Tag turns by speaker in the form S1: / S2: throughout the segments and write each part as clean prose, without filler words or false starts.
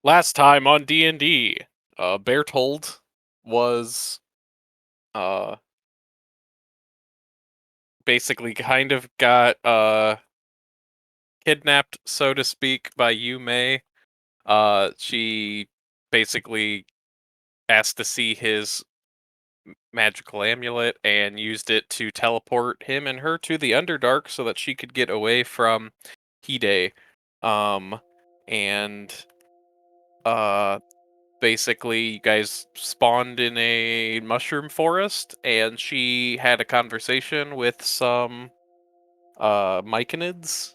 S1: Last time on D&D, Bertold was uh basically kind of got kidnapped, so to speak, by Yume. She basically asked to see his magical amulet and used it to teleport him and her to the Underdark so that she could get away from Hide. Um and uh basically you guys spawned in a mushroom forest and she had a conversation with some myconids,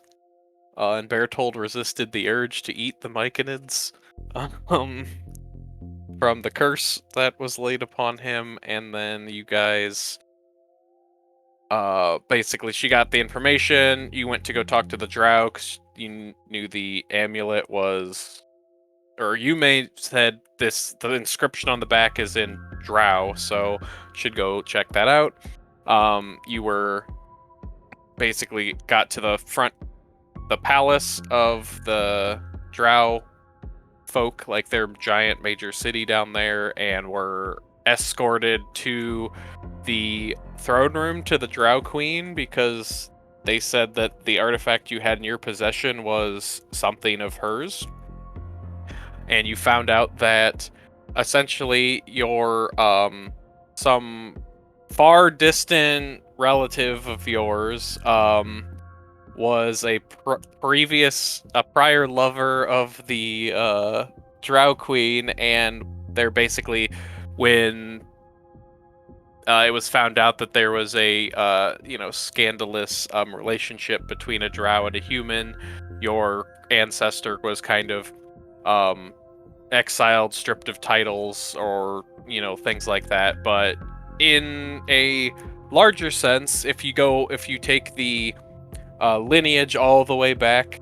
S1: and Bertold resisted the urge to eat the myconids um from the curse that was laid upon him. And then you guys basically she got the information. You went to go talk to the drow 'cause you knew the amulet was, or you may said this, the inscription on the back is in drow, so should go check that out. You were basically got to the palace of the drow folk, like their giant major city down there, and were escorted to the throne room to the drow queen because they said that the artifact you had in your possession was something of hers. And you found out that essentially your some far distant relative of yours was a prior lover of the drow queen. And they're basically, when it was found out that there was a scandalous relationship between a drow and a human, your ancestor was kind of exiled, stripped of titles, or things like that. But in a larger sense, if you take the lineage all the way back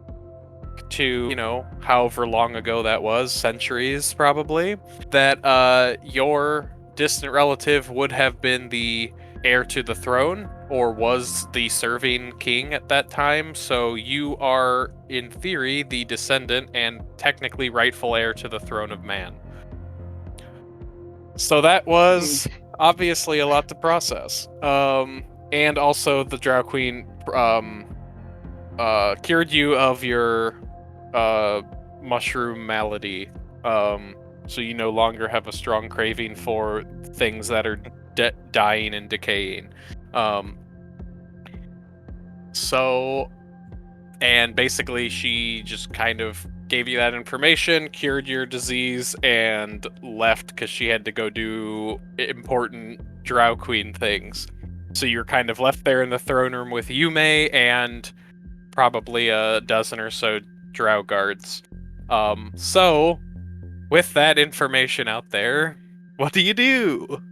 S1: to however long ago that was, centuries probably, that your distant relative would have been the heir to the throne, or was the serving king at that time. So you are, in theory, the descendant and technically rightful heir to the throne of man. So that was obviously a lot to process. And also the drow queen cured you of your mushroom malady. So you no longer have a strong craving for things that are dying and decaying. And basically she just kind of gave you that information, cured your disease, and left because she had to go do important drow queen things. So you're kind of left there in the throne room with Yume and probably a dozen or so drow guards. So with that information out there, what do you do?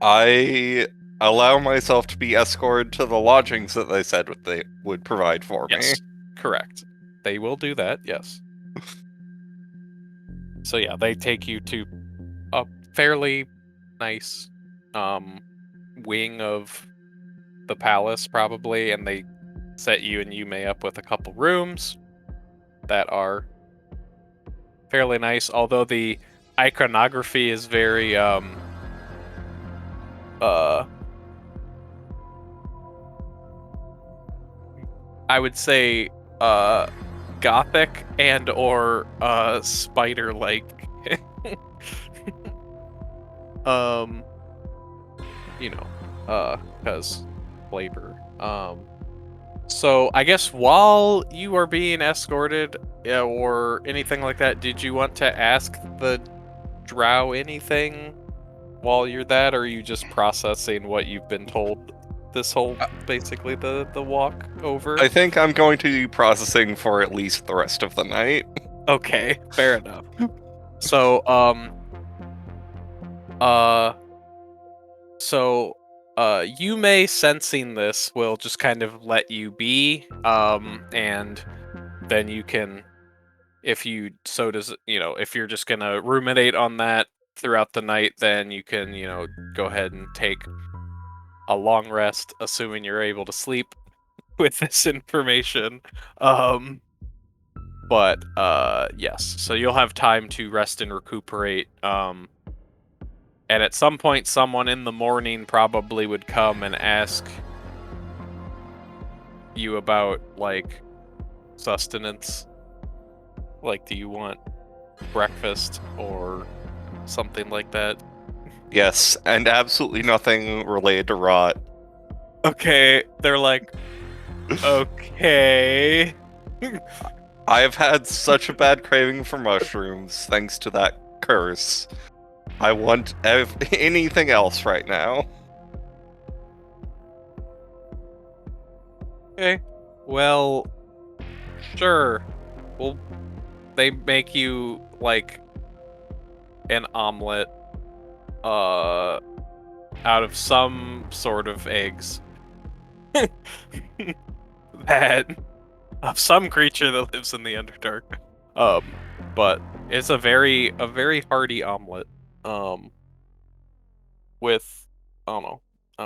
S2: I allow myself to be escorted to the lodgings that they said what they would provide for me.
S1: Yes, correct. They will do that, yes. So yeah, they take you to a fairly nice wing of the palace, probably, and they set you and Yume up with a couple rooms that are fairly nice, although the iconography is very I would say gothic and or spider-like. Because flavor. So I guess while you are being escorted, or anything like that, did you want to ask the drow anything while you're that, or are you just processing what you've been told this whole, basically the walk over?
S2: I think I'm going to be processing for at least the rest of the night.
S1: Okay, fair enough. So, uh, you may sensing this will just kind of let you be, and then you can, if you so does, if you're just gonna ruminate on that throughout the night, then you can, go ahead and take a long rest, assuming you're able to sleep with this information. Um, but yes, so you'll have time to rest and recuperate. And at some point, someone in the morning probably would come and ask you about like sustenance. Like, do you want breakfast or something like that?
S2: Yes, and absolutely nothing related to rot.
S1: Okay, they're like, okay.
S2: I have had such a bad craving for mushrooms thanks to that curse. I want anything else right now.
S1: Okay. Well, sure. Well, they make you like an omelet out of some sort of eggs that of some creature that lives in the Underdark. Um, but it's a very hearty omelet. Um, with I don't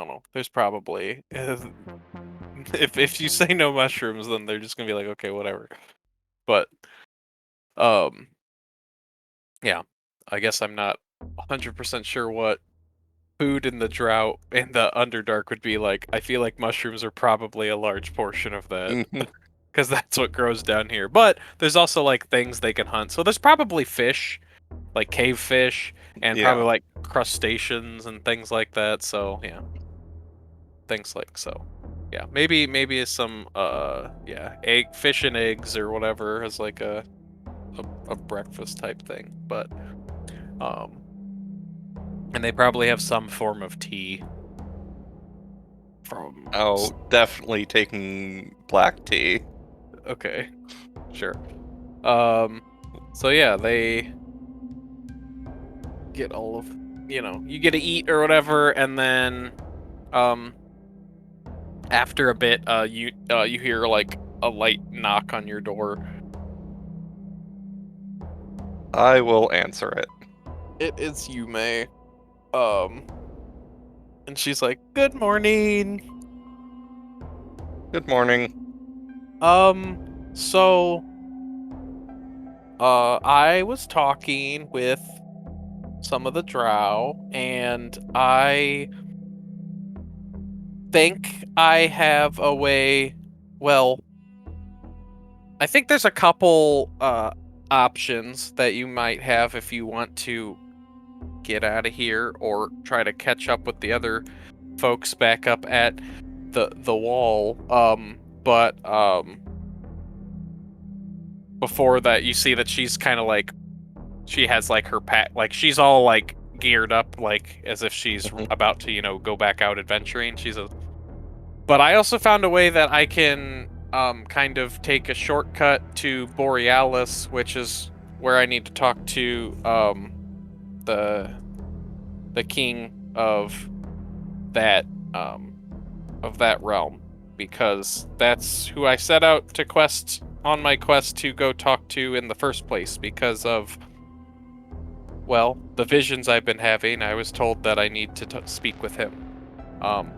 S1: know. There's probably if you say no mushrooms, then they're just gonna be like, okay, whatever. But um, yeah, I guess I'm not 100% sure what food in the drought in the Underdark would be like. I feel like mushrooms are probably a large portion of that.
S2: Mhm.
S1: Because that's what grows down here. But there's also like things they can hunt. So there's probably fish, like cave fish, and probably
S2: Yeah.
S1: like crustaceans and things like that. So yeah, things like so. Yeah, maybe some egg fish and eggs or whatever as like a breakfast type thing. But um, and they probably have some form of tea from.
S2: Oh, definitely taking black tea.
S1: Okay, sure. Um, so yeah, they get all of you get to eat or whatever, and then um after a bit you hear like a light knock on your door.
S2: I will answer it.
S1: It is Yume. um and she's like, good morning.
S2: Good morning.
S1: So I was talking with some of the drow, and I think I have a way. Well, I think there's a couple options that you might have if you want to get out of here or try to catch up with the other folks back up at the wall. But before that, you see that she's kind of like she has like her pack, like she's all like geared up, like as if she's
S2: Mhm.
S1: about to go back out adventuring. But I also found a way that I can kind of take a shortcut to Borealis, which is where I need to talk to the the king that um of that realm, because that's who I set out to quest on my quest to go talk to in the first place, because of, well, the visions I've been having. I was told that I need to speak with him, um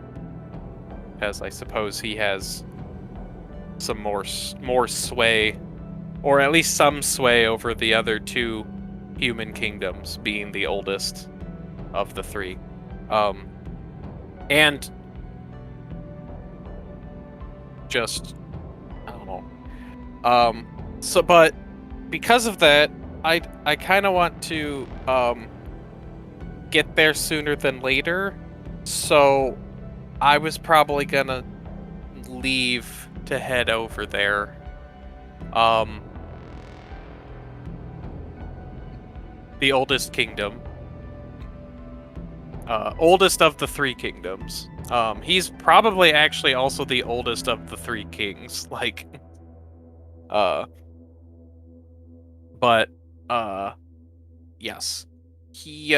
S1: as I suppose he has some more sway, or at least some sway, over the other two human kingdoms, being the oldest of the three. Um, and just, I don't know. But because of that, I kind of want to get there sooner than later. So I was probably gonna leave to head over there. Um, the oldest kingdom, oldest of the three kingdoms. He's probably actually also the oldest of the three kings. Like, uh, But yes. He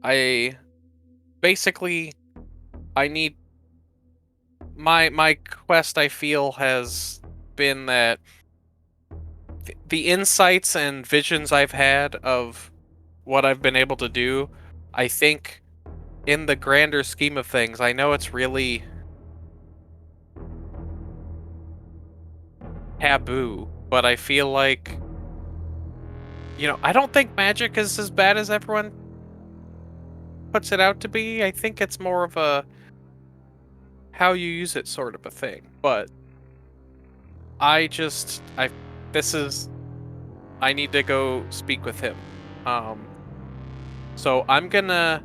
S1: I basically I need my quest, I feel, has been that the insights and visions I've had of what I've been able to do, I think in the grander scheme of things, I know it's really taboo, but I feel like, I don't think magic is as bad as everyone puts it out to be. I think it's more of a how you use it sort of a thing. But I this is I need to go speak with him. Um so I'm gonna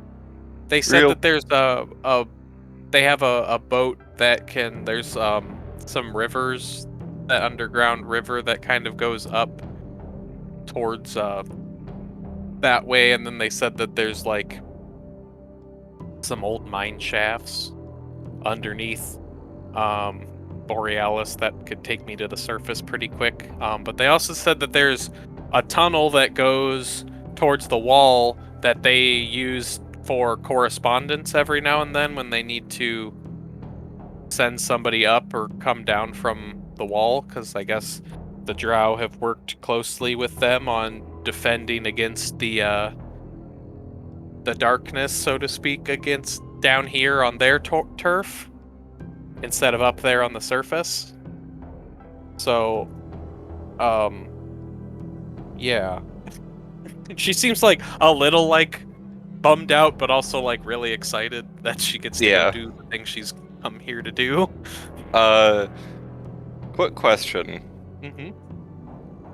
S1: they said
S2: Real
S1: that there's they have a boat that can there's some rivers, that underground river that kind of goes up towards that way, and then they said that there's like some old mine shafts underneath um Borealis that could take me to the surface pretty quick. But they also said that there's a tunnel that goes towards the wall that they use for correspondence every now and then when they need to send somebody up or come down from the wall, because I guess the Drow have worked closely with them on defending against the darkness, so to speak, against down here on their turf instead of up there on the surface. So, um, yeah, she seems like a little like bummed out, but also like really excited that she gets to go
S2: yeah.
S1: do the thing she's come here to do.
S2: Uh, quick question.
S1: hmm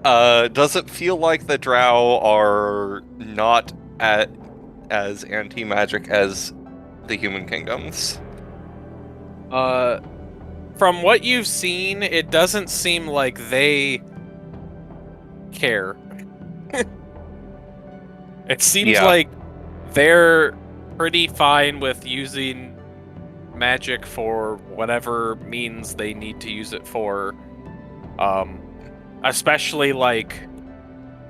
S2: Does it feel like the Drow are not as anti-magic as the human kingdoms?
S1: Uh, from what you've seen, it doesn't seem like they care. It seems
S2: Yeah,
S1: like they're pretty fine with using magic for whatever means they need to use it for. Um, especially like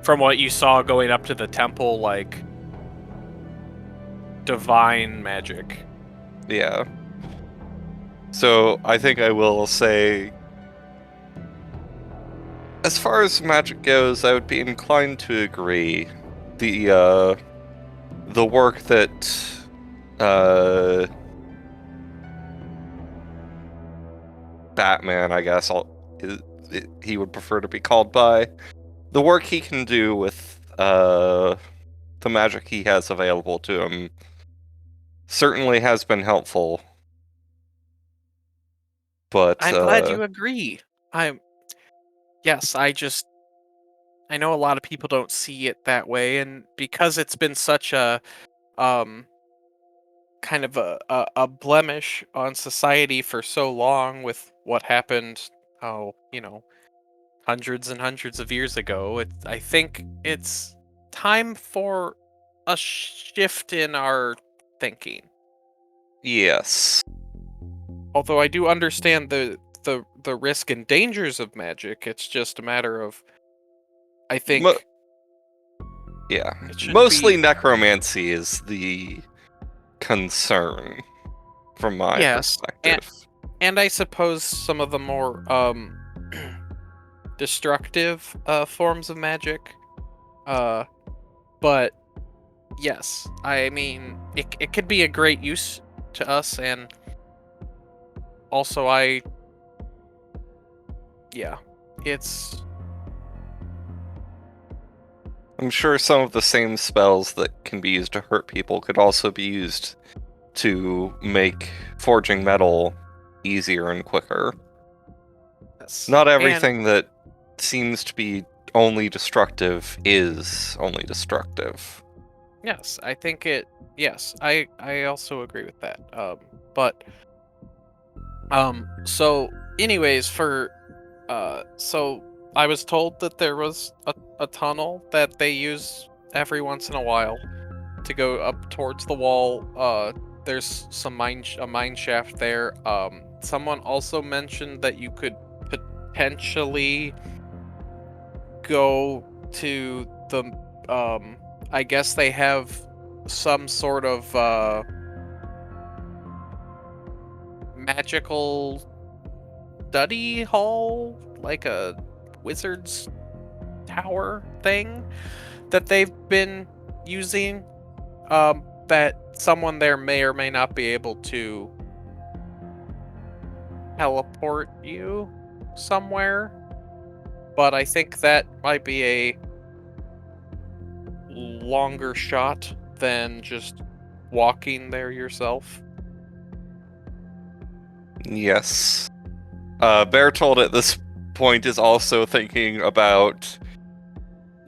S1: from what you saw going up to the temple, like divine magic.
S2: yeah. So I think I will say, as far as magic goes, I would be inclined to agree. The work that uh Batman, I guess he would prefer to be called by, the work he can do with the magic he has available to him certainly has been helpful. But
S1: I'm glad you agree. I'm yes, I know a lot of people don't see it that way, and because it's been such a um kind of a blemish on society for so long with what happened, oh, hundreds and hundreds of years ago, I think it's time for a shift in our thinking.
S2: yes,
S1: Although I do understand the risk and dangers of magic, it's just a matter of, I
S2: Mo-
S1: think
S2: yeah,
S1: it shouldn't
S2: mostly
S1: be.
S2: necromancy is the concern from my
S1: Yes, and
S2: perspective.
S1: I suppose some of the more destructive forms of magic. Uh, but yes, I mean it could be a great use to us, and also yeah, it's
S2: I'm sure some of the same spells that can be used to hurt people could also be used to make forging metal easier and quicker.
S1: yes,
S2: Not
S1: and
S2: everything that seems to be only destructive is only destructive.
S1: yes, I think it. Yes, I also agree with that. But so anyways, so I was told that there was a tunnel that they use every once in a while to go up towards the wall. There's a mine shaft there. Someone also mentioned that you could potentially go to the I guess they have some sort of magical study hall, like a wizard's tower thing that they've been using, that someone there may or may not be able to teleport you somewhere, but I think that might be a longer shot than just walking there yourself.
S2: Yes. Bertold at this point is also thinking about,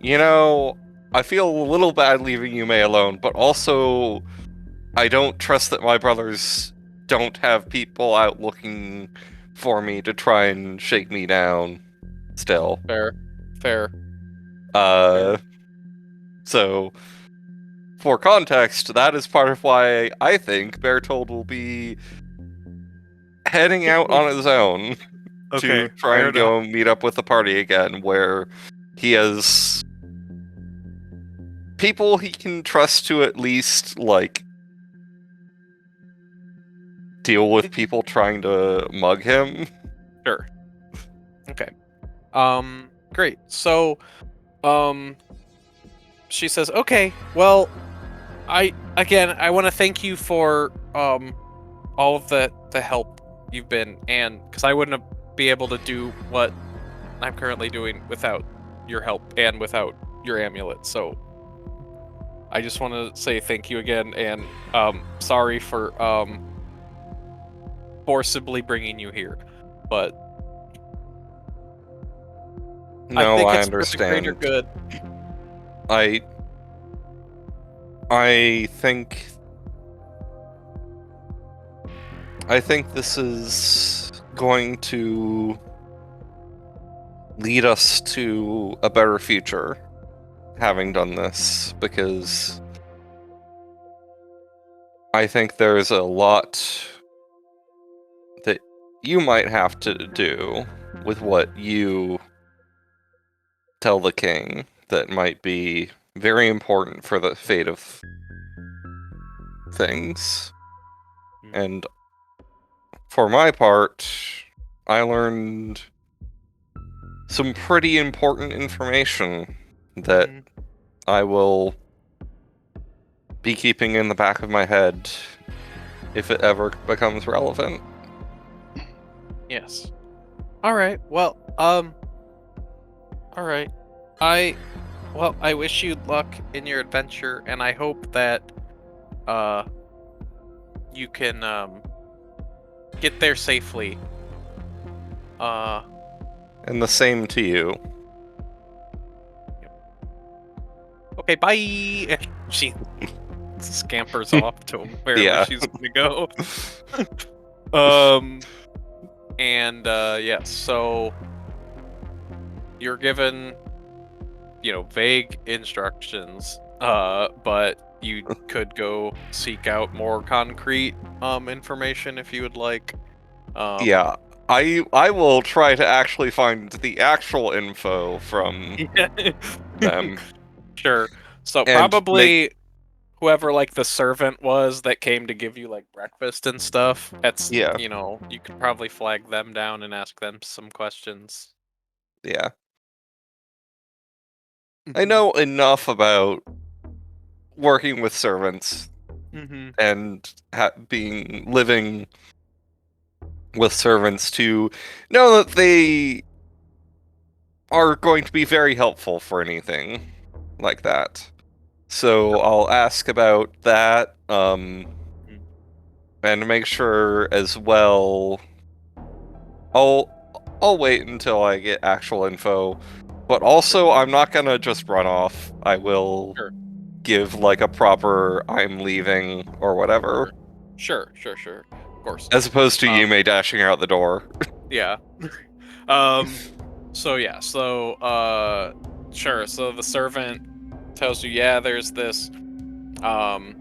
S2: I feel a little bad leaving you May alone, but also I don't trust that my brothers don't have people out looking for me to try and shake me down still.
S1: Fair. Fair.
S2: Uh, so, for context, that is part of why I think Bertold will be heading out on his own to
S1: Okay,
S2: try
S1: fair
S2: and
S1: enough.
S2: go meet up with the party again, where he has people he can trust to at least, like, deal with people trying to mug him.
S1: Sure. Okay. Great. So, she says, "Okay, well, I want to thank you for all of the help you've been, and because I wouldn't be able to do what I'm currently doing without your help and without your amulet. So I just want to say thank you again, and sorry for forcibly bringing you here, but I
S2: No,
S1: think
S2: I
S1: it's for the greater
S2: understand.
S1: good."
S2: I I think I think this is going to lead us to a better future having done this, because I think there's a lot that you might have to do with what you tell the king that might be very important for the fate of things. And for my part, I learned some pretty important information that
S1: Mhm.
S2: I will be keeping in the back of my head if it ever becomes relevant.
S1: Yes. All right. Well, all right. I I wish you luck in your adventure, and I hope that uh you can get there safely. Uh
S2: And the same to you.
S1: okay, bye. And she scampers off to wherever
S2: Yeah.
S1: she's gonna go. Um and yes, so you're given, vague instructions, but you could go seek out more concrete information if you would like. Um
S2: Yeah. I will try to actually find the actual info from
S1: yeah.
S2: them
S1: Sure. So
S2: and make
S1: probably whoever like the servant was that came to give you like breakfast and stuff, that's,
S2: yeah,
S1: you could probably flag them down and ask them some questions.
S2: yeah. I
S1: Mhm.
S2: know enough about working with servants
S1: Mhm.
S2: and being living with servants to know that they are going to be very helpful for anything like that. So I'll ask about that,
S1: Mhm.
S2: and make sure as well. I'll I'll wait until I get actual info, but
S1: Sure.
S2: also I'm not gonna just run off. I will
S1: Sure.
S2: give like a proper "I'm leaving" or whatever,
S1: Sure. Sure. Sure. Sure. Of course.
S2: as opposed to
S1: Um
S2: Yume dashing out the door.
S1: yeah. Um so yeah, so sure. So the servant tells you, yeah, there's this um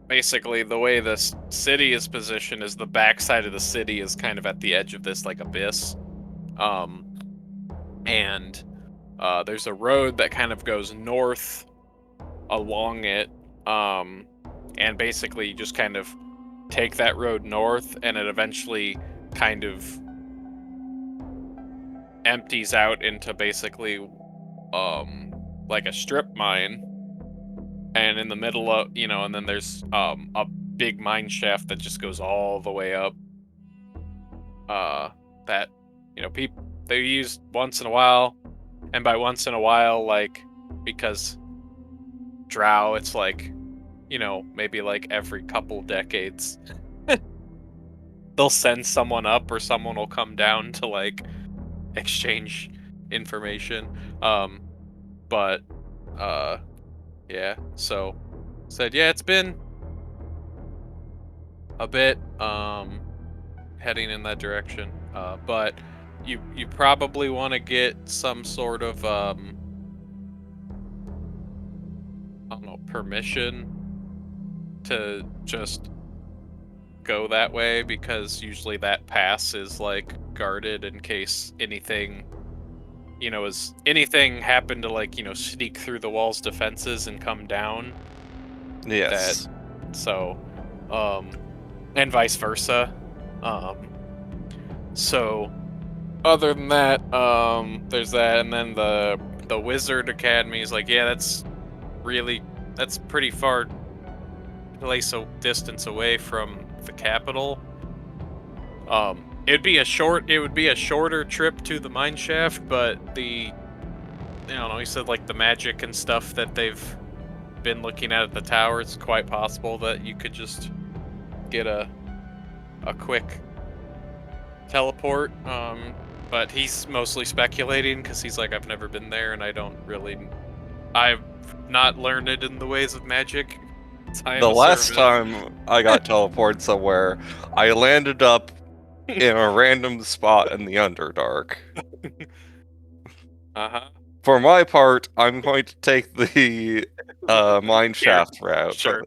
S1: basically the way this city is positioned is the backside of the city is kind of at the edge of this like abyss. Um and there's a road that kind of goes north along it, and basically you just kind of take that road north, and it eventually kind of empties out into basically like a strip mine, and in the middle of and then there's a big mine shaft that just goes all the way up, that people they use once in a while, and by once in a while, like, because drow, it's like maybe like every couple decades they'll send someone up, or someone will come down to like exchange information. But yeah, so said, yeah, it's been a bit heading in that direction, but you probably want to get some sort of I don't know, permission to just go that way, because usually that pass is like guarded in case anything is anything happen to like sneak through the wall's defenses and come down. That
S2: Yes.
S1: so and vice versa. um so other than that, there's that, and then the Wizard Academy is like, yeah, that's pretty far place distance away from the capital. It would be a shorter trip to the mine shaft, but I don't know, he said like the magic and stuff that they've been looking at the tower, it's quite possible that you could just get a quick teleport. But he's mostly speculating, because he's like, I've never been there, and I've not learned it in the ways of magic. I am
S2: The
S1: a
S2: last
S1: servant.
S2: time I got teleported somewhere, I landed up in a random spot in the Underdark.
S1: Uh-huh.
S2: For my part, I'm going to take the mine
S1: Here.
S2: shaft route
S1: Sure.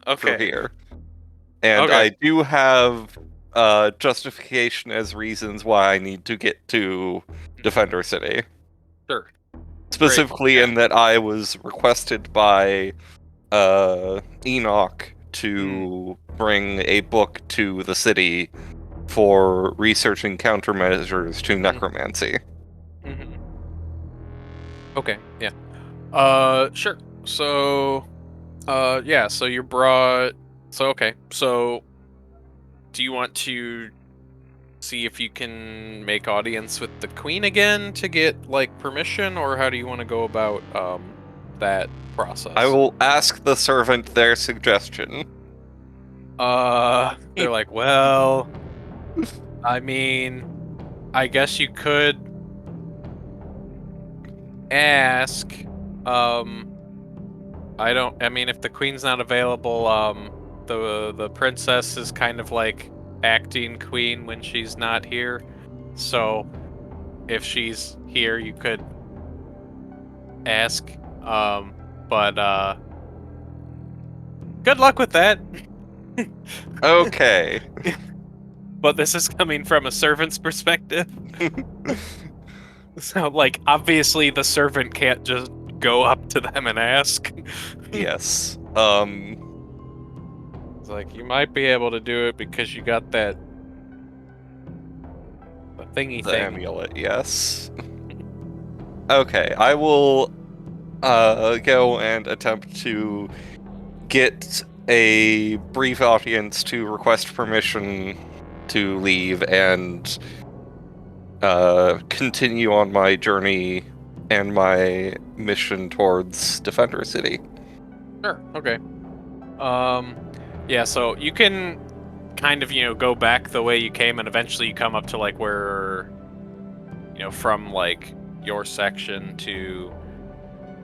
S2: through
S1: Okay.
S2: here. And
S1: Okay.
S2: I do have justification as reasons why I need to get to Defender City.
S1: Sure. Great.
S2: Specifically
S1: Yeah.
S2: in that I was requested by Enoch
S1: Mm.
S2: to bring a book to the city for researching countermeasures to
S1: Mm.
S2: necromancy.
S1: Mhm. Okay. Yeah. Sure. So, yeah. So you brought. So okay. So, do you want to see if you can make audience with the queen again to get like permission, or how do you want to go about that
S2: I
S1: process?
S2: will ask the servant their suggestion.
S1: They're like, well, I mean, I guess you could ask. Um, I mean, if the queen's not available, the princess is kind of like acting queen when she's not here. So if she's here, you could ask. But good luck with that.
S2: Okay.
S1: But this is coming from a servant's perspective. So, like, obviously the servant can't just go up to them and ask.
S2: Yes.
S1: It's like, you might be able to do it because you got that the thingy
S2: The
S1: thing.
S2: amulet, yes. Okay, I will go and attempt to get a brief audience to request permission to leave and continue on my journey and my mission towards Defender City.
S1: Sure. Okay. Um, yeah. So you can kind of go back the way you came, and eventually you come up to like where from like your section to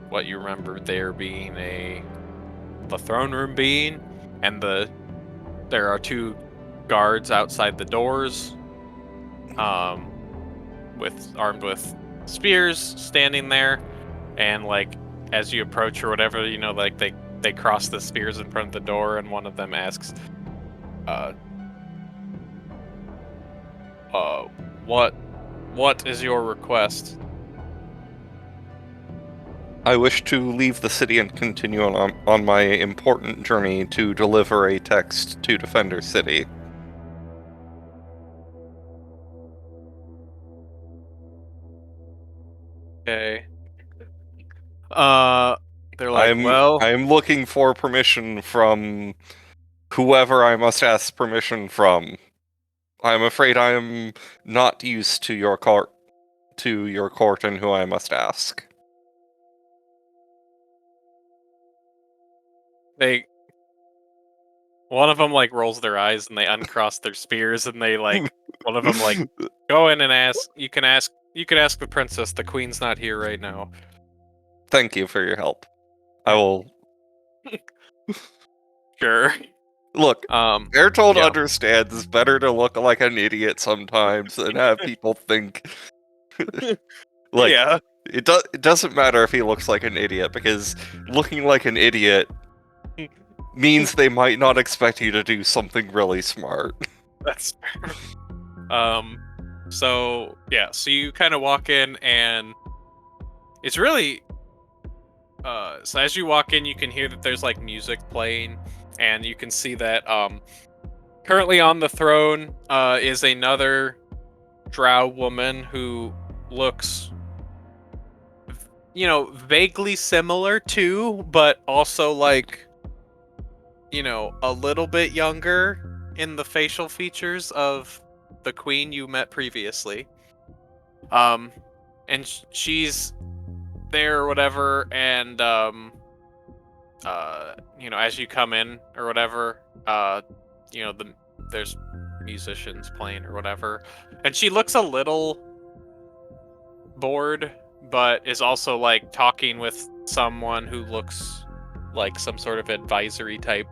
S1: what you remember there being the throne room being, and there are two guards outside the doors, um, armed with spears, standing there, and like as you approach or whatever, like they cross the spears in front of the door, and one of them asks, uh, uh, what is your request?
S2: I wish to leave the city and continue on my important journey to deliver a text to Defender City.
S1: Okay. Uh, they're like, well,
S2: I'm looking for permission from whoever I must ask permission from. I'm afraid I am not used to your court and who I must ask.
S1: they one of them like rolls their eyes and they uncross their spears and they like one of them like go in and ask. You can ask the princess. The queen's not here right now.
S2: Thank you for your help. I will
S1: Sure.
S2: look. Airtold
S1: Yeah.
S2: understands it's better to look like an idiot sometimes than have people think like
S1: Yeah.
S2: it doesn't matter if he looks like an idiot because looking like an idiot means they might not expect you to do something really smart.
S1: That's fair. So yeah, so you kind of walk in and it's really so as you walk in you can hear that there's like music playing and you can see that currently on the throne is another drow woman who looks vaguely similar to, but also like a little bit younger in the facial features of the queen you met previously. And she's there or whatever, and as you come in or whatever, there's musicians playing or whatever, and she looks a little bored, but is also like talking with someone who looks like some sort of advisory type.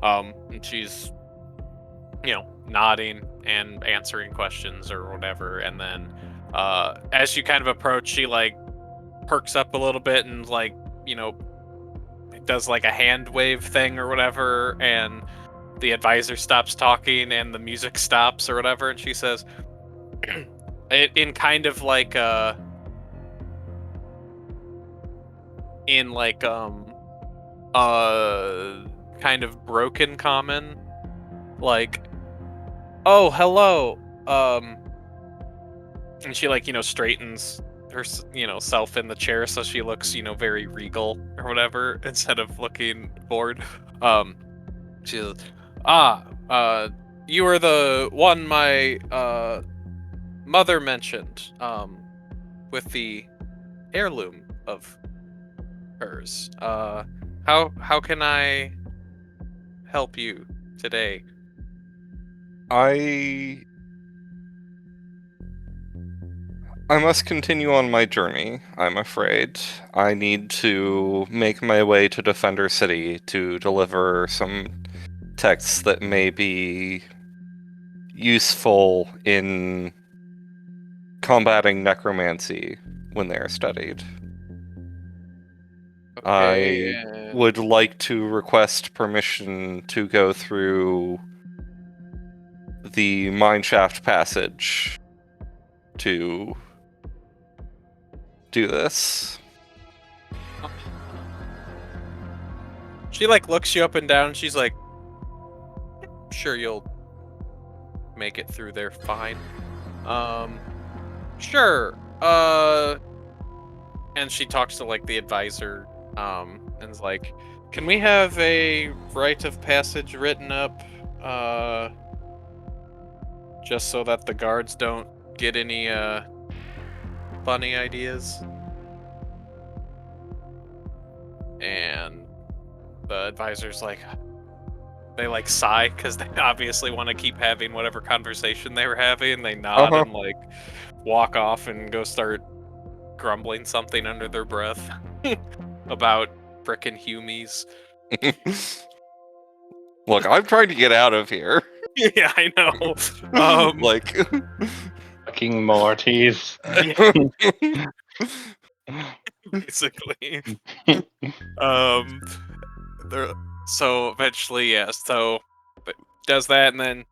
S1: And she's nodding and answering questions or whatever, and then as you kind of approach, she like perks up a little bit and like does like a hand wave thing or whatever, and the advisor stops talking and the music stops or whatever, and she says it in kind of like in like kind of broken common, like, oh hello, and she like straightens her self in the chair so she looks very regal or whatever instead of looking bored. She says, you are the one my mother mentioned with the heirloom of hers. How can I help you today?
S2: I must continue on my journey, I'm afraid. I need to make my way to Defender City to deliver some texts that may be useful in combating necromancy when they are studied.
S1: Okay,
S2: I would like to request permission to go through the mineshaft passage to do this.
S1: she like looks you up and down. She's like, sure, you'll make it through there fine. Sure. And she talks to like the advisor, and is like, can we have a rite of passage written up, just so that the guards don't get any funny ideas? And the advisor's like, they like sigh because they obviously want to keep having whatever conversation they were having. They nod
S2: Uh-huh.
S1: and like walk off and go start grumbling something under their breath about frickin' Humies.
S2: Look, I'm trying to get out of here.
S1: Yeah, I know.
S2: Like,
S3: Fucking Mortys.
S1: Basically. So eventually, yeah. So does that, and then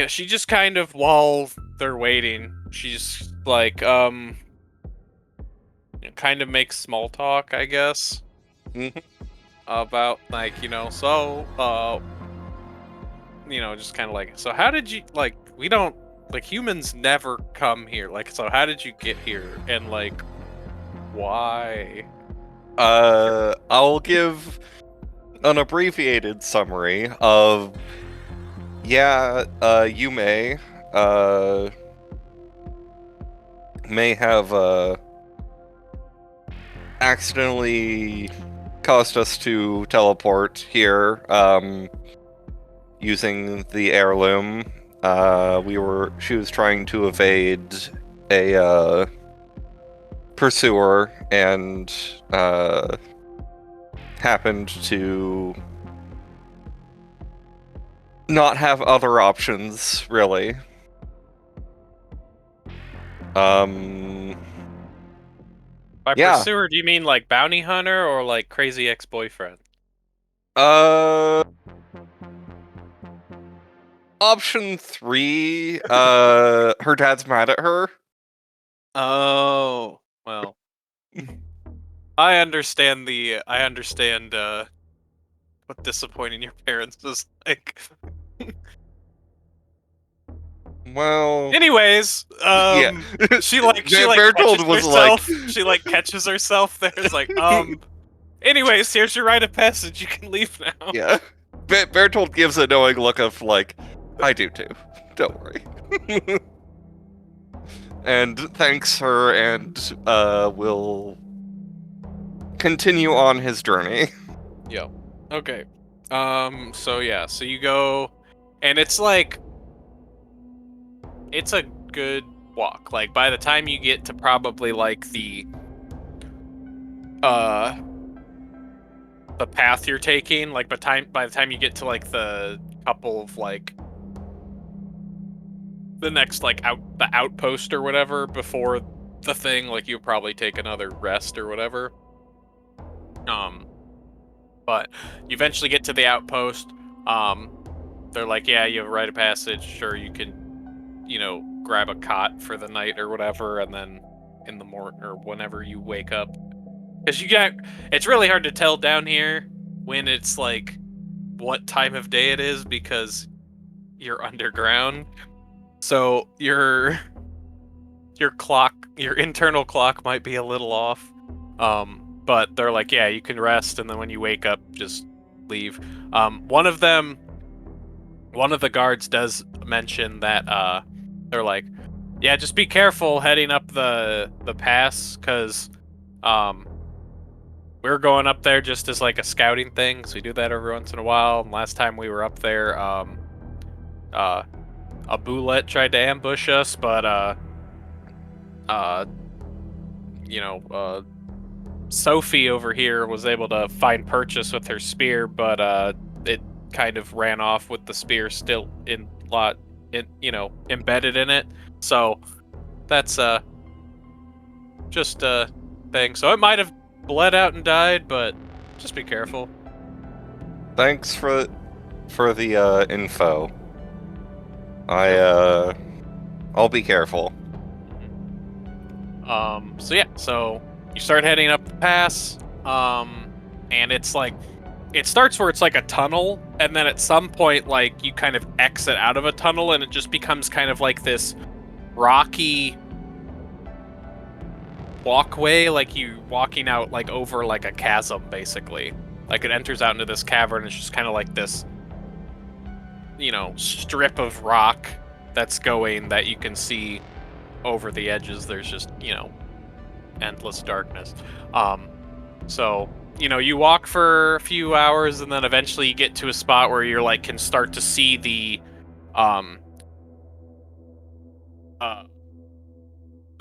S1: she just kind of while they're waiting, she's like, kind of make small talk, I guess,
S2: Mhm.
S1: about like just kind of like, so how did you like? We don't like humans never come here. Like, so how did you get here? And like, why?
S2: I'll give an abbreviated summary of you may have accidentally caused us to teleport here using the heirloom. She was trying to evade a pursuer and happened to not have other options, really.
S1: By
S2: Yeah.
S1: pursuer, do you mean like bounty hunter or like crazy ex-boyfriend?
S2: Uh, Option 3, her dad's mad at her.
S1: Oh, well. I understand what disappointing your parents is like.
S2: Well,
S1: Anyways,
S2: yeah.
S1: she catches
S2: Bertold was like,
S1: herself. She like catches herself there. It's like, anyways, here's your rite of passage. You can leave now.
S2: yeah. Bertold gives a knowing look of like, I do too. Don't worry. And thanks her and will continue on his journey.
S1: Yo. Okay. So yeah. So you go, and it's like, it's a good walk. Like by the time you get to probably like the path you're taking, like by the time you get to like the couple of like the next like the outpost or whatever before the thing, like you'll probably take another rest or whatever. But you eventually get to the outpost. They're like, yeah, you have a rite of passage. Sure, you can, grab a cot for the night or whatever, and then in the morning or whenever you wake up, because it's really hard to tell down here when it's like what time of day it is because you're underground. So your internal clock might be a little off. But they're like, yeah, you can rest, and then when you wake up, just leave. One of the guards does mention that they're like, yeah, just be careful heading up the pass, because we're going up there just as like a scouting thing, so we do that every once in a while. And last time we were up there, a bullet tried to ambush us, but Sophie over here was able to find purchase with her spear, but it kind of ran off with the spear still embedded in it. So that's just a thing. So it might have bled out and died, but just be careful.
S2: Thanks for the info. I'll be careful.
S1: So yeah, so you start heading up the pass, and it's like, it starts where it's like a tunnel, and then at some point, like, you kind of exit out of a tunnel, and it just becomes kind of like this rocky walkway, like you walking out like over like a chasm, basically. Like it enters out into this cavern, it's just kind of like this, strip of rock that you can see over the edges. There's just, endless darkness. So, you walk for a few hours, and then eventually you get to a spot where you're like, can start to see the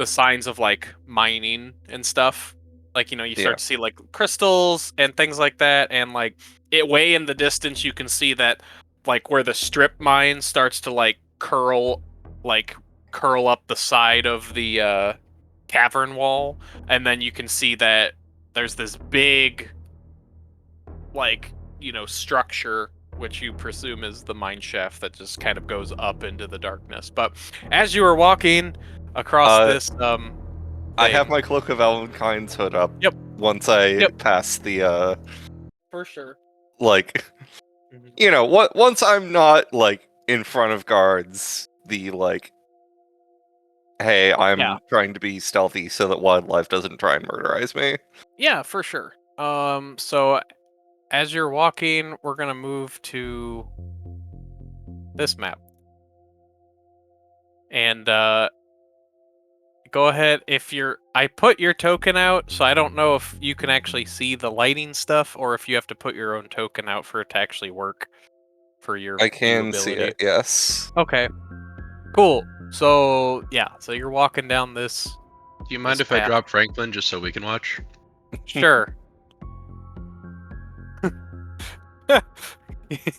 S1: signs of like mining and stuff. Like, you start to see like crystals and things like that, and like it way in the distance you can see that like where the strip mine starts to like curl up the side of the cavern wall, and then you can see that there's this big like structure, which you presume is the mine shaft, that just kind of goes up into the darkness. But as you are walking across this
S2: I have
S1: thing.
S2: my Cloak of Elvenkind's hood up.
S1: Yep.
S2: Once I
S1: Yep.
S2: pass the
S1: For sure.
S2: like, you know, once I'm not like in front of guards, the like, hey, I'm
S1: Yeah.
S2: trying to be stealthy so that wildlife doesn't try and murderize me.
S1: Yeah, for sure. So as you're walking, we're gonna move to this map. And go ahead if you're I put your token out, so I don't know if you can actually see the lighting stuff or if you have to put your own token out for it to actually work for your
S2: I can see
S1: viewability.
S2: it, yes.
S1: Okay. Cool. So yeah, so you're walking down this.
S4: Do you mind
S1: This
S4: if I
S1: path.
S4: drop Franklin just so we can watch?
S1: Sure.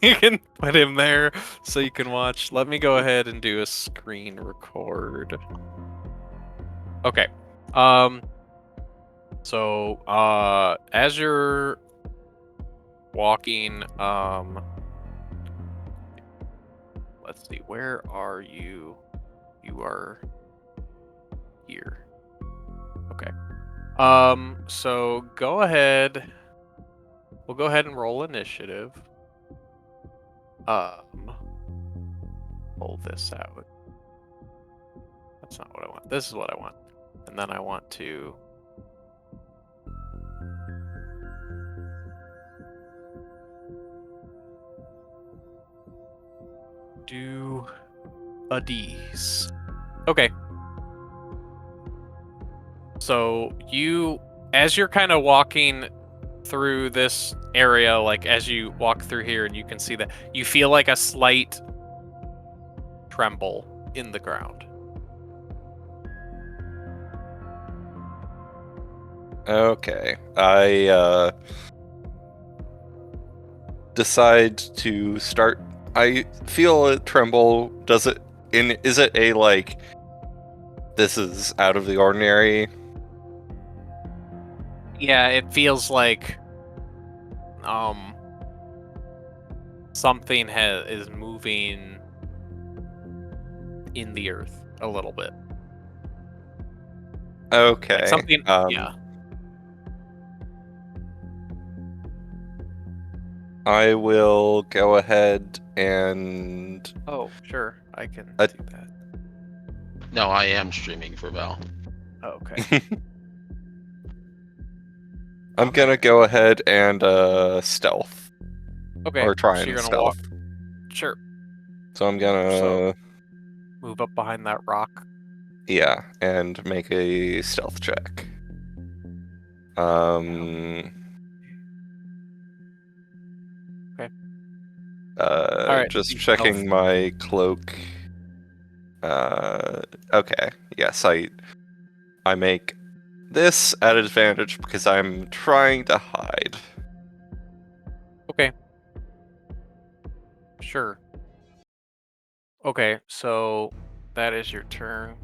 S1: You can put him there so you can watch. Let me go ahead and do a screen record. Okay. So as you're walking, let's see, where are you? You are here. Okay. So go ahead. We'll go ahead and roll initiative. Pull this out. That's not what I want. This is what I want. And then I want to do a D's. Okay. So as you're kind of walking through this area, like as you walk through here and you can see that, you feel like a slight tremble in the ground.
S2: Okay. I decide to start. I feel it tremble. Is it a like, this is out of the ordinary?
S1: Yeah, it feels like something is moving in the earth a little bit.
S2: Okay.
S1: Like something, yeah.
S2: I will go ahead and
S1: Oh, sure, I can do that.
S4: No, I am streaming for Val.
S1: Oh, okay.
S2: I'm gonna go ahead and stealth.
S1: Okay.
S2: Or try
S1: So
S2: and
S1: you're gonna
S2: stealth.
S1: walk. Sure.
S2: So I'm gonna
S1: So move up behind that rock.
S2: yeah, and make a stealth check.
S1: Okay. All right.
S2: Just
S1: you
S2: checking
S1: stealth.
S2: my cloak. Okay. Yes, I make this at advantage because I'm trying to hide.
S1: Okay. Sure. Okay, so that is your turn.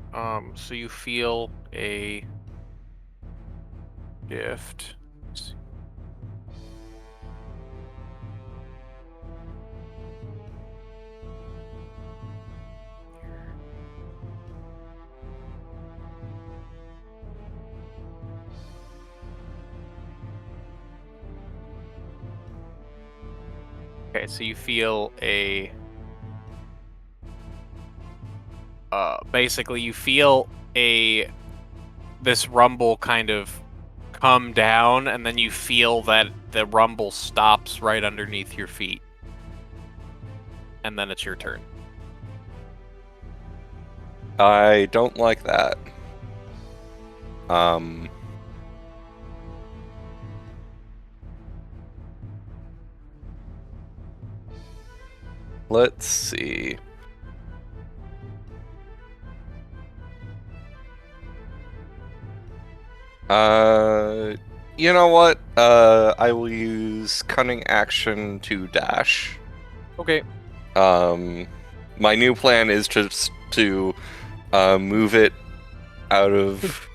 S1: So you feel a shift. Let's see. Okay, so you feel a basically you feel this rumble kind of come down, and then you feel that the rumble stops right underneath your feet. And then it's your turn.
S2: I don't like that. Let's see. You know what? I will use cunning action to dash.
S1: Okay.
S2: My new plan is just to move it out of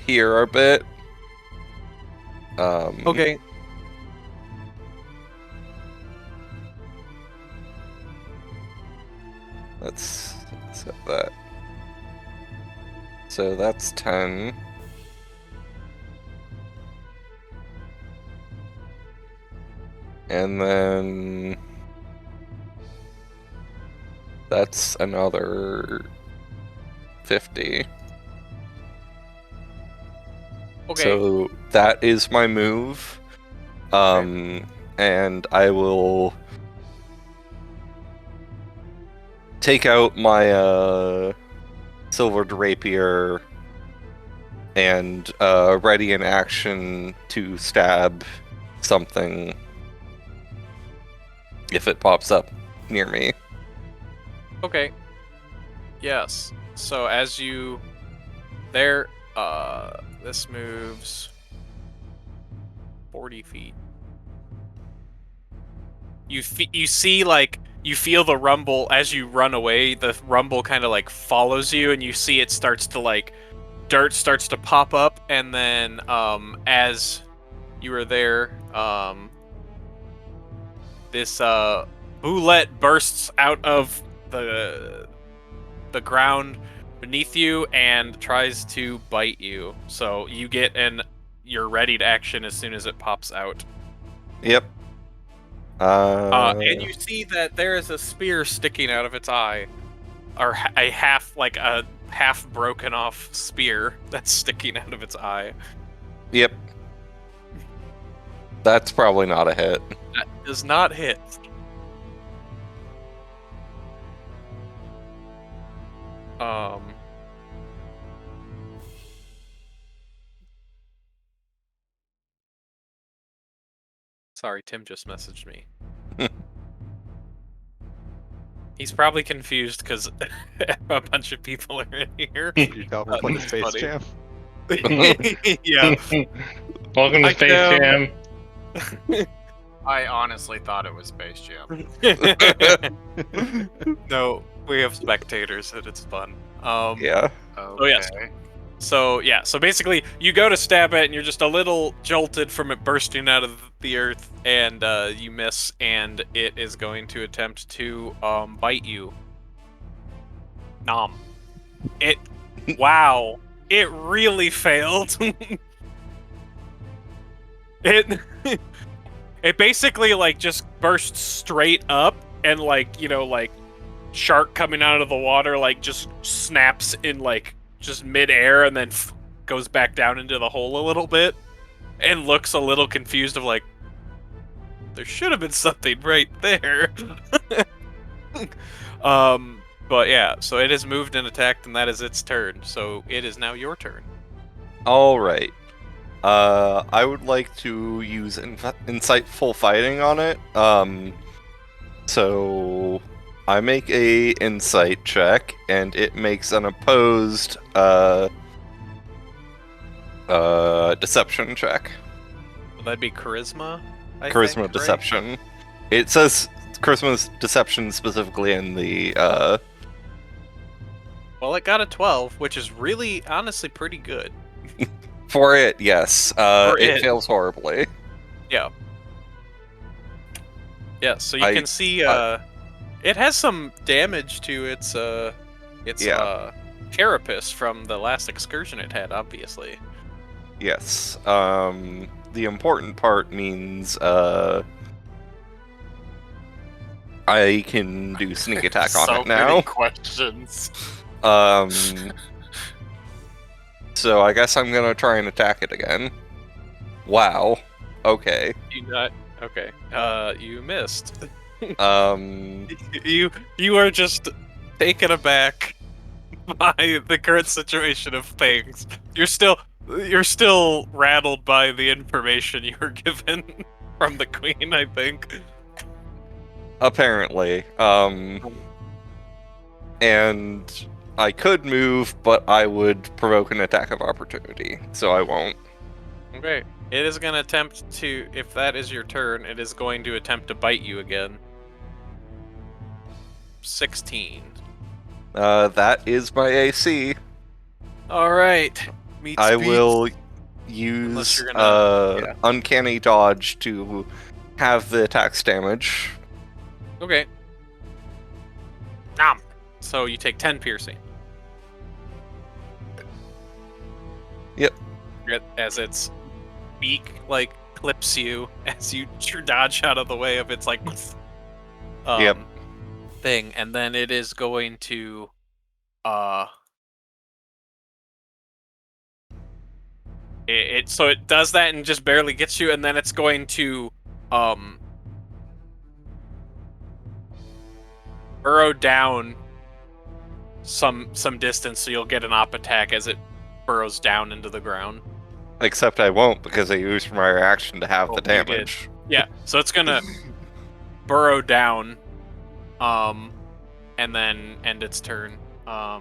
S2: here a bit.
S1: Okay.
S2: Let's set that. So that's 10. And then that's another 50.
S1: Okay.
S2: So that is my move. And I will take out my silvered rapier and ready in action to stab something if it pops up near me.
S1: Okay. Yes. So as you there, this moves 40 feet. You see, like, you feel the rumble as you run away. The rumble kind of like follows you, and you see it starts to like dirt starts to pop up, and then as you are there, this boulette bursts out of the ground beneath you and tries to bite you. So you get you're ready to action as soon as it pops out.
S2: Yep.
S1: And you see that there is a spear sticking out of its eye, or a half broken off spear that's sticking out of its eye.
S2: Yep. That's probably not a hit.
S1: That does not hit. Sorry, Tim just messaged me. He's probably confused because a bunch of people are in here.
S5: You thought we're playing
S1: It's
S5: Space
S1: funny.
S5: Jam?
S1: Yeah.
S3: Welcome to
S1: I
S3: Space
S1: know.
S3: Jam.
S6: I honestly thought it was Space Jam.
S1: No, we have spectators and it's fun.
S2: Yeah.
S6: Okay.
S1: yes. So basically you go to stab it and you're just a little jolted from it bursting out of the earth, and you miss, and it is going to attempt to bite you. Nom. Wow. It really failed. It basically like just bursts straight up, and like, you know, like shark coming out of the water, like just snaps in like just midair, and then goes back down into the hole a little bit, and looks a little confused of like, there should have been something right there. But yeah, so it has moved and attacked, and that is its turn. So it is now your turn.
S2: All right. I would like to use insightful fighting on it. So I make a insight check, and it makes an opposed deception check.
S1: Well, that'd be charisma. I
S2: Charisma
S1: think, right?
S2: deception. It says charisma deception specifically in the
S1: Well, it got a 12, which is really, honestly, pretty good.
S2: for it, yes.
S1: For
S2: it
S1: it.
S2: fails horribly.
S1: Yeah. Yeah, so you
S2: I-
S1: can see it has some damage to its carapace from the last excursion it had, obviously.
S2: Yes. The important part means I can do sneak attack on
S6: So
S2: it now.
S6: many questions.
S2: So I guess I'm gonna try and attack it again. Wow. Okay.
S1: You not okay. You missed.
S2: Um.
S1: You are just taken aback by the current situation of things. You're still rattled by the information you were given from the queen, I think.
S2: Apparently. And I could move, but I would provoke an attack of opportunity, so I won't.
S1: Okay. It is going to attempt to, if that is your turn, it is going to attempt to bite you again. 16.
S2: That is my AC.
S1: Alright. Meets
S2: I
S1: beats.
S2: will
S1: Unless
S2: use
S1: you're gonna- yeah.
S2: Uncanny Dodge to have the attack's damage.
S1: Okay. Nom. So you take 10 piercing.
S2: Yep.
S1: As its beak, like, clips you as you dodge out of the way of its like
S2: Yep.
S1: thing, and then it is going to so it does that and just barely gets you, and then it's going to burrow down some distance, so you'll get an op attack as it burrows down into the ground.
S2: Except I won't, because I used my reaction to have
S1: Oh,
S2: the
S1: you did.
S2: damage.
S1: Yeah, so it's gonna burrow down, and then end its turn.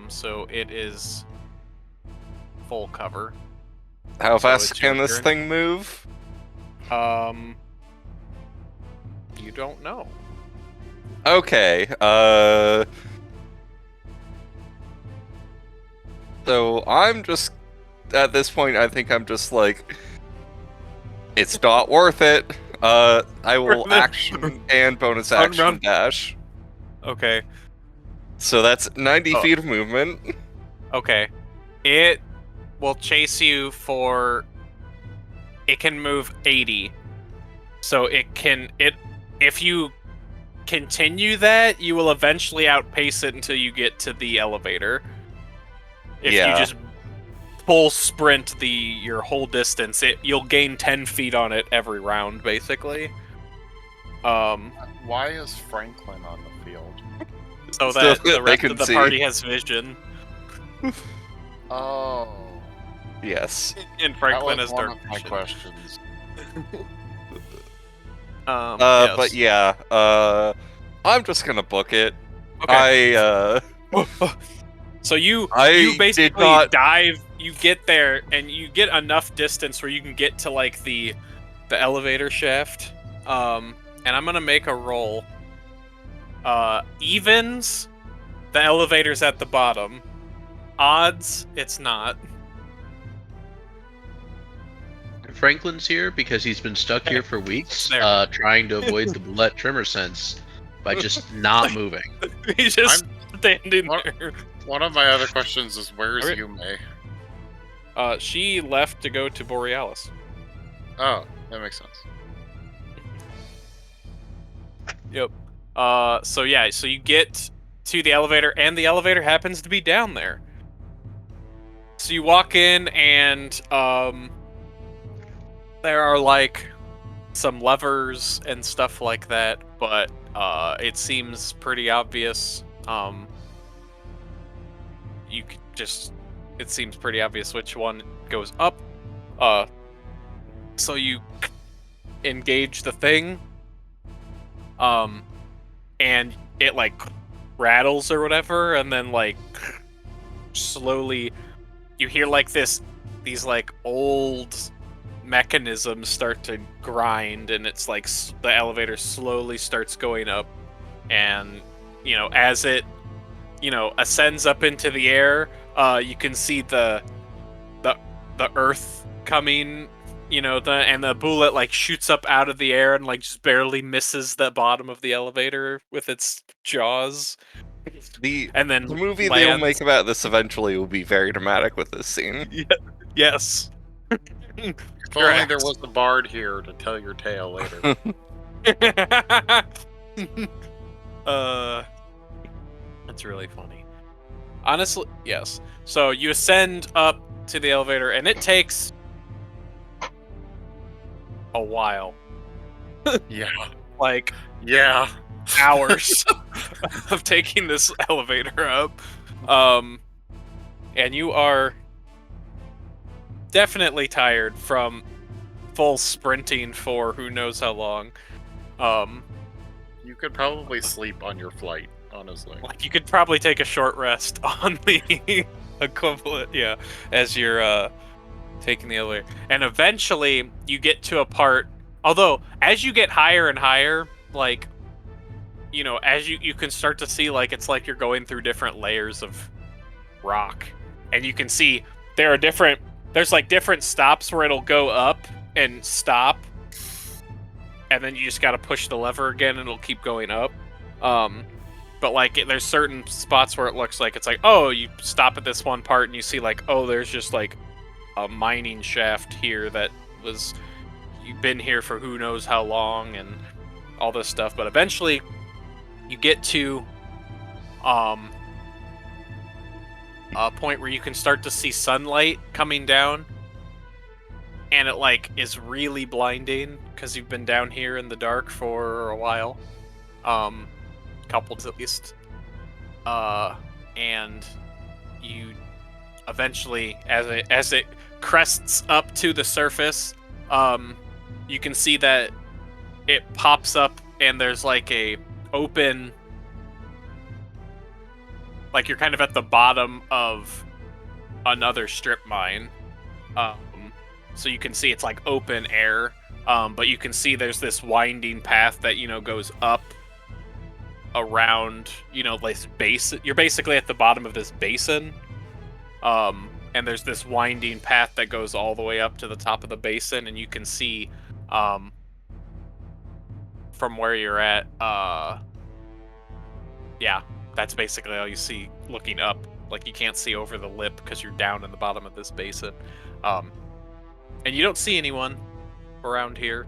S1: So it is full cover.
S2: How
S1: So
S2: fast
S1: it's your
S2: can this
S1: turn.
S2: thing move?
S1: You don't know.
S2: Okay, so I'm just, at this point, I think I'm just like, it's not worth it. I will action and bonus action
S1: Run.
S2: dash.
S1: Okay.
S2: So that's 90
S1: Oh.
S2: feet of movement.
S1: Okay. It will chase you for. It can move 80. So if you continue that, you will eventually outpace it until you get to the elevator. If
S2: Yeah.
S1: you just full sprint your whole distance, you'll gain 10 feet on it every round, basically.
S6: Why is Franklin on the field?
S1: So
S2: So
S1: that
S2: they
S1: the rest
S2: can
S1: of the
S2: see.
S1: party has vision,
S6: Oh,
S2: Yes.
S1: and
S6: that
S1: Franklin
S6: was
S1: has
S6: one
S1: dark
S6: of my
S1: vision.
S6: questions.
S1: Yes.
S2: But yeah, I'm just gonna book it.
S1: Okay.
S2: I
S1: So you
S2: did
S1: basically
S2: not-
S1: dive, you get there, and you get enough distance where you can get to like the elevator shaft. And I'm gonna make a roll. Evens, the elevator's at the bottom. Odds, it's not.
S4: Franklin's here because he's been stuck here for weeks,
S1: There.
S4: trying to avoid the bullet tremor sense by just not moving.
S1: He's just standing
S6: What?
S1: there.
S6: One of my other questions is, where's
S1: Alright.
S6: Yume?
S1: She left to go to Borealis.
S6: Oh, that makes sense.
S1: Yep. So yeah, so you get to the elevator, and the elevator happens to be down there. So you walk in, and there are like some levers and stuff like that, but it seems pretty obvious. You could just, it seems pretty obvious which one goes up. So you engage the thing, and it like rattles or whatever, and then like slowly you hear like these like old mechanisms start to grind, and it's like the elevator slowly starts going up, and as it ascends up into the air, you can see the earth coming, and the bullet like shoots up out of the air and like just barely misses the bottom of the elevator with its jaws, and then
S2: the movie they will
S1: lands.
S2: make about this eventually will be very dramatic with this scene.
S1: Yes.
S6: If only there was the bard here to tell your tale later.
S1: That's really funny. Honestly, yes. So you ascend up to the elevator, and it takes a while,
S6: Yeah.
S1: like
S6: Yeah.
S1: hours of taking this elevator up. And you are definitely tired from full sprinting for who knows how long.
S6: You could probably sleep on your flight, honestly.
S1: Like you could probably take a short rest on the equivalent, yeah, as you're taking the elevator. And eventually you get to a part, although as you get higher and higher, like, as you can start to see, like, it's like you're going through different layers of rock. And you can see there's like different stops where it'll go up and stop. And then you just gotta push the lever again and it'll keep going up. But like there's certain spots where it looks like it's like, oh, you stop at this one part and you see like, oh, there's just like a mining shaft here that was you've been here for who knows how long and all this stuff, but eventually you get to a point where you can start to see sunlight coming down, and it like is really blinding because you've been down here in the dark for a while, couples at least, and you eventually, as it crests up to the surface, you can see that it pops up and there's like a open, like you're kind of at the bottom of another strip mine. So you can see it's like open air, but you can see there's this winding path that, goes up around, this basin. You're basically at the bottom of this basin. And there's this winding path that goes all the way up to the top of the basin, and you can see, from where you're at, yeah, that's basically all you see looking up. Like, you can't see over the lip because you're down in the bottom of this basin. And you don't see anyone around here.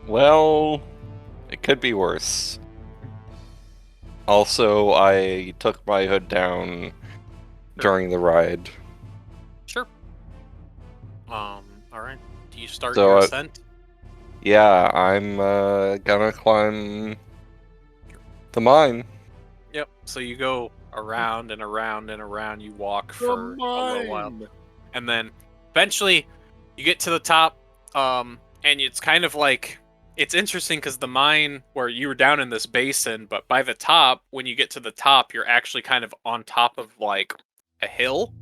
S2: Well, it could be worse. Also, I took my hood down during the ride.
S1: Sure. All right. Do you start
S2: So,
S1: your ascent?
S2: Yeah, I'm gonna climb the mine.
S1: Yep. So you go around and around and around. You walk for a little while, and then eventually you get to the top. And it's kind of like, it's interesting because the mine where you were down in this basin, but by the top, when you get to the top, you're actually kind of on top of like a hill.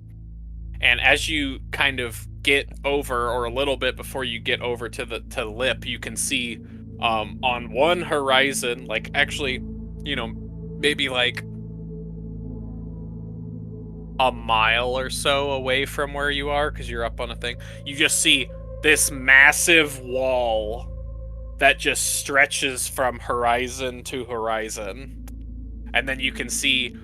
S1: And as you kind of get over, or a little bit before you get over to the lip, you can see on one horizon, like actually, maybe like a mile or so away from where you are, because you're up on a thing, you just see this massive wall that just stretches from horizon to horizon. And then you can see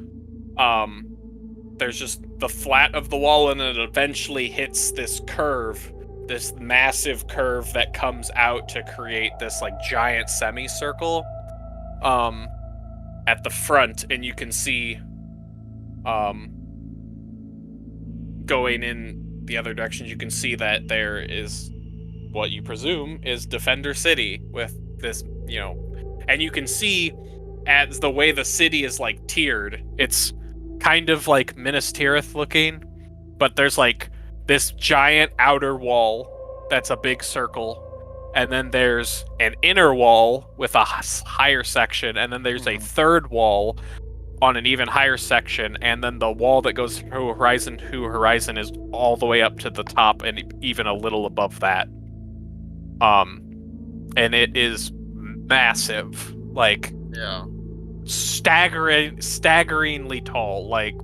S1: there's just the flat of the wall, and it eventually hits this curve, this massive curve that comes out to create this like giant semicircle at the front. And you can see going in the other direction, you can see that there is what you presume is Defender City with this, and you can see as the way the city is like tiered, it's kind of like Minas Tirith looking, but there's like this giant outer wall that's a big circle, and then there's an inner wall with a higher section, and then there's a third wall on an even higher section, and then the wall that goes through horizon to horizon is all the way up to the top and even a little above that. And it is massive, like staggeringly tall. Like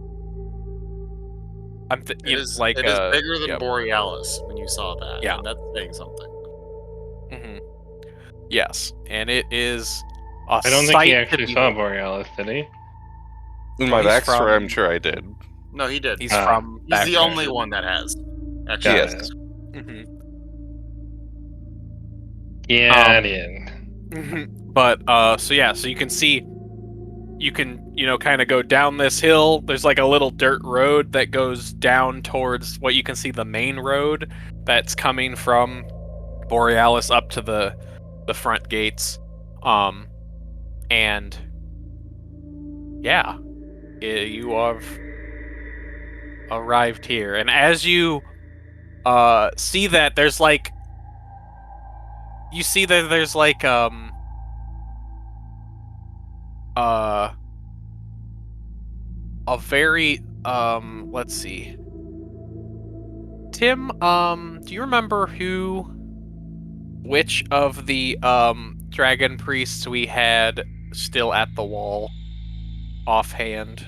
S6: it is bigger than Borealis when you saw that.
S1: Yeah,
S6: and that's saying something.
S1: Yes, and it is.
S3: I don't think he actually saw Borealis, did he?
S2: In my backstory, I'm sure I did.
S6: No, he did.
S1: He's the
S6: only one that has. Actually,
S2: yes.
S3: Yeah, in.
S1: But so you can see, you can kind of go down this hill. There's like a little dirt road that goes down towards what you can see the main road that's coming from Borealis up to the front gates. And yeah, you have arrived here, and as you see that, there's like a very let's see, Tim, do you remember which of the dragon priests we had still at the wall offhand?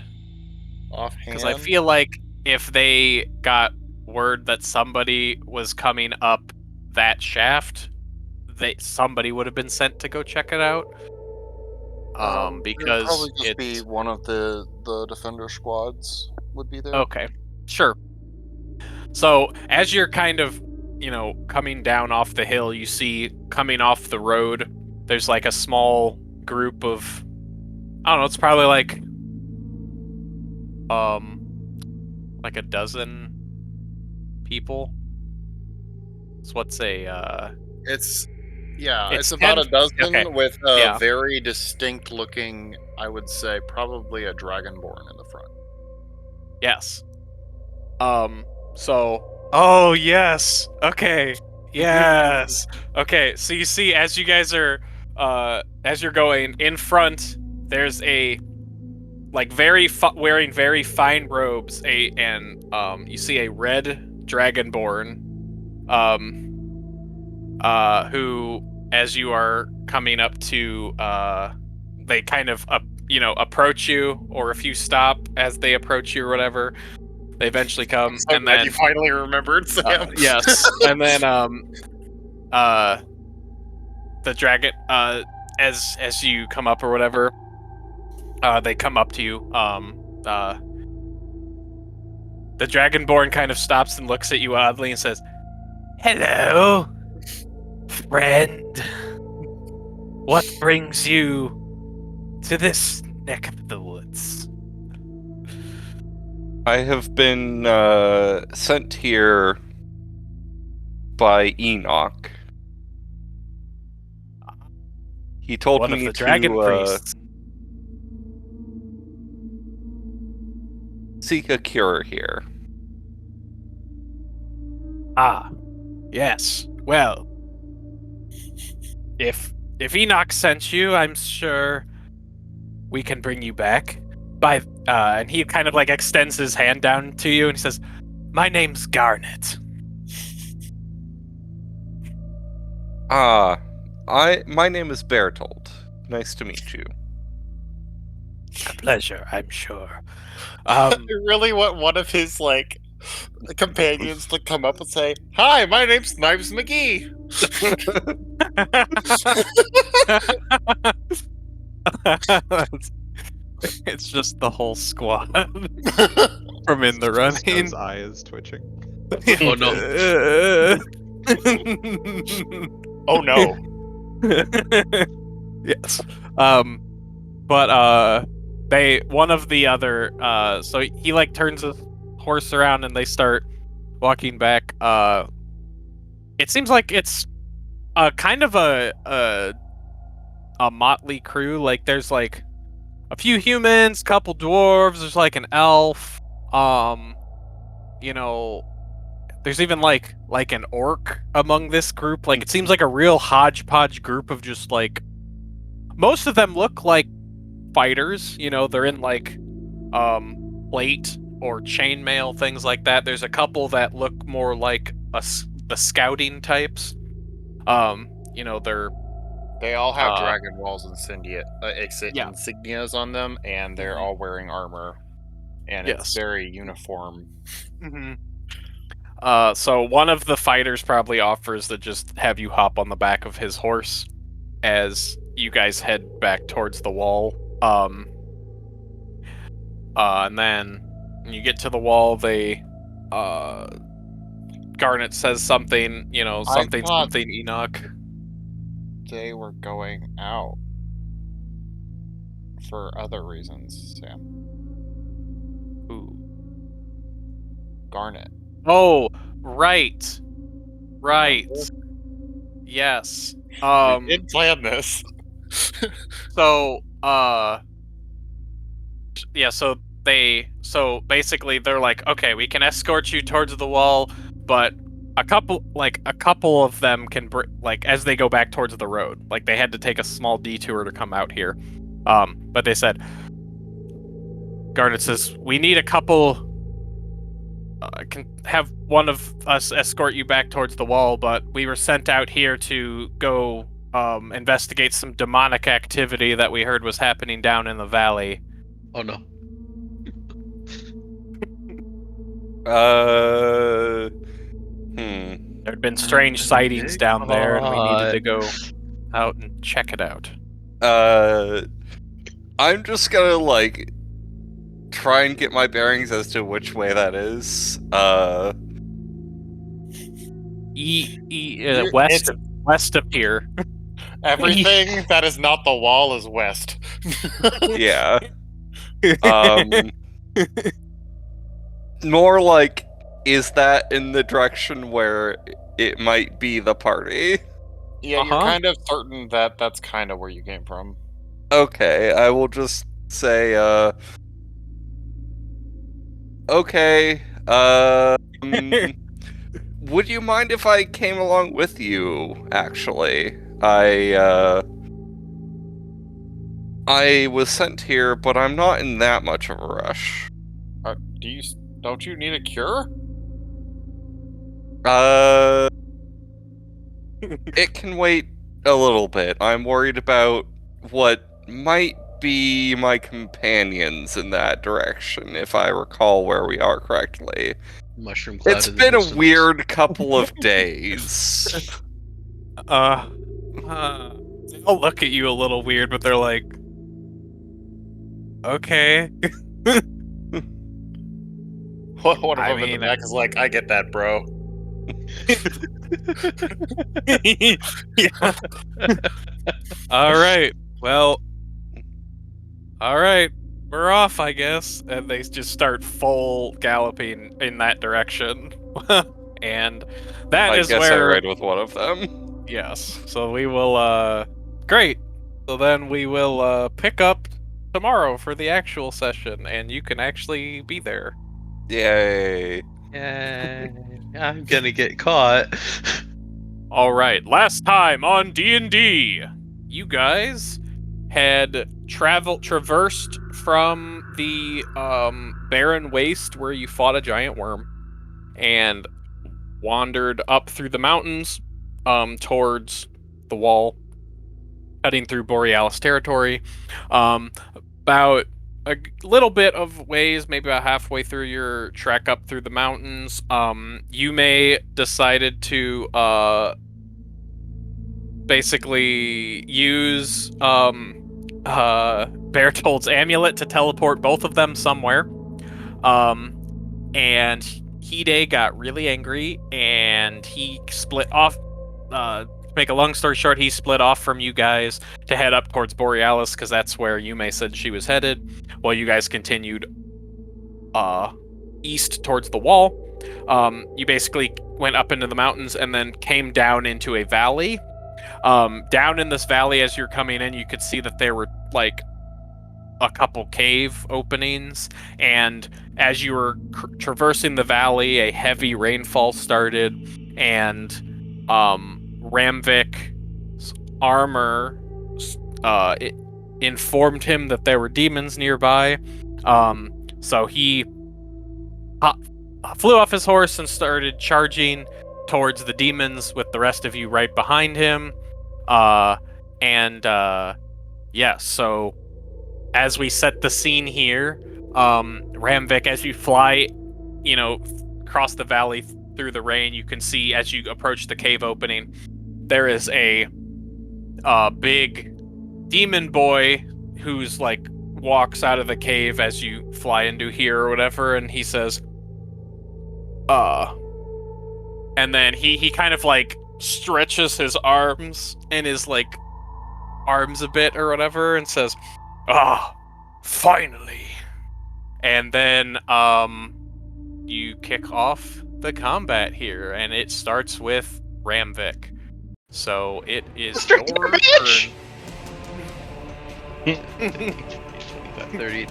S1: Because I feel like if they got word that somebody was coming up that shaft, somebody would have been sent to go check it out. Because
S5: probably just be one of the defender squads would be there.
S1: Okay, sure. So as you're kind of, coming down off the hill, you see coming off the road, there's like a small group of, I don't know, it's probably like a dozen people. So what's
S6: It's
S1: it's
S6: about a
S1: 10.
S6: dozen
S1: Okay.
S6: with a
S1: Yeah.
S6: very distinct looking, I would say, probably a dragonborn in the front.
S1: Yes. Oh yes. Okay. Yes. Okay. So you see, as you guys are, as you're going in front, there's a like wearing very fine robes. You see a red dragonborn, who, as you are coming up to, they kind of approach you, or if you stop as they approach you or whatever. They eventually
S6: I'm
S1: come,
S6: so
S1: and
S6: glad
S1: then
S6: you finally remembered, Sam.
S1: yes, and then the dragon, as you come up or whatever, they come up to you. The dragonborn kind of stops and looks at you oddly and says, "Hello, friend. What brings you to this neck of the woods?"
S2: I have been sent here by Enoch. He told
S1: One of
S2: me
S1: the dragon
S2: to
S1: priests.
S2: seek a cure here.
S1: Ah, yes. Well, if Enoch sent you, I'm sure we can bring you back. And he kind of like extends his hand down to you and he says, "My name's Garnet."
S2: My name is Bertold. Nice to meet you.
S1: A pleasure, I'm sure.
S6: I really want one of his companions to come up and say, "Hi, my name's Knives McGee."
S1: It's just the whole squad from In the Running.
S5: His eye is twitching.
S4: Oh no.
S6: Oh no.
S1: Yes. But one of the other, so he like turns his horse around and they start walking back. It seems like it's kind of a motley crew. Like there's like a few humans, couple dwarves, there's like an elf, there's even like an orc among this group. Like it seems like a real hodgepodge group of just like, most of them look like fighters, they're in like plate or chainmail, things like that. There's a couple that look more like the scouting types. They're
S6: They all have Dragon Walls
S1: Yeah.
S6: insignias on them, and they're all wearing armor, and it's
S1: Yes.
S6: very uniform.
S1: Mm-hmm. So one of the fighters probably offers to just have you hop on the back of his horse as you guys head back towards the wall. And then when you get to the wall, Garnet says something, something Enoch.
S6: They were going out for other reasons, Sam.
S1: Ooh.
S6: Garnet.
S1: Oh, right. Yes.
S6: We did plan this.
S1: So, yeah, so basically they're like, okay, we can escort you towards the wall, but a couple of them can as they go back towards the road, like they had to take a small detour to come out here. But they said, Garnet says, we need a couple. Can have one of us escort you back towards the wall, but we were sent out here to go investigate some demonic activity that we heard was happening down in the valley.
S4: Oh no.
S1: There had been strange sightings down there, and we needed to go out and check it out.
S2: I'm just gonna try and get my bearings as to which way that is.
S1: west
S6: It's
S1: west of here.
S6: everything that is not the wall is west.
S2: Yeah. More like, is that in the direction where it might be the party?
S6: Yeah, you're kind of certain that that's kind of where you came from.
S2: Okay, I will just say, okay, would you mind if I came along with you, actually? I was sent here, but I'm not in that much of a rush.
S6: Don't you need a cure?
S2: It can wait a little bit. I'm worried about what might be my companions in that direction, if I recall where we are correctly.
S4: Mushroom cloud.
S2: It's
S4: in the
S2: been a
S4: distance.
S2: weird couple of days.
S1: They'll look at you a little weird, but they're like, okay.
S6: One of
S1: I
S6: them in the
S1: mean,
S6: back is like, I get that, bro.
S1: yeah. All right. Well. All right. We're off, I guess. And they just start full galloping in that direction. And that
S2: I
S1: is
S2: guess I
S1: where.
S2: ride with one of them.
S1: Yes. So we will. Great. So then we will pick up tomorrow for the actual session, and you can actually be there.
S2: Yay.
S4: Yay. I'm gonna get caught.
S1: All right, last time on D&D, you guys had traversed from the barren waste where you fought a giant worm and wandered up through the mountains towards the wall, heading through Borealis territory. About a little bit of ways, maybe about halfway through your trek up through the mountains, you may decided to basically use Bertold's amulet to teleport both of them somewhere. And Hide got really angry and he split off. To make a long story short, he split off from you guys to head up towards Borealis because that's where Yume said she was headed, while you guys continued east towards the wall. You basically went up into the mountains and then came down into a valley. Down in this valley, as you're coming in, you could see that there were like a couple cave openings, and as you were traversing the valley, a heavy rainfall started, and Ramvik's armor it informed him that there were demons nearby. So he flew off his horse and started charging towards the demons with the rest of you right behind him. So as we set the scene here, Ramvik, as you fly, across the valley through the rain, you can see as you approach the cave opening, there is a big demon boy who's like walks out of the cave as you fly into here or whatever, and he says, and then he kind of like stretches his arms and his like arms a bit or whatever and says, finally. And then you kick off the combat here, and it starts with Ramvik. So it is your turn.
S4: 25, 30,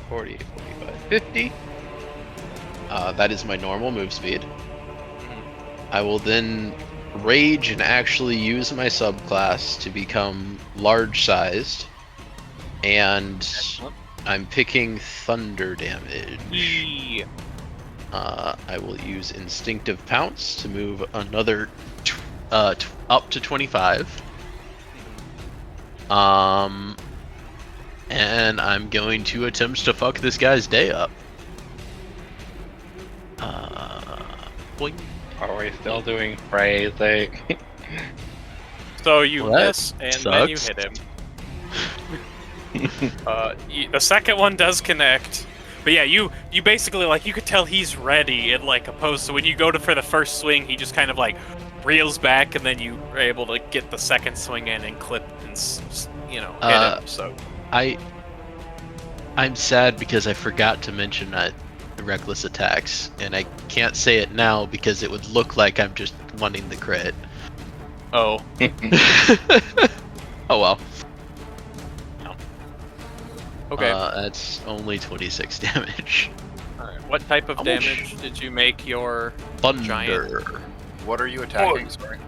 S4: 40, 45, 50. That is my normal move speed. I will then rage and actually use my subclass to become large-sized, and I'm picking thunder damage. I will use instinctive pounce to move another up to 25. And I'm going to attempt to fuck this guy's day up. Boing.
S3: Are we still doing phrasing?
S1: So you
S4: Well, that
S1: miss, and then you
S4: sucks.
S1: hit him. The second one does connect, but yeah, you basically, like, you could tell he's ready, and like opposed to when you go for the first swing, he just kind of like reels back, and then you are able to get the second swing in and clip and hit him. So
S4: I'm sad because I forgot to mention reckless attacks, and I can't say it now because it would look like I'm just wanting the crit.
S1: oh,
S4: Oh well.
S1: okay.
S4: That's only 26 damage.
S1: All right. What type of
S4: How much?
S1: damage did you make your
S4: Thunder.
S1: giant?
S6: What are you attacking? Sorry.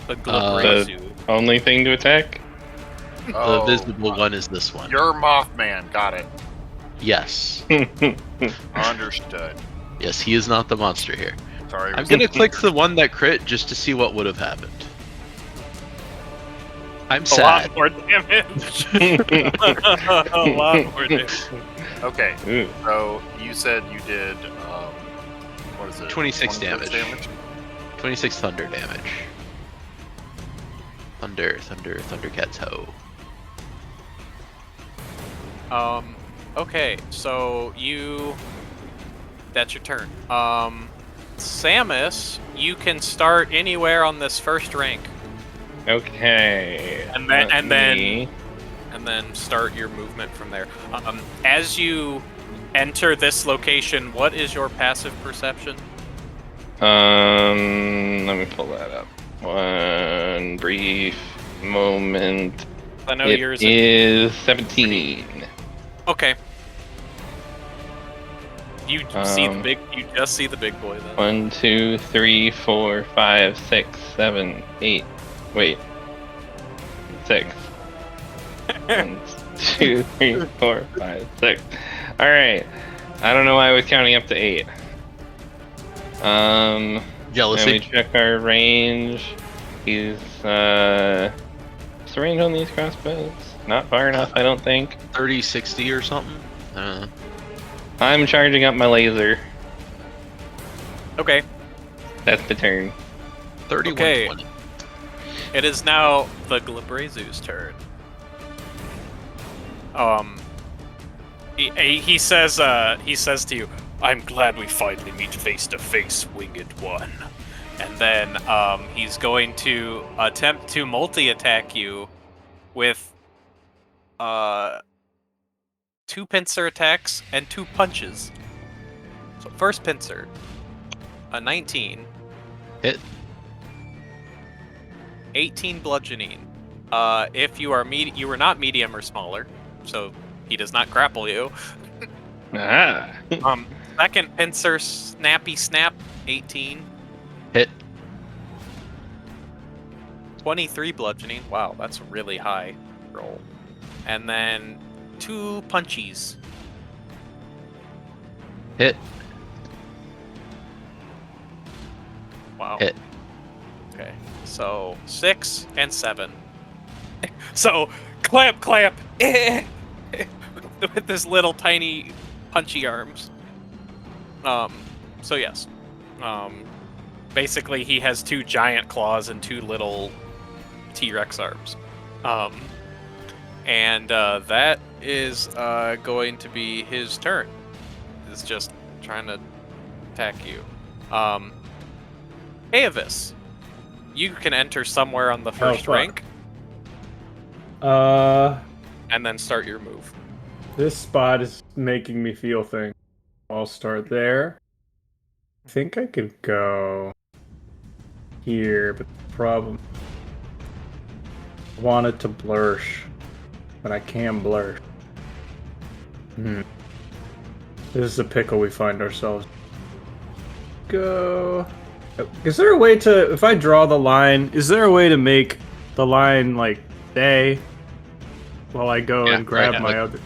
S1: The Glabrazu?
S3: Only thing to attack?
S4: The visible one is this one.
S6: You're Mothman. Got it.
S4: Yes.
S6: Understood.
S4: Yes, he is not the monster here.
S6: Sorry.
S4: I'm gonna click the one that crit just to see what would have happened. I'm
S1: A
S4: sad.
S1: lot more damage. A lot more damage.
S6: Okay.
S3: Ooh.
S6: So you said you did what is it?
S4: 26 damage. 26 thunder damage. Thundercat's hoe.
S1: Okay, so that's your turn. Samus, you can start anywhere on this first rank,
S3: Okay.
S1: and
S3: let
S1: then
S3: me-
S1: start your movement from there. As you enter this location, what is your passive perception?
S3: Let me pull that up. One brief moment.
S1: I know
S3: It
S1: yours
S3: is 17.
S1: Okay. You just see the big boy then.
S3: 1, 2, 3, 4, 5, 6, 7, 8. Wait. 6. 1, 2, 3, 4, 5, 6. Alright. I don't know why I was counting up to 8. Let me
S4: Jealousy.
S3: check our range. He's what's the range on these crossbows? Not far enough, I don't think.
S4: 30, 60 or something? I don't know.
S3: I'm charging up my laser.
S1: Okay.
S3: That's the turn.
S4: 31,
S1: Okay.
S4: 20.
S1: It is now the Glabrazu's turn. He says to you, "I'm glad we finally meet face to face, winged one." And then he's going to attempt to multi-attack you with 2 pincer attacks and 2 punches. So first pincer, a 19.
S4: Hit.
S1: 18 bludgeoning. If you are you are not medium or smaller, so he does not grapple you.
S3: Ah.
S1: Second pincer, snappy snap, 18.
S4: Hit.
S1: 23 bludgeoning. Wow, that's a really high roll. And then 2 punchies.
S4: Hit.
S1: Wow.
S4: Hit.
S1: Okay. So 6 and 7. So clamp. With this little tiny punchy arms. So yes. Basically he has 2 giant claws and 2 little T-Rex arms. And that is going to be his turn. It's just trying to attack you. Aevis, you can enter somewhere on the first
S5: fuck.
S1: rank
S5: Uh,
S1: and then start your move.
S5: this spot is making me feel things. I'll start there. I think I could go here, but the problem, I wanted to blursh, but I can't blursh. This is the pickle we find ourselves. Go. Is there a way to, if I draw the line, is there a way to make the line like stay while I go
S4: Yeah,
S5: and grab
S4: right,
S5: my
S4: like-
S5: other?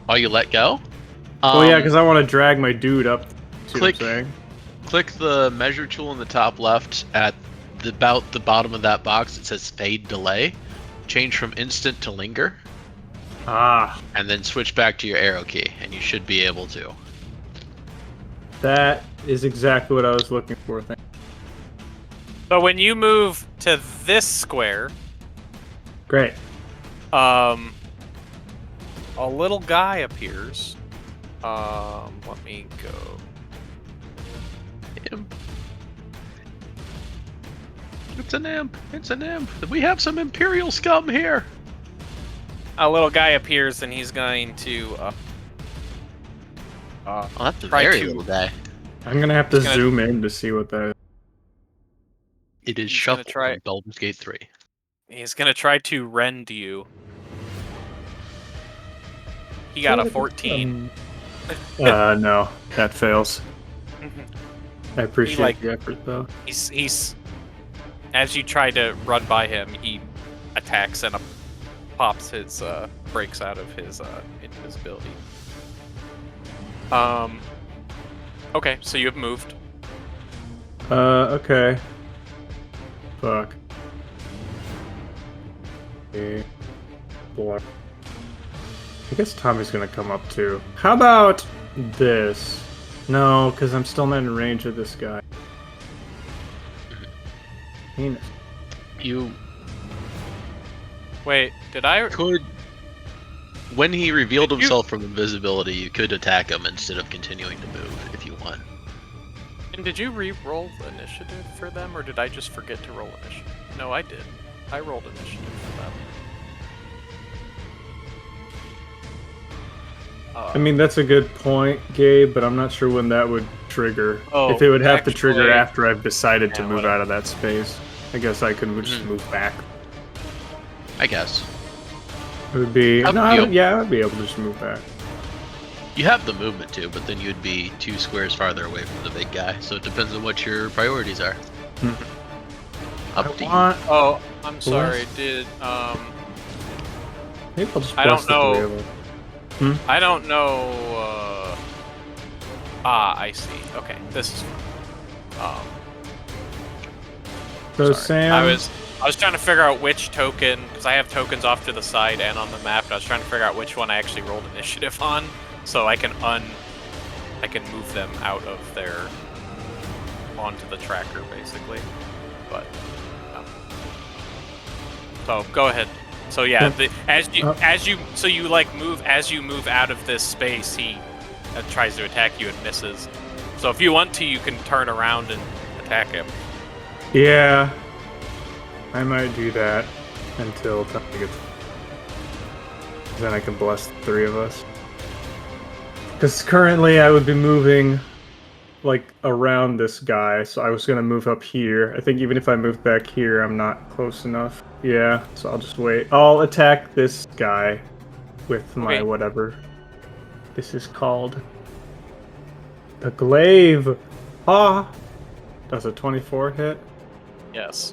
S4: Oh, you let go?
S5: Oh yeah, because I want to drag my dude up. See
S4: click-
S5: what I'm saying?
S4: Click the measure tool in the top left at about the bottom of that box. It says fade delay. Change from instant to linger,
S5: Ah,
S4: and then switch back to your arrow key, and you should be able to.
S5: that is exactly what I was looking for.
S1: So when you move to this square,
S5: Great.
S1: a little guy appears. Let me go.
S4: Him. It's an imp. It's an imp. We have some Imperial scum here.
S1: A little guy appears and he's going to.
S4: Oh, that's a
S1: Try
S4: very
S1: to-
S4: little guy.
S5: I'm gonna have to
S1: He's gonna-
S5: zoom in to see what that is.
S4: It is
S1: He's gonna
S4: Shuffle
S1: try-
S4: from Baldur's Gate 3.
S1: He's gonna try to rend you. He got a 14.
S5: No, that fails.
S1: Mhm.
S5: I appreciate
S1: like-
S5: the effort though.
S1: He's as you try to run by him, he attacks and pops his breaks out of his invisibility. Okay, so you have moved.
S5: Okay. Fuck. Okay. Block. I guess Tommy's gonna come up too. How about this? No, because I'm still not in range of this guy. Penis.
S4: You
S1: Wait, did I?
S4: could, when he revealed
S1: Did you-
S4: himself from invisibility, you could attack him instead of continuing to move if you want.
S1: And did you re-roll initiative for them, or did I just forget to roll initiative? No, I did. I rolled initiative for them.
S5: I mean, that's a good point, Gabe, but I'm not sure when that would trigger.
S1: Oh,
S5: if it would have to trigger
S1: actually-
S5: after I've decided to
S1: Yeah,
S5: move
S1: whatever.
S5: out of that space. I guess I could just move back.
S4: I guess.
S5: It would be...
S4: Up
S5: No,
S4: to you.
S5: yeah, I'd be able to just move back.
S4: You have the movement too, but then you'd be 2 squares farther away from the big guy. So it depends on what your priorities are. Up to you.
S1: Oh, I'm sorry. Did
S5: Maybe I'll just
S1: I don't
S5: bless the three
S1: know.
S5: of them.
S1: I don't know. I see. Okay, this is.
S5: So
S1: Sorry.
S5: Sam...
S1: I was trying to figure out which token, because I have tokens off to the side and on the map, and I was trying to figure out which one I actually rolled initiative on, so I can move them out of their onto the tracker basically. But so go ahead. So yeah, so you like move as you move out of this space, he tries to attack you and misses. So if you want to, you can turn around and attack him.
S5: Yeah, I might do that until time gets. Then I can bless the three of us. Because currently I would be moving, like, around this guy, so I was gonna move up here. I think even if I move back here, I'm not close enough. Yeah, so I'll just wait. I'll attack this guy with my
S1: Okay.
S5: whatever this is called. The glaive. Ah, does a 24 hit?
S1: Yes.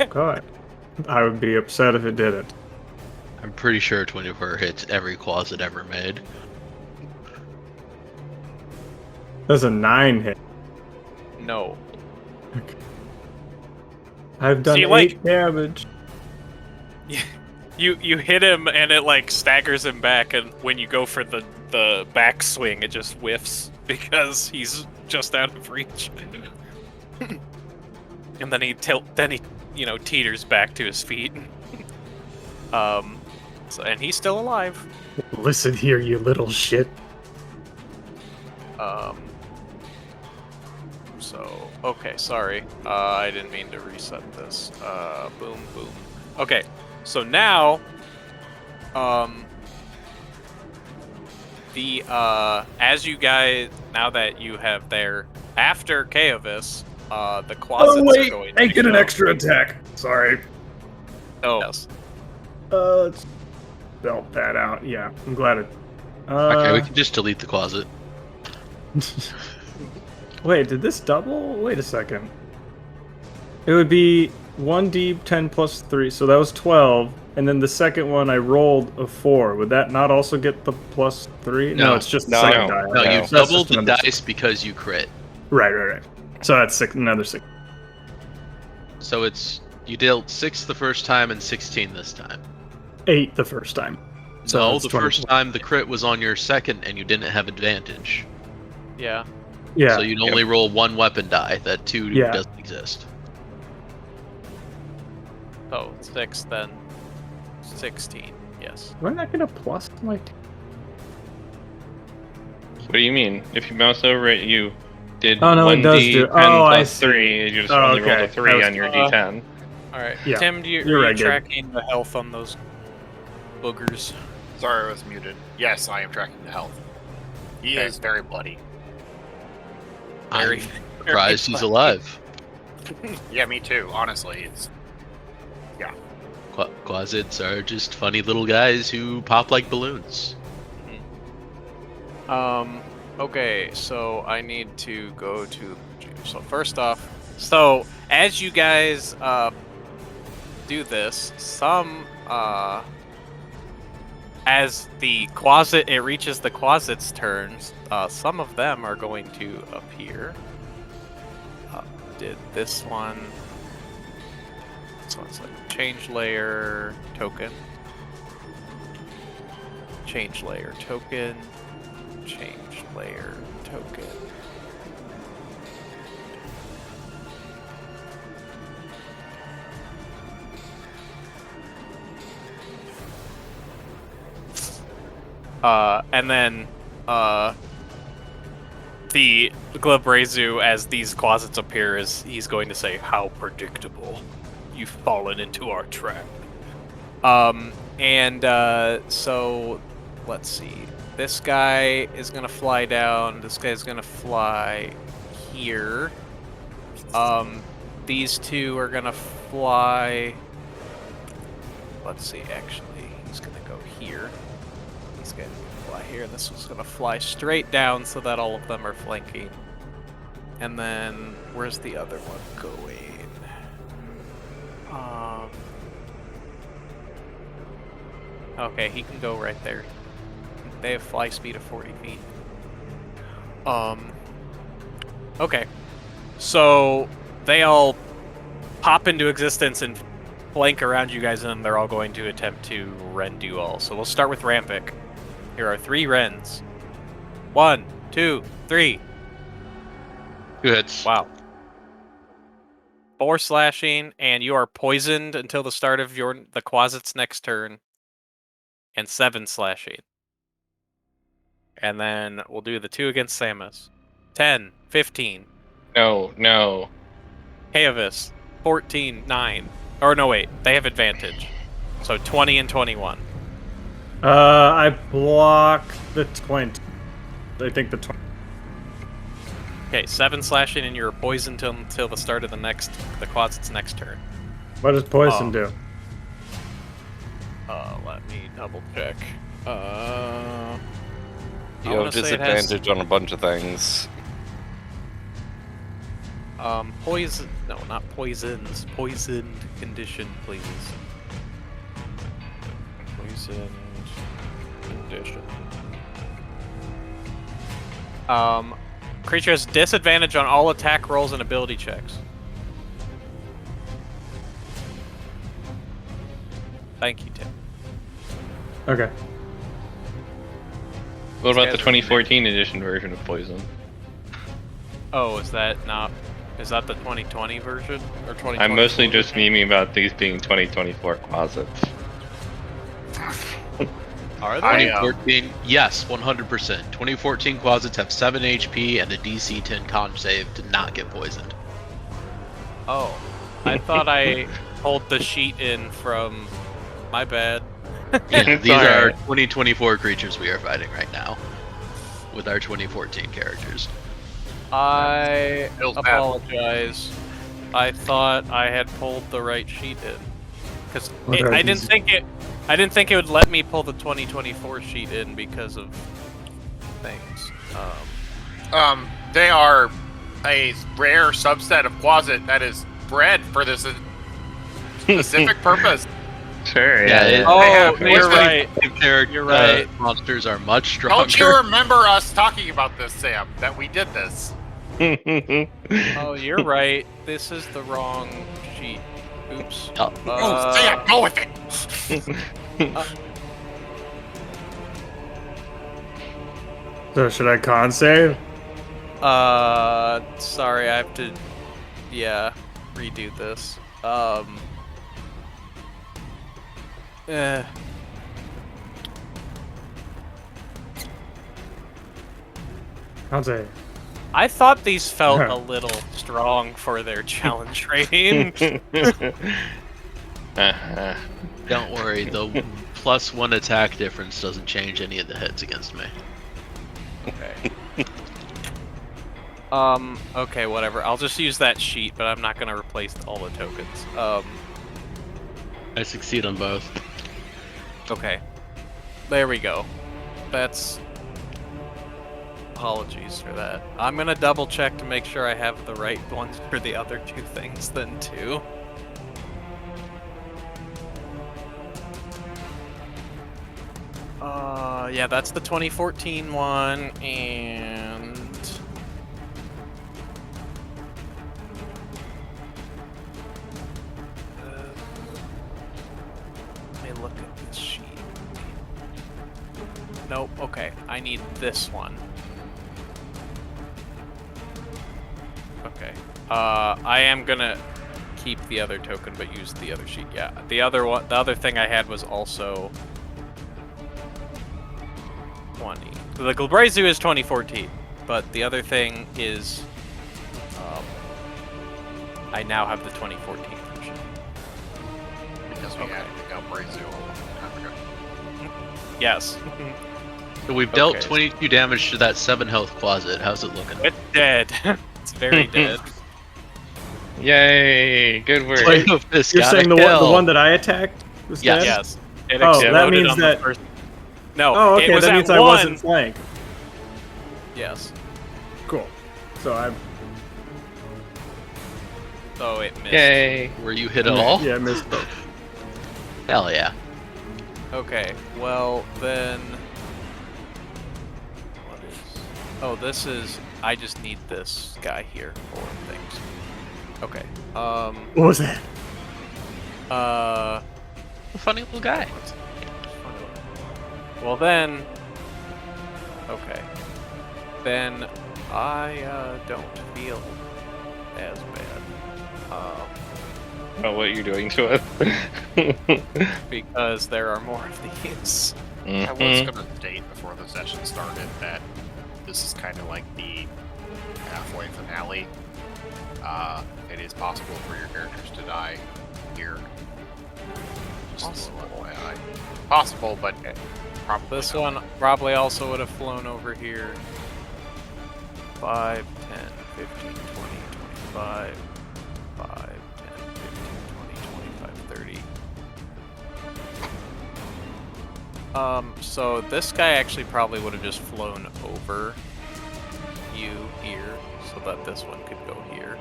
S5: God, I would be upset if it didn't.
S4: I'm pretty sure 24 hits every closet ever made.
S5: Does a 9 hit?
S1: No.
S5: I've done
S1: See,
S5: 8
S1: like-
S5: damage.
S1: You hit him and it like staggers him back, and when you go for the backswing, it just whiffs because he's just out of reach. And then he teeters back to his feet. And he's still alive.
S5: Listen here, you little shit.
S1: So okay, sorry. I didn't mean to reset this. Boom, boom. Okay, so now, as you guys, now that you have there, after Kaovis, the closets are going
S5: I
S1: to
S5: get an
S1: go-
S5: extra attack. Sorry.
S1: Oh, yes.
S5: Let's belt that out. Yeah, I'm glad it.
S4: Okay, we can just delete the closet.
S5: Wait, did this double? Wait a second. It would be 1d10 plus 3, so that was 12. And then the second one I rolled a 4. Would that not also get the plus 3? No,
S4: No.
S5: it's just the
S2: No.
S5: second
S2: No.
S5: die.
S4: No,
S5: Okay.
S4: you
S5: So that's
S4: doubled
S5: just
S4: the
S5: another
S4: dice because you crit.
S5: Right. So that's another 6.
S4: So you dealt 6 the first time and 16 this time.
S5: 8 the first time. So
S4: No,
S5: it's
S4: the
S5: 20.
S4: first time the crit was on your second and you didn't have advantage.
S1: Yeah.
S5: Yeah.
S4: So you'd only roll 1 weapon die. That 2
S5: Yeah.
S4: doesn't exist.
S1: So 6 then 16. Yes.
S5: Why not get a plus? Like,
S3: What do you mean? If you mouse over it, you did
S5: Oh, no, it does
S3: 1d10
S5: do- oh, I
S3: plus
S5: see.
S3: 3, you just
S5: Oh,
S3: only rolled
S5: okay.
S3: a 3
S5: I was-
S3: on your d10.
S1: All right,
S5: Yeah,
S1: Tim, are
S5: you're
S1: you
S5: right, Gabe.
S1: tracking the health on those boogers?
S6: Sorry, I was muted. Yes, I am tracking the health. He
S1: Okay.
S6: is very bloody.
S1: Very-
S4: I'm surprised he's alive.
S6: Yeah, me too. Honestly, it's
S4: Closets are just funny little guys who pop like balloons.
S1: Okay, so I need to go to. So first off, so as you guys do this, as the closet reaches the closet's turns, some of them are going to appear. Did this one? This one's like change layer token. Change layer token. Change layer token. And then the Glabrezu, as these closets appear, he's going to say, "How predictable! You've fallen into our trap." So let's see. This guy is gonna fly down. This guy's gonna fly here. These two are gonna fly. Let's see. Actually, he's gonna go here. He's gonna fly here. This one's gonna fly straight down, so that all of them are flanking. And then where's the other one going? Okay, he can go right there. They have fly speed of 40 feet. Okay. So they all pop into existence and flank around you guys, and then they're all going to attempt to rend you all. So we'll start with Rampik. Here are 3 rends. 1, 2, 3.
S4: 2 hits.
S1: Wow. 4 slashing, and you are poisoned until the start of the closet's next turn. And 7 slashing. And then we'll do the 2 against Samus. 10, 15.
S3: No.
S1: Haevis, 14, 9. Or no, wait, they have advantage. So 20 and 21.
S5: I block the 20. I think the 20.
S1: Okay, 7 slashing, and you're poisoned until the start of the closet's next turn.
S5: What does poison do?
S1: Let me double check.
S2: You
S1: I
S2: have
S1: wanna say it has-
S2: disadvantage on a bunch of things.
S1: Poison. No, not poisons. Poisoned condition, please. Poisoned condition. Creature has disadvantage on all attack rolls and ability checks. Thank you, Tim.
S5: Okay.
S3: What about the
S1: guys are
S3: 2014 edition version of Poison?
S1: Oh, is that the 2020 version or 2020?
S3: I'm mostly just memeing about these being 2024 closets.
S1: Are they?
S4: 2014, yes, 100%. 2014 closets have 7 HP and a DC 10 con save to not get poisoned.
S1: Oh, I thought I pulled the sheet in from. My bad.
S4: Yeah,
S3: It's
S4: these are
S3: alright.
S4: 2024 creatures we are fighting right now with our 2014 characters.
S1: I
S6: Feels bad.
S1: apologize. I thought I had pulled the right sheet in because
S5: Okay,
S1: I didn't
S5: easy.
S1: think it. I didn't think it would let me pull the 2024 sheet in because of things.
S6: They are a rare subset of closet that is bred for this specific purpose.
S3: Sure,
S4: Yeah,
S3: yeah.
S4: it-
S1: Oh,
S6: have
S1: you're
S6: poison.
S1: right.
S4: Character,
S1: You're right.
S4: monsters are much stronger.
S6: Don't you remember us talking about this, Sam? That we did this.
S1: Oh, you're right. This is the wrong sheet. Oops.
S6: Oh, Sam, go with it.
S5: So should I con save?
S1: Sorry, I have to, redo this.
S5: Con save.
S1: I thought these felt a little strong for their challenge rating.
S3: Uh-huh.
S4: Don't worry, the +1 attack difference doesn't change any of the hits against me.
S1: Okay. Okay, whatever. I'll just use that sheet, but I'm not gonna replace all the tokens.
S4: I succeed on both.
S1: Okay. There we go. That's... Apologies for that. I'm gonna double check to make sure I have the right ones for the other two things then, too. Yeah, that's the 2014 one, and... Let me look at this sheet. Nope, okay. I need this one. Okay. I am gonna keep the other token, but use the other sheet. Yeah, the other one, the other thing I had was also 20. The Glabrezu is 2014, but the other thing is, I now have the 2014 version.
S6: Because we had to go Brazil.
S1: Yes.
S4: So we've dealt
S1: Okay.
S4: 22 damage to that 7 health closet. How's it looking?
S1: It's dead. It's very dead.
S3: Yay! Good work.
S4: Play of this
S5: You're
S4: got a
S5: saying the
S4: kill.
S5: one that I attacked was
S4: Yes.
S5: dead?
S1: Yes. It
S5: Oh,
S1: exploded
S5: that means
S1: on the
S5: that-
S1: first... No,
S5: Oh,
S1: it
S5: okay.
S1: was
S5: That
S1: at
S5: means I
S1: one.
S5: wasn't flanked.
S1: Yes.
S5: Cool. So I
S1: So it missed.
S3: Yay!
S4: Were you hit at all?
S5: Yeah, I missed both.
S4: Hell yeah.
S1: Okay, well then... What is... Oh, this is... I just need this guy here for things. Okay,
S5: What was that?
S4: A funny little guy.
S1: Well then... Okay. Then I don't feel as bad.
S3: Oh, what you're doing to us.
S1: Because there are more of these.
S6: I was
S3: Mhm.
S6: going to state before the session started that this is kind of like the halfway finale. It is possible for your characters to die here. Just a little FYI. Possible, but probably
S1: This
S6: not.
S1: one probably also would have flown over here. 5, 10, 15, 20, 25, 5, 10, 15, 20, 25, 30. So this guy actually probably would have just flown over you here, so that this one could go here.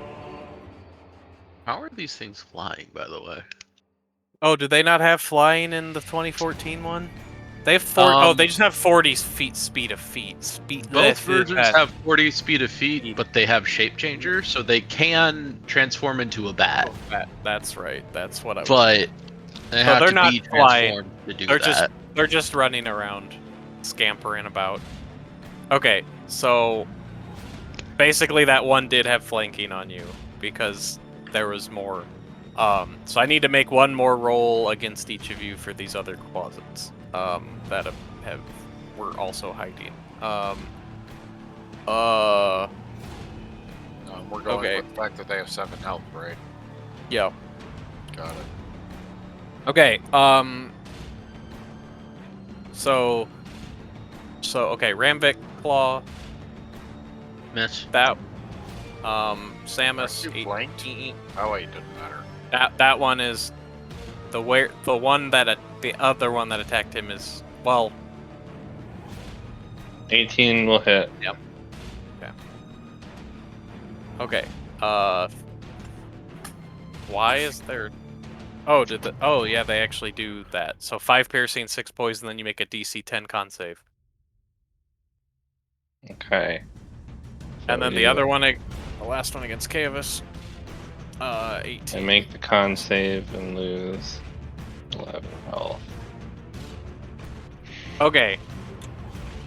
S4: How are these things flying, by the way?
S1: Oh, do they not have flying in the 2014 one? They have oh, they just have 40 feet speed of feet.
S4: Both versions have 40 speed of feet, but they have shape changer, so they can transform into a bat.
S1: That's right. That's what I was.
S4: But they have
S1: they're
S4: to
S1: not
S4: be
S1: flying.
S4: transformed to do
S1: They're
S4: that.
S1: just running around, scampering about. Okay, so basically that one did have flanking on you because there was more. So I need to make one more roll against each of you for these other closets that were also hiding.
S6: We're going
S1: Okay.
S6: with the fact that they have 7 health, right?
S1: Yeah.
S6: Got it.
S1: Okay. So okay, Ramvik Claw.
S4: Miss.
S1: That. Samus.
S6: Aren't you blanked?
S1: 18.
S6: Oh wait, it doesn't matter.
S1: That one is the one that the other one that attacked him is, well,
S3: 18 will hit.
S1: okay. Why is there? Oh, oh yeah, they actually do that. So 5 piercing, 6 poison, then you make a DC 10 con save.
S3: Okay.
S1: And
S3: So
S1: then the
S3: you-
S1: other one, the last one against Kavis, 18.
S3: And make the con save and lose 11 health.
S1: Okay.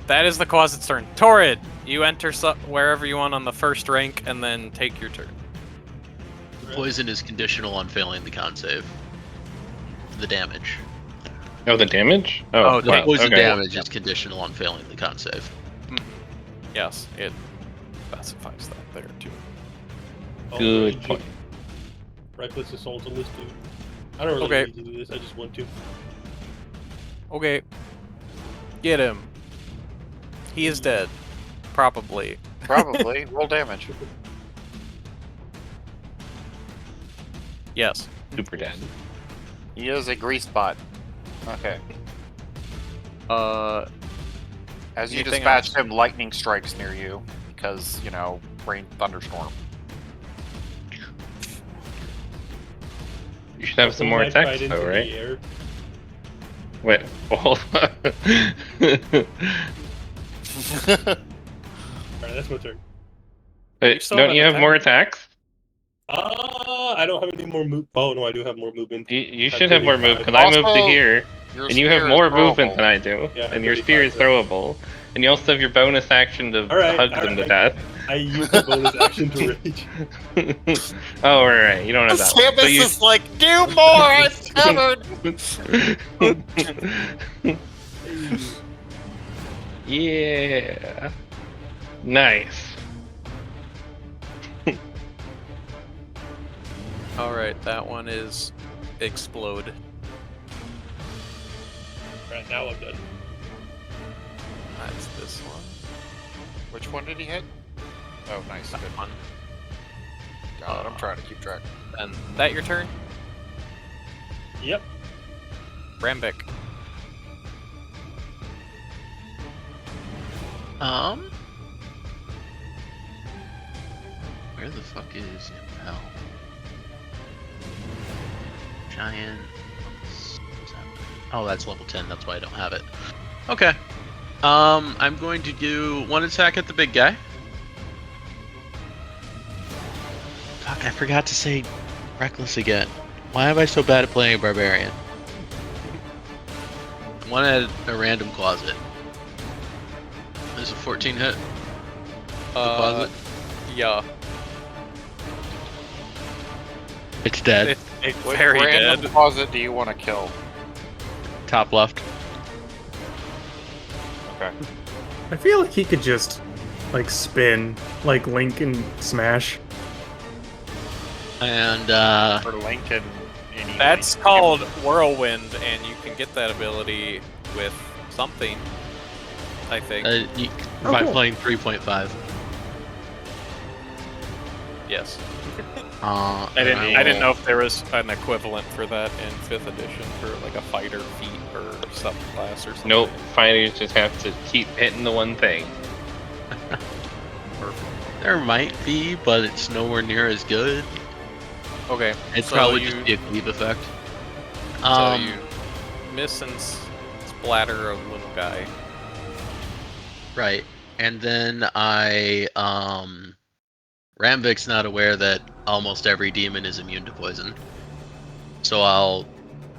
S1: That is the closet's turn. Torrid, you enter wherever you want on the first rank, and then take your turn.
S4: Poison is conditional on failing the con save. The damage.
S3: Oh, the damage?
S1: Oh,
S4: The
S3: wow,
S4: poison
S3: okay.
S4: damage is conditional on failing the con save.
S1: Yes, it specifies that there too.
S3: Good point.
S7: Reckless assault on this dude. I don't really
S1: Okay.
S7: need to do this. I just want to.
S1: Okay. Get him. He is dead. Probably.
S6: Probably. Roll damage.
S1: Yes.
S3: Super dead.
S6: He is a grease spot. Okay. As you
S1: Anything
S6: dispatch him, lightning strikes near you because, you know, rain thunderstorm.
S3: You should have some more
S7: Hold my
S3: attacks,
S7: trident
S3: though,
S7: in
S3: right?
S7: the air.
S3: Wait, hold on.
S7: Alright, that's my turn.
S3: Wait,
S1: still
S3: don't
S1: have
S3: you
S1: an
S3: have more attacks?
S7: I don't have any more move. Oh no, I do have more movement.
S3: You
S7: I'm
S3: should have more move,
S7: 35.
S3: because I moved to
S6: Also,
S3: here,
S6: Your
S3: and you have
S6: spear is
S3: more movement
S6: throwable.
S3: than I do,
S7: Yeah,
S3: and your spear is
S7: 35.
S3: throwable, and you also have your bonus action to hug them to death.
S7: I used the bonus action to rage.
S3: Oh, right, you don't have that one. So
S6: Samus
S3: you...
S6: is like, do more! I'm covered!
S3: Yeah. Nice.
S1: Alright, that one is explode.
S7: Alright, now I'm done.
S1: That's this one.
S6: Which one did he hit? Oh, nice.
S1: That
S6: Good.
S1: one.
S6: God, I'm trying to keep track.
S1: And that your turn?
S7: Yep.
S1: Rambic.
S4: Where the fuck is Impel? Giant. Oh, that's level 10. That's why I don't have it. Okay. I'm going to do one attack at the big guy. Fuck, I forgot to say reckless again. Why am I so bad at playing a barbarian? One at a random closet. There's a 14 hit. Closet.
S1: Yeah.
S4: It's dead.
S1: It's
S6: Which
S1: very
S6: random
S1: dead.
S6: closet do you want to kill?
S4: Top left.
S6: Okay.
S5: I feel like he could just like spin like Link and Smash.
S4: And
S6: For Link and any.
S1: That's called Whirlwind, and you can get that ability with something, I think.
S4: by
S5: cool.
S4: playing 3.5.
S1: Yes.
S4: I
S1: I didn't know if there was an equivalent for that in 5th edition for like a fighter feat or subclass or something.
S3: Nope, fighters just have to keep hitting the one thing.
S4: There might be, but it's nowhere near as good.
S1: Okay.
S4: It's
S1: so
S4: probably
S1: you,
S4: just be a cleave effect.
S1: So you miss and splatter a little guy.
S4: Right. And then Rambic's not aware that almost every demon is immune to poison. So I'll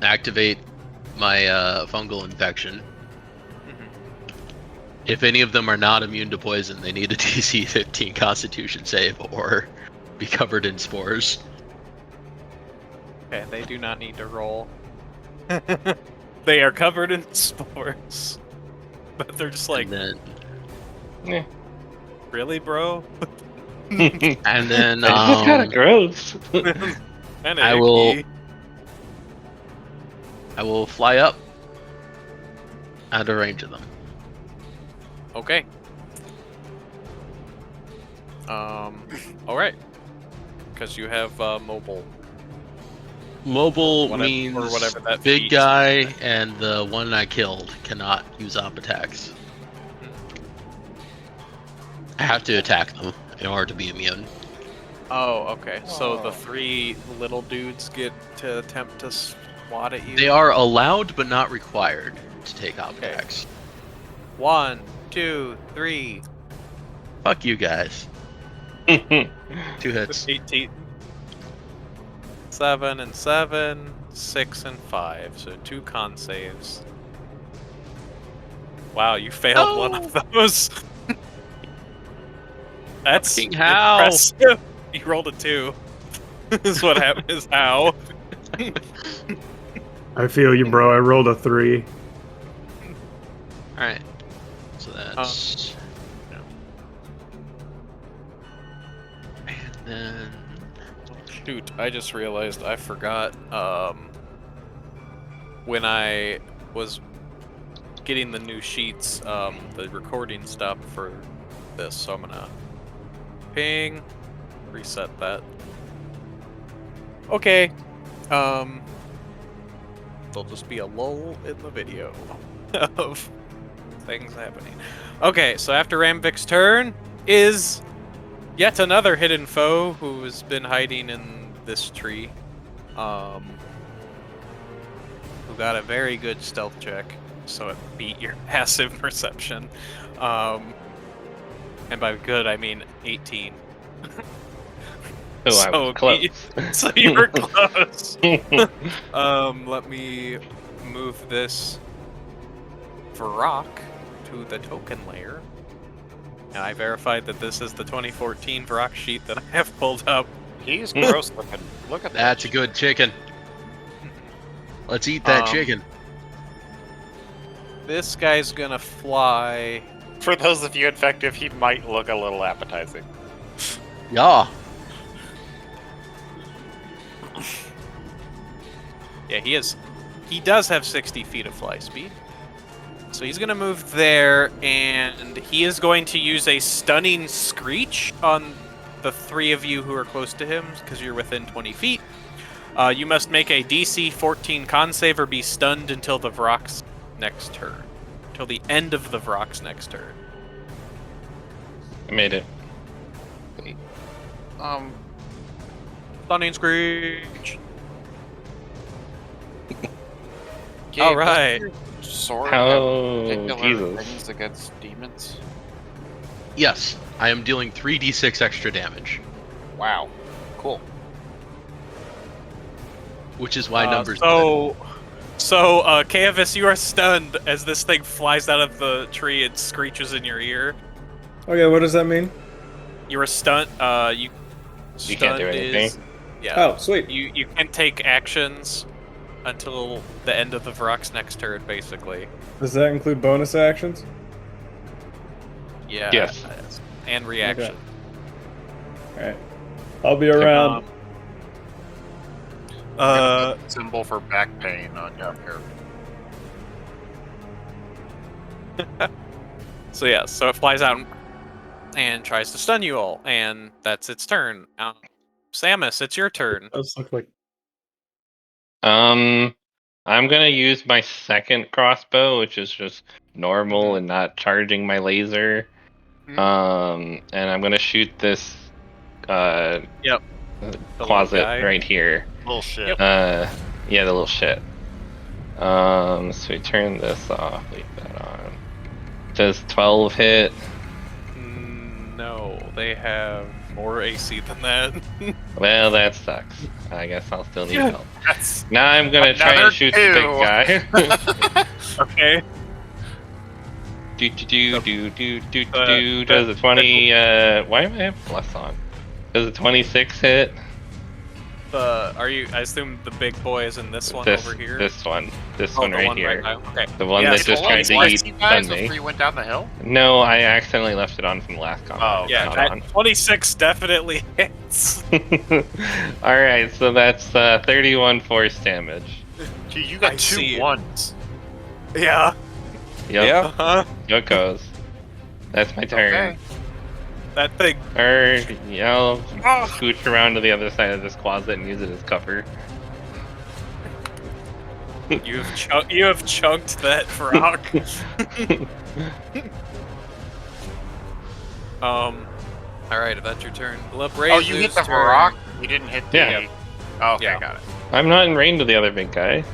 S4: activate my fungal infection. If any of them are not immune to poison, they need a DC 15 Constitution save or be covered in spores.
S1: Okay, they do not need to roll. They are covered in spores. But they're just like,
S4: And
S3: Yeah.
S1: really, bro?
S4: then, and then
S3: That's kind of gross.
S1: Kinda
S4: I will-
S1: icky.
S4: I will fly up out of range of them.
S1: Okay. Alright. Because you have mobile.
S4: Mobile
S1: Whatever-
S4: means
S1: or whatever that
S4: big
S1: feat.
S4: guy and the one I killed cannot use op attacks. I have to attack them in order to be immune.
S1: Oh, okay. So
S6: Oh.
S1: the 3 little dudes get to attempt to swat at you?
S4: They are allowed but not required to take op
S1: Okay.
S4: attacks.
S1: 1, 2, 3.
S4: Fuck you guys. 2 hits.
S1: 18. 7 and 7, 6 and 5. So 2 con saves. Wow, you failed one of those. That's
S4: Fucking how?
S1: impressive. You rolled a 2. Is what happened. Is how.
S5: I feel you, bro. I rolled a 3.
S4: Alright. So that's. And then.
S1: Shoot, I just realized I forgot. when I was getting the new sheets, the recording stopped for this, so I'm gonna ping, reset that. Okay. There'll just be a lull in the video of things happening. Okay, so after Ramvik's turn is yet another hidden foe who has been hiding in this tree. Who got a very good stealth check, so it beat your passive perception. And by good, I mean 18.
S3: Oh, I was close.
S1: So you were close. Let me move this Varrock to the token layer. And I verified that this is the 2014 Varrock sheet that I have pulled up.
S6: He's gross looking. Look at that.
S4: That's a good chicken. Let's eat that chicken.
S1: This guy's gonna fly.
S6: For those of you infective, he might look a little appetizing.
S4: Yeah.
S1: Yeah, he does have 60 feet of fly speed. So he's gonna move there, and he is going to use a stunning screech on the 3 of you who are close to him, because you're within 20 feet. You must make a DC 14 con save or be stunned until the Vrock's next turn. Until the end of the Vrock's next turn.
S3: I made it.
S1: Stunning screech.
S6: Gabe,
S1: All right.
S6: doesn't your sword
S3: Oh,
S6: have particular
S3: Jesus.
S6: things against demons?
S4: Yes, I am dealing 3d6 extra damage,
S6: Wow. Cool.
S4: which is why numbers.
S1: So, Kaevis, you are stunned as this thing flies out of the tree and screeches in your ear.
S5: Okay, what does that mean?
S1: You are stunned.
S3: You can't do anything.
S1: Yeah.
S5: Oh, sweet.
S1: You can take actions until the end of the Vrock's next turn, basically.
S5: Does that include bonus actions?
S1: Yeah.
S3: Yes.
S1: And reaction.
S5: Alright. I'll be around.
S6: Symbol for back pain on your hair.
S1: So yeah, so it flies out and tries to stun you all, and that's its turn. Samus, it's your turn.
S5: Those look like
S3: I'm gonna use my second crossbow, which is just normal and not charging my laser. And I'm gonna shoot this
S1: Yep.
S3: closet
S1: guy.
S3: right here.
S6: Bullshit.
S3: Yeah, the little shit. So we turn this off, leave that on. Does 12 hit?
S1: No, they have more AC than that.
S3: Well, that sucks. I guess I'll still need help.
S6: That's
S3: Now I'm gonna try
S6: Another
S3: and shoot the big
S6: two.
S3: guy.
S1: Okay.
S3: Do. Does a 20? Why am I have plus on? Does a 26 hit?
S1: I assume the big boy is in this one
S3: This
S1: over here.
S3: This one
S1: the
S3: right here.
S1: now. Okay.
S3: The one
S1: Yeah,
S3: that just tried to eat stun me.
S6: before you went down the hill?
S3: No, I accidentally left it on from the last combat.
S6: Oh,
S3: It's
S1: Yeah,
S3: not
S1: that
S3: on.
S1: 26 definitely hits.
S3: All right, so that's 31 force damage.
S6: Gee, you got
S1: I
S6: 2
S1: see it.
S6: ones.
S1: Yeah.
S3: Yep.
S2: Yeah.
S1: Uh-huh.
S3: It goes. That's my turn.
S6: Okay.
S1: That thing.
S3: Or I'll scooch around to the other side of this closet and use it as cover.
S1: You have chunked that Vrock. All right, if that's your turn.
S6: Oh, you hit the Varrock? You didn't hit the...
S3: Yeah.
S6: Oh, okay,
S1: Yeah.
S6: got it.
S3: I'm not in range of the other big guy,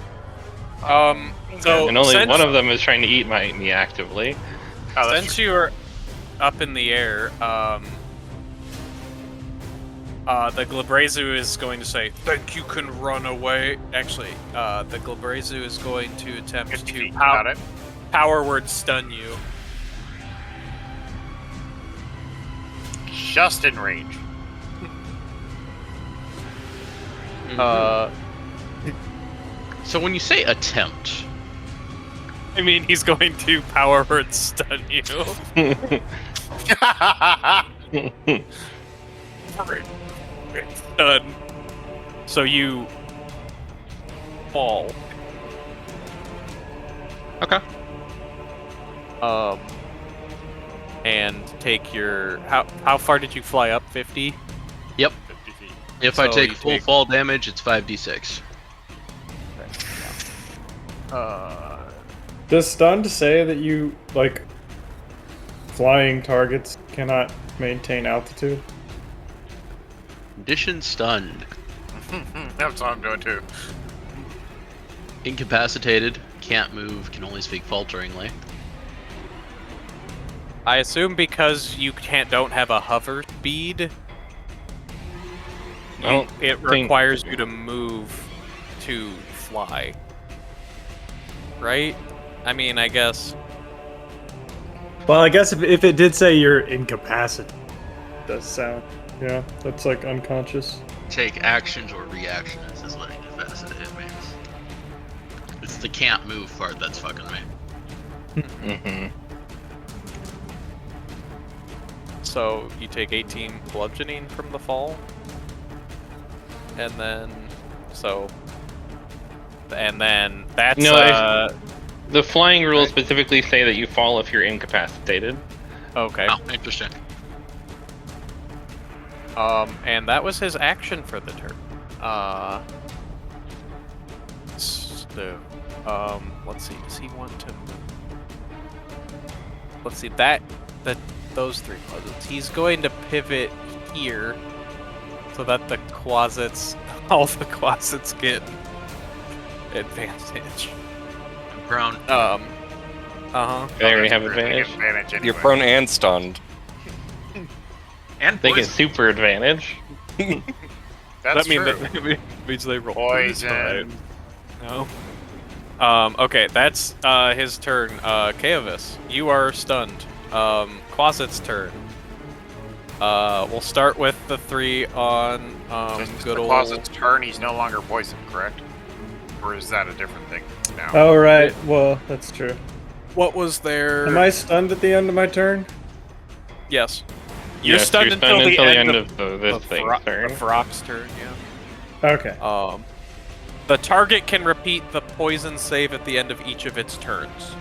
S1: So
S3: and only
S1: since,
S3: one of them is trying to eat me actively.
S6: Oh, that's
S1: since you are up in the air, the Glabrezu is going to say, "Think you can run away?" Actually, the Glabrezu is going to attempt
S6: 50
S1: to
S6: feet. Got it.
S1: power word stun you.
S6: Just in range.
S4: So when you say attempt,
S1: I mean, he's going to power word stun you. Stun. So you fall.
S4: Okay.
S1: And take your how far did you fly up? 50.
S4: Yep.
S6: 50 feet.
S4: If I
S1: So
S4: take
S1: you
S4: full
S1: take-
S4: fall damage, it's 5d6.
S5: Does stunned say that you like flying targets cannot maintain altitude?
S4: Condition stunned.
S6: That's what I'm doing too.
S4: Incapacitated. Can't move. Can only speak falteringly.
S1: I assume because you don't have a hover speed,
S3: I don't
S1: it
S3: think-
S1: requires you to move to fly. Right? I mean, I guess.
S5: Well, I guess if it did say you're incapacitated, it does sound. Yeah, that's like unconscious.
S4: Take actions or reactions is what incapacitated means. It's the can't move part that's fucking me.
S3: Mm-hmm.
S1: So you take 18 bludgeoning from the fall, and then that's
S3: No, The flying rules specifically say that you fall if you're incapacitated.
S1: okay.
S4: Oh, interesting.
S1: And that was his action for the turn. Let's see. Does he want to move? Let's see those three closets. He's going to pivot here, so that all the closets get advantage.
S4: I'm prone.
S3: They already have
S6: They get
S3: advantage.
S6: advantage anyway.
S2: You're prone and stunned.
S4: And
S3: They get
S4: poison.
S3: super advantage.
S6: That's true.
S1: that means they roll
S6: Poison.
S1: No. Okay, that's his turn. Kaevis, you are stunned. Quaset's turn. We'll start with the three on
S6: Just
S1: good
S6: the
S1: old.
S6: closet's turn, he's no longer poisoned, correct? Or is that a different thing now?
S5: Oh right, well that's true.
S1: What was their?
S5: Am I stunned at the end of my turn?
S1: Yes. You're
S3: Yes,
S1: stunned until the end
S3: of this thing's turn.
S1: Frog's turn. Yeah.
S5: Okay.
S1: The target can repeat the poison save at the end of each of its turns,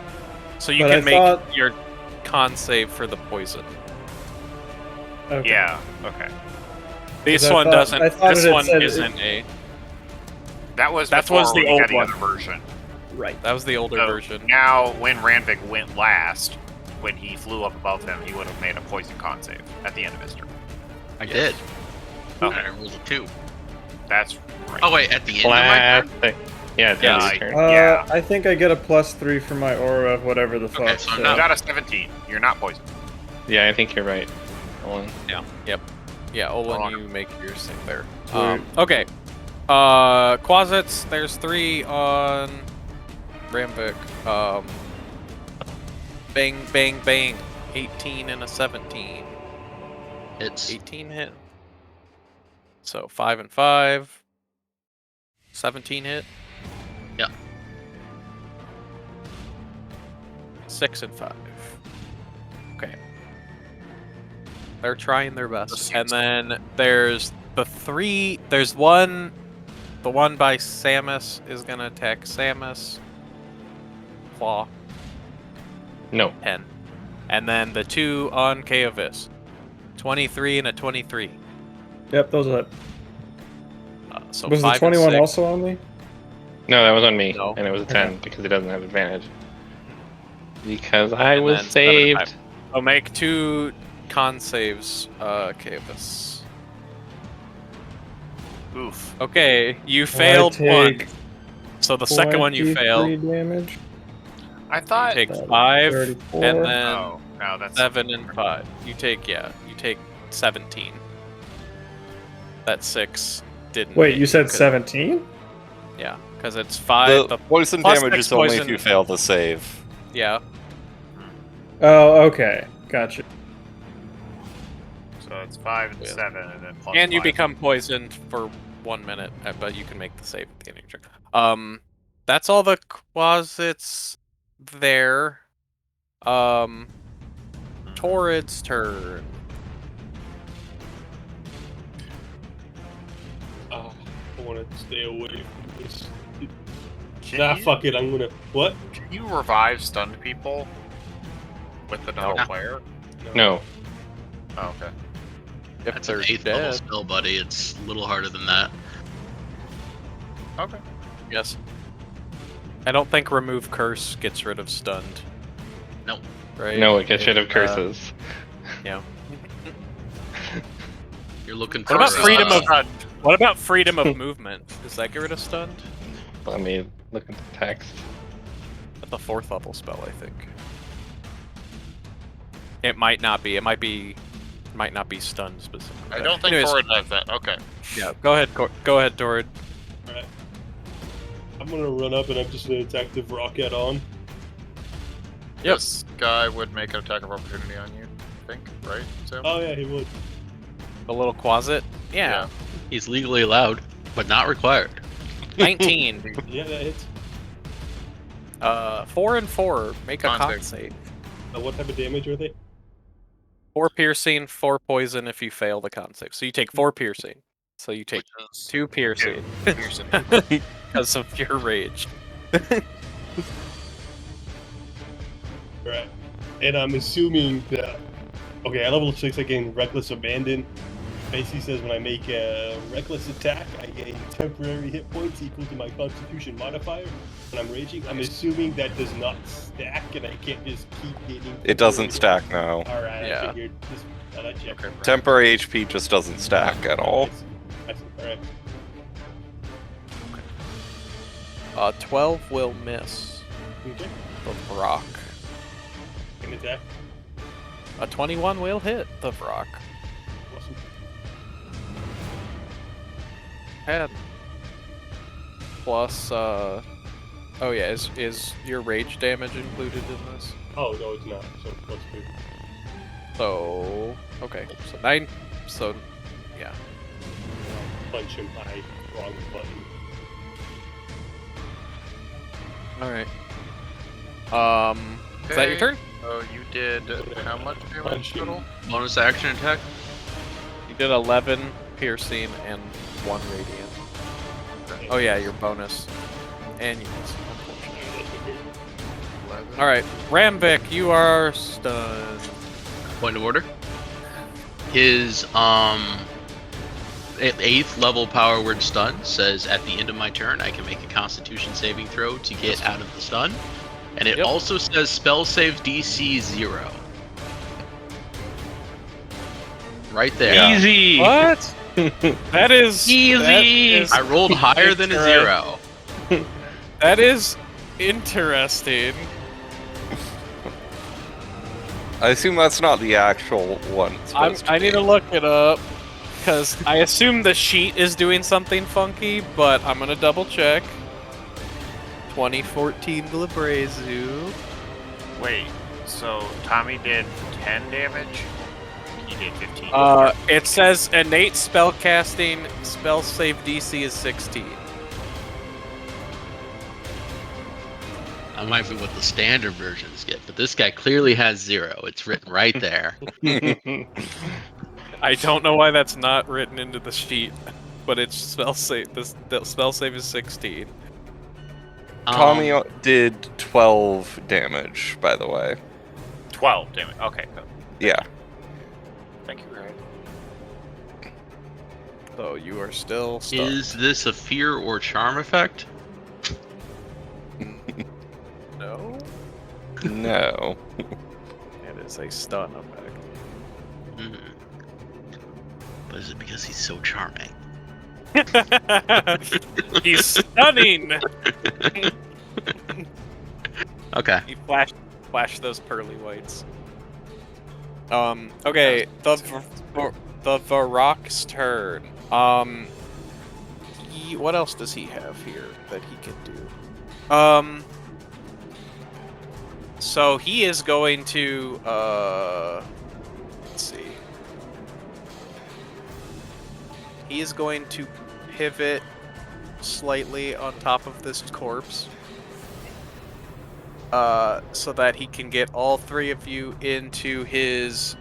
S1: so you
S5: But
S1: can
S5: I
S1: make
S5: thought-
S1: your con save for the poison.
S5: Okay.
S6: Yeah, okay.
S1: This
S5: 'Cause I
S1: one
S5: thought-
S1: doesn't.
S5: I thought
S1: This
S5: it had
S1: one
S5: said
S1: isn't a.
S6: That was
S1: That
S6: before
S1: was the
S6: we
S1: old
S6: had the
S1: one.
S6: other version.
S5: Right.
S1: That was the older
S6: So
S1: version.
S6: now, when Ranvik went last, when he flew up above him, he would have made a poison con save at the end of his turn.
S4: I did.
S6: Okay.
S4: And I rolled a 2.
S6: That's right.
S4: Oh wait, at the end of my turn?
S3: Classic. Yeah, it's
S6: Yeah,
S3: yeah, turn.
S6: Yeah.
S5: I think I get a +3 for my aura of whatever the fuck.
S4: Okay, so I'm
S6: You
S4: not-
S6: got a 17. You're not poisoned.
S3: Yeah, I think you're right. Hold on.
S1: Yeah, Olin,
S6: Hold on.
S1: you make your save there.
S5: Sweet.
S1: Okay. Quasets, there's 3 on Ranvik. Bang, bang, bang. 18 and a 17.
S4: It's
S1: 18 hit. So 5 and 5. 17 hit.
S4: Yeah.
S1: 6 and 5. Okay. They're trying their best. And then there's the 3. There's one. The one by Samus is gonna attack Samus. Claw.
S3: No.
S1: 10. And then the 2 on Kaevis. 23 and a 23.
S5: Yep, those are.
S1: So
S5: Was the
S1: 5 and
S5: 21
S1: 6.
S5: also on me?
S3: No, that was on me.
S1: No.
S3: And it was a 10
S5: Okay.
S3: because he doesn't have advantage. Because I
S1: And
S3: was
S1: then 7 and 5.
S3: saved.
S1: So make 2 con saves, Kaevis.
S6: Oof.
S1: Okay, you failed one.
S5: take
S1: So the second one you
S5: 23
S1: failed.
S5: damage.
S6: I
S1: You
S6: thought.
S1: take
S5: That is
S1: 5,
S5: 34.
S1: and then
S6: Oh, no, that's
S1: 7 and 5. You take 17. That 6 didn't.
S5: Wait,
S1: hit
S5: you said
S1: 'cause-
S5: 17?
S1: Yeah, because it's 5.
S2: The poison
S1: plus
S2: damage
S1: six
S2: is only
S1: poison-
S2: if you fail the save.
S1: Yeah.
S5: Oh, okay. Gotcha.
S6: So it's 5 and
S1: Yeah.
S6: 7, and then plus
S1: And you
S6: 5.
S1: become poisoned for 1 minute, but you can make the save at the end of your turn. That's all the quasits there. Torrid's turn.
S7: I want to stay away from this Nah, fuck it. I'm gonna. What?
S6: Can you revive stunned people with another
S1: No.
S6: player?
S3: No.
S6: Oh, okay.
S1: If
S4: That's an
S1: they're
S4: 8th level
S1: dead,
S4: spell, buddy. It's a little harder than that.
S6: Okay.
S1: yes. I don't think remove curse gets rid of stunned.
S4: Nope.
S1: Right?
S3: No, it gets rid of
S1: It,
S3: curses.
S4: You're looking
S1: What
S4: for
S1: about freedom of
S6: Stunned.
S1: what about freedom of movement? Does that get rid of stunned?
S3: Let me look at the text.
S1: That's a 4th level spell, I think. It might not be. It might not be stunned specifically.
S6: I don't think
S1: Anyways,
S6: Torrid does that. Okay.
S1: Yeah, go ahead. Go ahead, Torrid.
S7: Alright. I'm gonna run up and I'm just gonna attack the Vrock head on.
S1: Yep.
S6: This guy would make an attack of opportunity on you, I think, right, Sam?
S7: Oh yeah, he would.
S1: A little quasit. Yeah.
S4: He's legally allowed, but not required.
S1: 19.
S7: Yeah, that hits.
S1: 4 and 4. Make a
S6: Con
S1: con
S6: save.
S1: save.
S7: What type of damage are they?
S1: 4 piercing, 4 poison if you fail the con save. So you take 4 piercing. So you take
S6: Which is
S1: 2 piercing
S6: piercing.
S1: because of your rage.
S7: Right. And I'm assuming that. Okay, at level 6, I gain Reckless Abandon. Basically says when I make a reckless attack, I gain temporary hit points equal to my Constitution modifier. When I'm raging, I'm assuming that does not stack, and I can't just keep getting.
S2: It doesn't stack now.
S7: All right,
S1: Yeah.
S7: I figured. Just, I check.
S6: Okay.
S2: Temporary HP just doesn't stack at all.
S7: I see. All right.
S1: 12 will miss
S7: Okay.
S1: the rock.
S7: Can attack.
S1: A 21 will hit the rock.
S7: Awesome.
S1: 10. Plus, oh yeah, is your rage damage included in this?
S7: Oh no, it's not. So let's do.
S1: So, okay, so 9, so, yeah.
S7: Punch him high. Wrong button.
S1: Alright. Is that your
S6: Okay.
S1: turn?
S6: Oh, you did how much damage
S7: Punch him.
S6: total?
S4: Bonus action attack.
S1: You did 11 piercing and 1 radiant. Oh yeah, your bonus. And you miss, unfortunately.
S6: 11.
S1: Alright, Ramvik, you are stunned.
S4: Point of order. His 8th level power word stun says at the end of my turn I can make a Constitution saving throw to get out of the stun, and it
S1: Yep.
S4: also says spell save DC 0. Right there.
S2: Yeah.
S3: Easy!
S1: What? That is
S3: Easy!
S1: that is-
S4: I rolled higher than a 0.
S1: That is interesting.
S2: I assume that's not the actual one. it's supposed
S1: I need
S2: be.
S1: to look it up because I assume the sheet is doing something funky, but I'm gonna double check. 2014 Glabrazu.
S6: Wait, so Tommy did 10 damage? He did 15.
S1: It says innate spellcasting spell save DC is 16.
S4: That might be what the standard versions get, but this guy clearly has 0. It's written right there.
S1: I don't know why that's not written into the sheet, but it's spell save. The spell save is 16.
S2: Tommy did 12 damage, by the way.
S6: 12 damage. Okay, good.
S2: Yeah.
S6: Thank you, Greg.
S1: So you are still stuck.
S4: Is this a fear or charm effect?
S1: No?
S2: No.
S1: It is a stun effect.
S4: Hmm. But is it because he's so charming?
S1: He's stunning!
S4: Okay.
S1: You flash those pearly whites. Okay, the Varrock's turn. What else does he have here that he can do? So he is going to, let's see. He is going to pivot slightly on top of this corpse. So that he can get all 3 of you into his,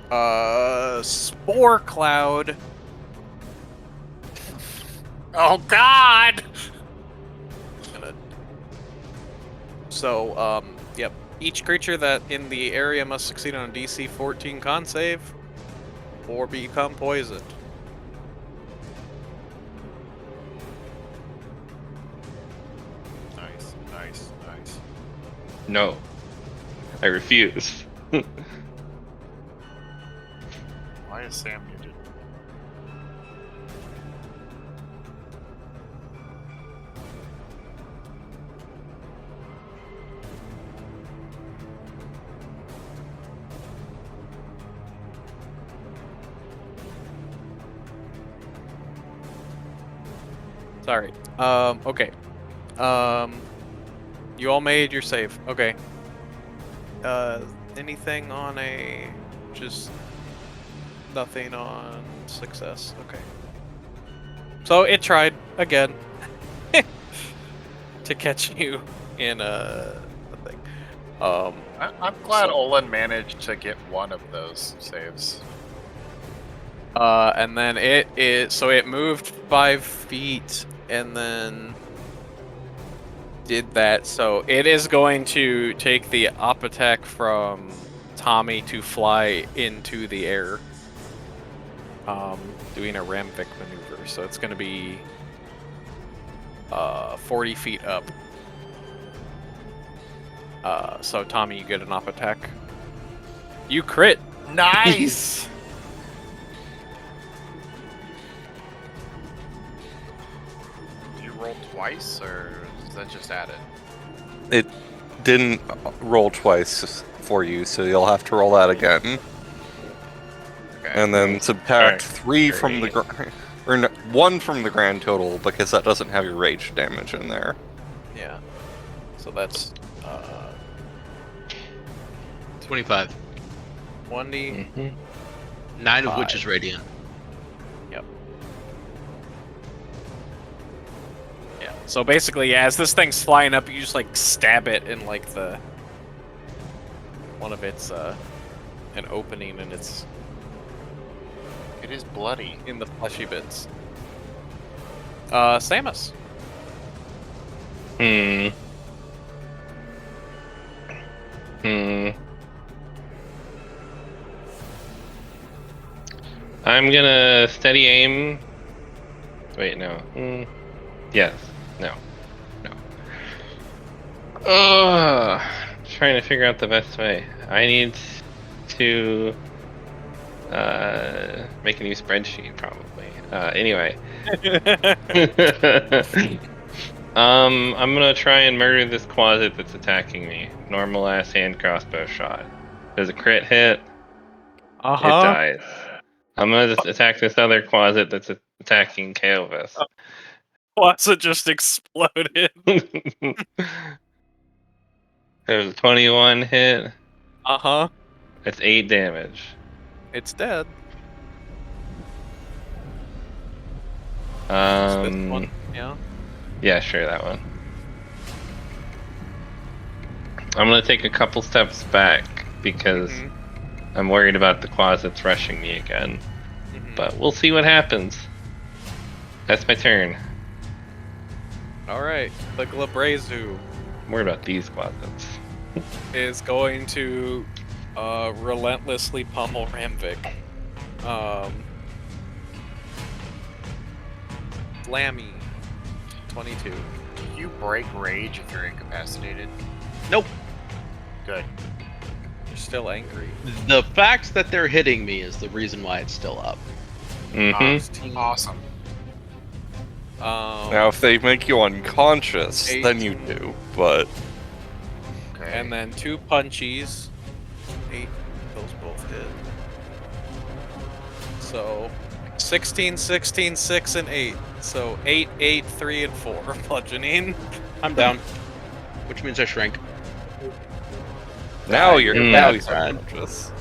S1: spore cloud.
S6: Oh, God!
S1: Gonna So, yep. Each creature that in the area must succeed on a DC 14 con save or become poisoned.
S6: Nice, nice, nice.
S3: No. I refuse.
S6: Why is Sam muted?
S1: Sorry. Okay. You all made your save. Okay. Anything on a... just... nothing on success. Okay. So it tried again to catch you in a thing.
S6: I'm glad Olin managed to get one of those saves.
S1: And then it moved 5 feet and then did that. So it is going to take the op attack from Tommy to fly into the air. Doing a Ramvik maneuver. So it's going to be 40 feet up. So Tommy, you get an op attack. You crit.
S6: Nice! Did you roll twice, or is that just added?
S2: It didn't roll twice for you, so you'll have to roll that again.
S6: Okay.
S2: And then subtract
S3: Alright.
S2: 3 from the or no, 1 from the grand total, because that doesn't have your rage damage in there.
S1: Yeah. So that's
S4: 25.
S1: 1d.
S3: Mhm.
S4: 9 of which
S1: 5.
S4: is radiant.
S1: Yep. Yeah. So basically, as this thing's flying up, you just like stab it in like the one of its an opening in its
S6: It is bloody.
S1: in the fleshy bits. Samus.
S3: I'm gonna steady aim. Wait, no. Yes. No. No. Trying to figure out the best way. I need to make a new spreadsheet, probably. Anyway. I'm gonna try and murder this closet that's attacking me. Normal ass hand crossbow shot. Does a crit hit? It dies. I'm gonna just attack this other closet that's attacking Kael'thas.
S1: Plus, it just exploded.
S3: There's a 21 hit. That's 8 damage.
S1: It's dead. It's this one. Yeah.
S3: Yeah, sure, that one. I'm gonna take a couple steps back because I'm worried about the closets rushing me again. But we'll see what happens. That's my turn.
S1: All right. The Glabrazu
S3: I'm worried about these closets.
S1: is going to relentlessly pummel Ramvik. Flammy. 22.
S6: Do you break rage if you're incapacitated?
S4: Nope.
S6: Good.
S1: You're still angry.
S4: The fact that they're hitting me is the reason why it's still up.
S6: Awesome.
S2: Now, if they make you unconscious, then you do, but...
S6: Okay.
S1: And then 2 punchies. 8. Those both did. So 16, 16, 6, and 8. So 8, 8, 3, and 4 bludgeoning. I'm down.
S4: Which means I shrink.
S2: Now you're
S3: that's
S2: unconscious.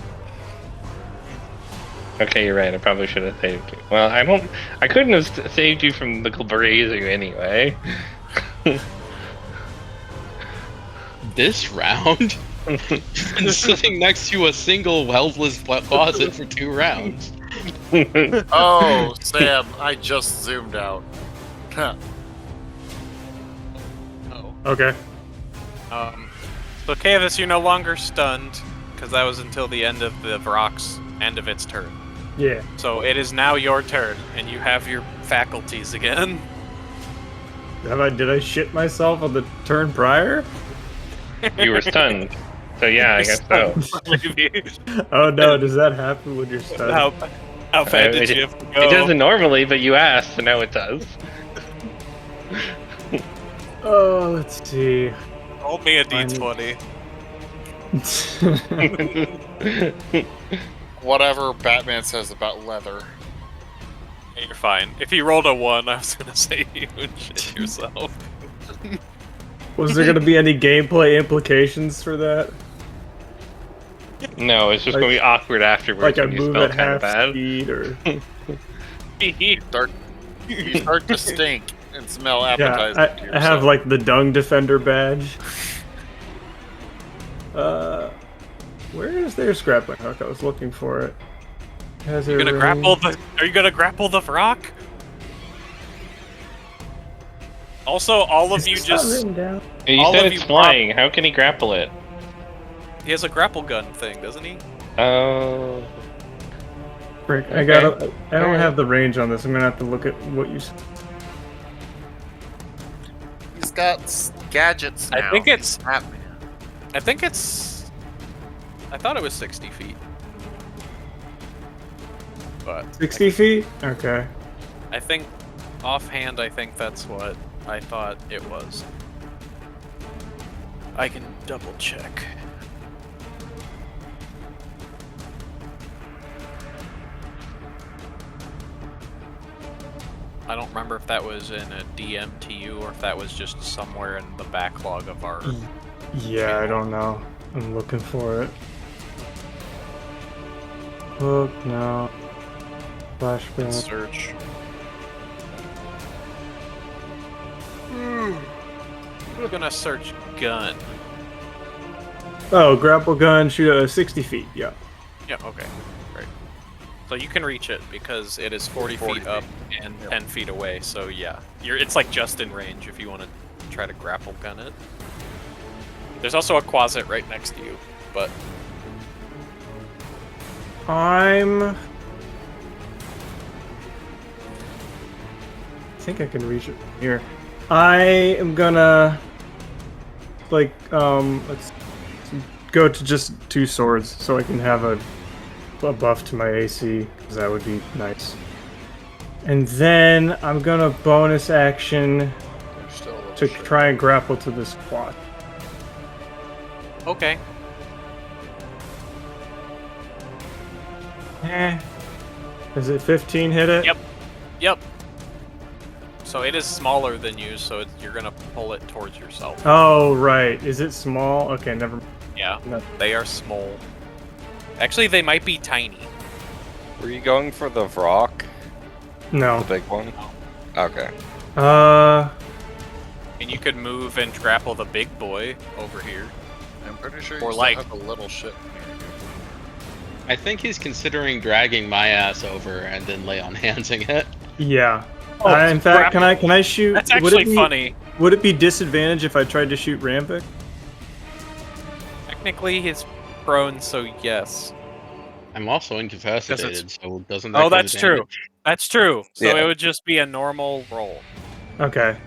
S3: Okay, you're right. I probably should have saved you. Well, I couldn't have saved you from the Glabrazu anyway.
S4: This round? Been sitting next to a single helpless closet for 2 rounds.
S6: Oh, Sam, I just zoomed out.
S1: Oh.
S5: Okay.
S1: So Cavis, you're no longer stunned, because that was until the end of the Vrock's end of its turn.
S5: Yeah.
S1: So it is now your turn, and you have your faculties again.
S5: Did I shit myself on the turn prior?
S3: You were stunned. So yeah, I guess so.
S1: Maybe.
S5: Oh no, does that happen when you're stunned?
S1: How bad did you have to go?
S3: It doesn't normally, but you asked, so now it does.
S5: Oh, let's see.
S1: Roll me a d20.
S6: Whatever Batman says about leather.
S1: Hey, you're fine. If you rolled a 1, I was gonna say you would shit yourself.
S5: Was there gonna be any gameplay implications for that?
S3: No, it's just
S5: Like-
S3: going to be awkward afterwards
S5: Like I
S3: when you
S5: move
S3: spell
S5: at
S3: kind of
S5: half
S3: bad.
S5: speed, or
S6: You start to stink and smell
S5: yeah,
S6: appetizing to
S5: I
S6: yourself.
S5: have like the Dung Defender badge. Where is their grappling hook? I was looking for it. Has
S1: Are you gonna grapple the Vrock? Also, all of you just
S5: down.
S3: You
S1: all
S3: said
S1: of
S3: it's
S1: you
S3: flying. How can he grapple it?
S1: he has a grapple gun thing, doesn't he?
S3: Oh.
S5: Frick, I
S3: Okay.
S5: don't
S3: Alright.
S5: have the range on this. I'm gonna have to look at what you.
S6: He's got gadgets now.
S1: I think it's-
S6: Batman.
S1: I thought it was 60 feet. But
S5: 60 feet? Okay.
S1: I think, offhand, I think that's what I thought it was. I can double check. I don't remember if that was in a DMTU or if that was just somewhere in the backlog of our.
S5: Yeah, I don't know. I'm looking for it. Hook, no. Flashback.
S1: Search. We're gonna search gun.
S5: Oh, grapple gun, shoot 60 feet. Yeah.
S1: Yeah, okay. Great. So you can reach it because it is 40 feet up and 10 feet away, so yeah. It's like just in range if you want to try to grapple gun it. There's also a closet right next to you, but
S5: I think I can reach it from here. I am gonna let's go to just 2 swords so I can have a buff to my AC, because that would be nice. And then I'm gonna bonus action
S6: They're still a little
S5: to
S6: short.
S5: try and grapple to this quad.
S1: okay.
S5: Is it 15 hit it?
S1: Yep. Yep. So it is smaller than you, so you're gonna pull it towards yourself.
S5: Oh, right. Is it small? Okay, never.
S1: Yeah,
S5: No.
S1: they are small. Actually, they might be tiny.
S2: Were you going for the Vrock, the
S5: No.
S2: big one? Okay.
S1: And you could move and grapple the big boy over here.
S6: I'm pretty sure
S1: Or
S6: you still
S1: like-
S6: have a little shit in here.
S4: I think he's considering dragging my ass over and then lay on handsing it.
S5: Yeah.
S1: Oh,
S5: In fact,
S1: grapple.
S5: can I shoot?
S1: That's
S5: would
S1: actually
S5: it be,
S1: funny.
S5: Would it be disadvantage if I tried to shoot Rampik?
S1: Technically, he's prone, so yes.
S4: I'm also incapacitated, so doesn't that
S1: Oh,
S4: cause
S1: that's true.
S4: damage?
S1: That's true. So
S2: Yeah.
S1: it would just be a normal roll.
S5: Okay.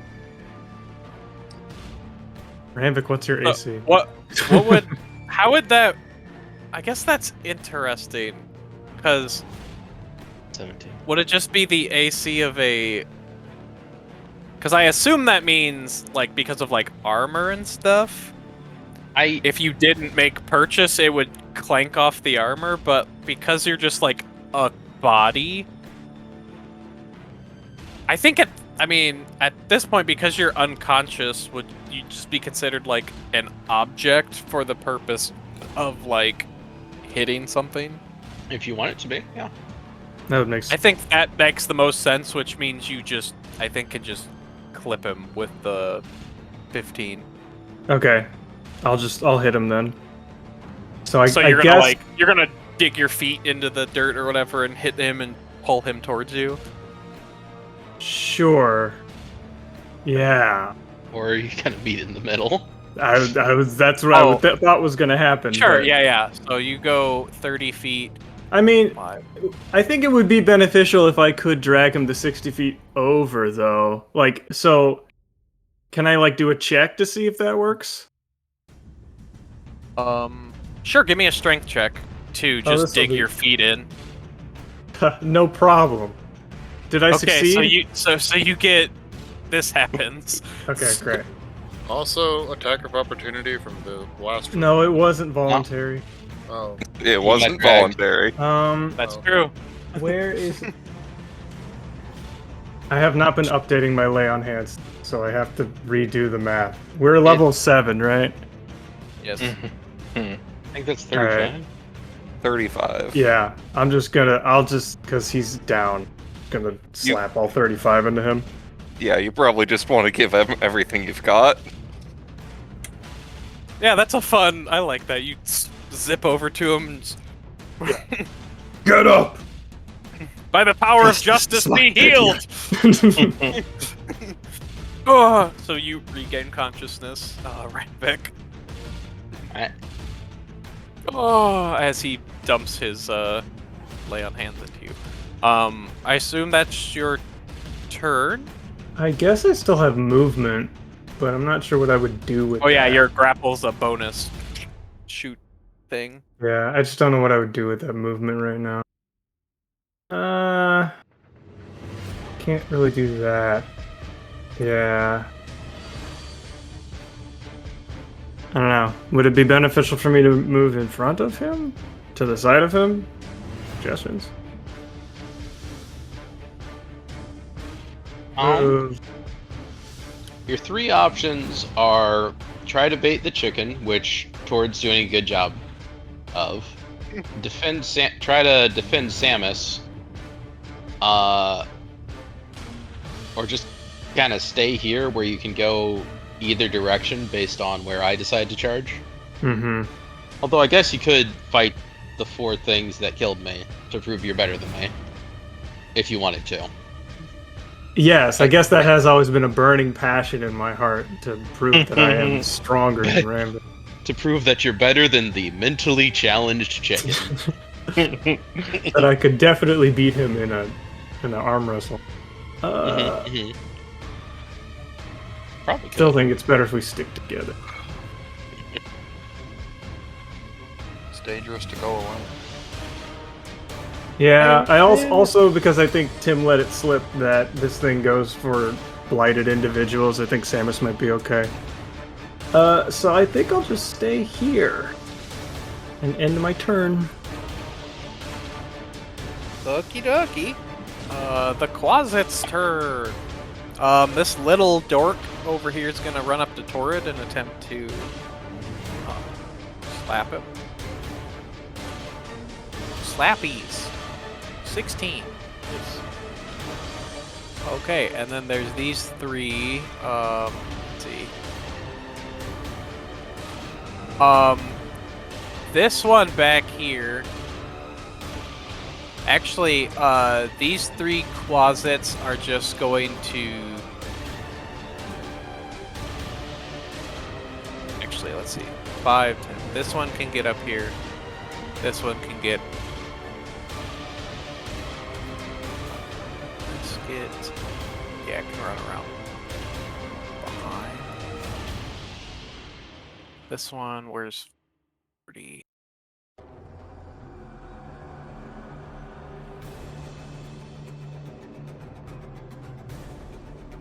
S5: Rampik, what's your AC?
S1: What would? How would that? I guess that's interesting, because
S4: 17.
S1: would it just be the AC of a? Because I assume that means like because of like armor and stuff. If you didn't make purchase, it would clank off the armor, but because you're just like a body, I think at this point, because you're unconscious, would you just be considered like an object for the purpose of like hitting something?
S4: If you want it to be, yeah.
S5: That would make
S1: I
S5: sense.
S1: think that makes the most sense, which means you just, I think, can just clip him with the 15.
S5: Okay. I'll hit him then. So I
S1: You're
S5: guess
S1: gonna dig your feet into the dirt or whatever and hit him and pull him towards you.
S5: sure. Yeah.
S4: Or you kind of meet in the middle.
S5: That's what
S1: Oh.
S5: I thought was gonna happen.
S1: Sure,
S5: but-
S1: yeah. So you go 30 feet.
S5: I mean,
S1: Five.
S5: I think it would be beneficial if I could drag him to 60 feet over, though. Like, so can I like do a check to see if that works?
S1: Sure. Give me a strength check to
S5: Oh,
S1: just
S5: this'll
S1: dig
S5: be-
S1: your feet in.
S5: No problem. Did I
S1: Okay,
S5: succeed?
S1: so you get this happens.
S5: Okay, great.
S6: Also, attack of opportunity from the last.
S5: No, it wasn't voluntary.
S6: Oh,
S2: It wasn't
S3: dragged.
S2: voluntary.
S1: That's
S6: Oh.
S1: true.
S5: Where is? I have not been updating my lay on hands, so I have to redo the math. We're level 7, right?
S1: Yes.
S3: I think that's
S5: All right.
S3: 35.
S2: 35.
S5: Yeah, I'll just, because he's down, gonna slap all 35 into him.
S2: Yeah, you probably just want to give him everything you've got.
S1: Yeah, that's a fun. I like that. You zip over to him. And
S5: Get up!
S1: by the power of justice, be healed. Oh, so you regain consciousness, Ranvik.
S3: Alright.
S1: Oh, as he dumps his lay on hands into you. I assume that's your turn.
S5: I guess I still have movement, but I'm not sure what I would do with
S1: Oh yeah,
S5: that.
S1: your grapple's a bonus shoot thing.
S5: Yeah, I just don't know what I would do with that movement right now. Can't really do that. Yeah. I don't know. Would it be beneficial for me to move in front of him? To the side of him? Suggestions?
S4: Your three options are try to bait the chicken, which Tord's doing a good job of. Try to defend Samus. Or just kind of stay here where you can go either direction based on where I decide to charge.
S5: Mm-hmm.
S4: Although I guess you could fight the four things that killed me to prove you're better than me. If you wanted to.
S5: Yes, I guess that has always been a burning passion in my heart to prove that I am stronger than Rambo.
S4: To prove that you're better than the mentally challenged chicken.
S5: That I could definitely beat him in an arm wrestle.
S4: Probably could.
S5: Still think it's better if we stick together.
S6: it's dangerous to go alone.
S5: Yeah, I also because I think Tim let it slip that this thing goes for blighted individuals. I think Samus might be okay. So I think I'll just stay here and end my turn.
S1: Okie dokie. The closet's turn. This little dork over here is gonna run up to Torrid and attempt to slap him. Slappies. 16. Okay, and then there's these three. Let's see. This one back here. Actually, these three closets are just going to. Actually, let's see. 5, 10. This one can get up here. This one can get. Let's get. Yeah, I can run around behind. This one, where's 40?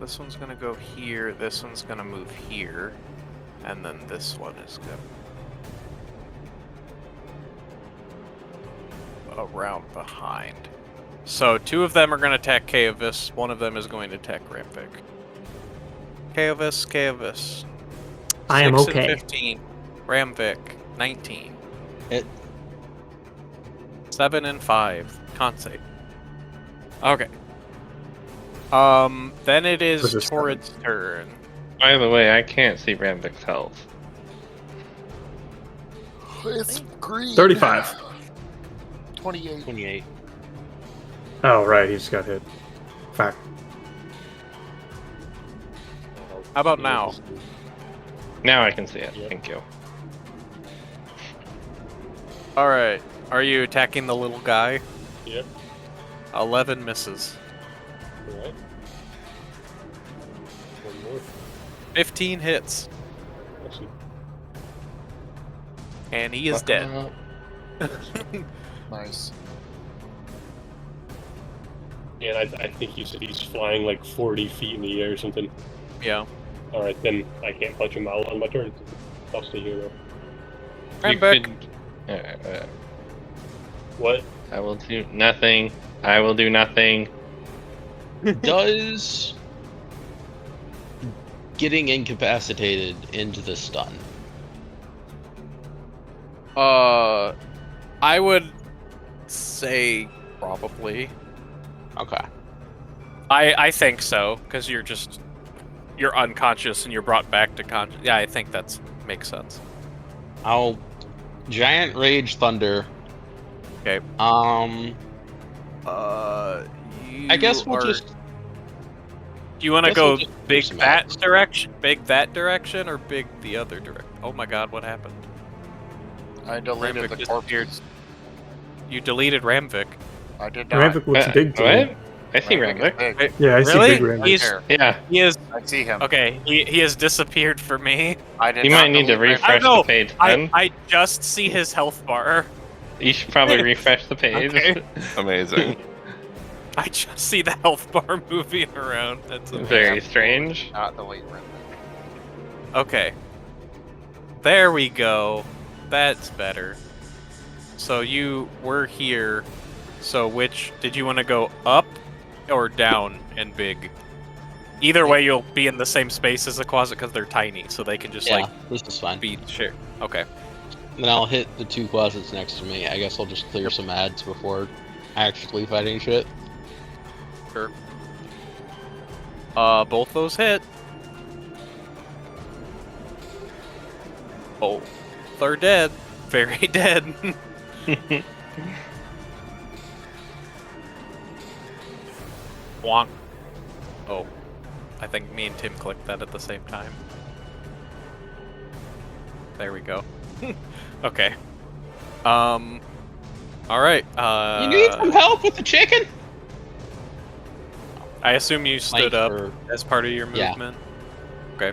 S1: This one's gonna go here, this one's gonna move here, and then this one is gonna around behind. So 2 of them are gonna attack Kaevis, 1 of them is going to attack Ramvik. Kaevis.
S5: I am
S1: 6
S5: okay.
S1: and 15. Ramvik, 19.
S4: Hit.
S1: 7 and 5. Con save. Okay. Then it is
S5: This is
S1: Torrid's turn.
S3: By the way, I can't see Ramvik's health.
S6: It's green.
S5: 35.
S6: 28.
S4: 28.
S5: Oh, right, he just got hit. Fact.
S1: How about now?
S3: Now I can see it.
S7: Yep.
S3: Thank you.
S1: All right. Are you attacking the little guy?
S7: Yep.
S1: 11 misses.
S7: Alright. One more.
S1: 15 hits,
S7: Awesome.
S1: and he is dead.
S6: Nice.
S7: And I think you said he's flying like 40 feet in the air or something.
S1: Yeah.
S7: Alright, then I can't punch him out on my turn. I'll stay here though.
S1: I'm
S3: You
S1: back.
S3: could-
S7: What?
S3: I will do nothing. I will do nothing.
S4: Does getting incapacitated into the stun?
S1: I would say probably.
S4: Okay.
S1: I think so, because you're unconscious and you're brought back to conscious. Yeah, I think that's makes sense.
S4: I'll giant rage thunder.
S1: Okay.
S4: I guess we'll just.
S1: Do you want to
S4: guess we'll
S1: go
S4: just do
S1: big
S4: some
S1: that
S4: ads.
S1: direction? Big that direction or big the other direction? Oh my god, what happened?
S6: I deleted
S1: Ramvik
S6: the
S1: disappeared.
S6: corpses.
S1: You deleted Ramvik.
S6: I did not.
S5: Ramvik looks big to me.
S3: What? I see
S6: Ramvik is
S3: Ramvik.
S6: big.
S5: Yeah, I see
S1: Really?
S5: big Ramvik.
S1: He's
S6: Here,
S3: Yeah,
S1: he is
S6: I see him.
S1: okay. He has disappeared for me.
S6: I did
S3: you
S6: not
S3: might need to
S6: delete Ramvik.
S3: refresh
S1: know.
S3: the page then.
S1: I just see his health bar.
S3: You should probably refresh the page.
S1: Okay.
S2: Amazing.
S1: I just see the health bar moving around. That's amazing.
S3: Very strange.
S6: Not delete Ramvik.
S1: Okay. There we go. That's better. So you were here. So which did you want to go up or down and big? Either way, you'll be in the same space as the closet because they're tiny, so they can just
S4: Yeah,
S1: like
S4: this is fine.
S1: be share. Okay.
S4: Then I'll hit the two closets next to me. I guess I'll just clear some ads before actually fighting shit.
S1: Sure. Both those hit. Oh, they're dead. Very dead. Wonk. Oh, I think me and Tim clicked that at the same time. There we go. Okay. All right.
S4: You need some help with the chicken?
S1: I assume you stood
S4: Flank
S1: up
S4: for-
S1: as part of your
S4: Yeah.
S1: movement. Okay.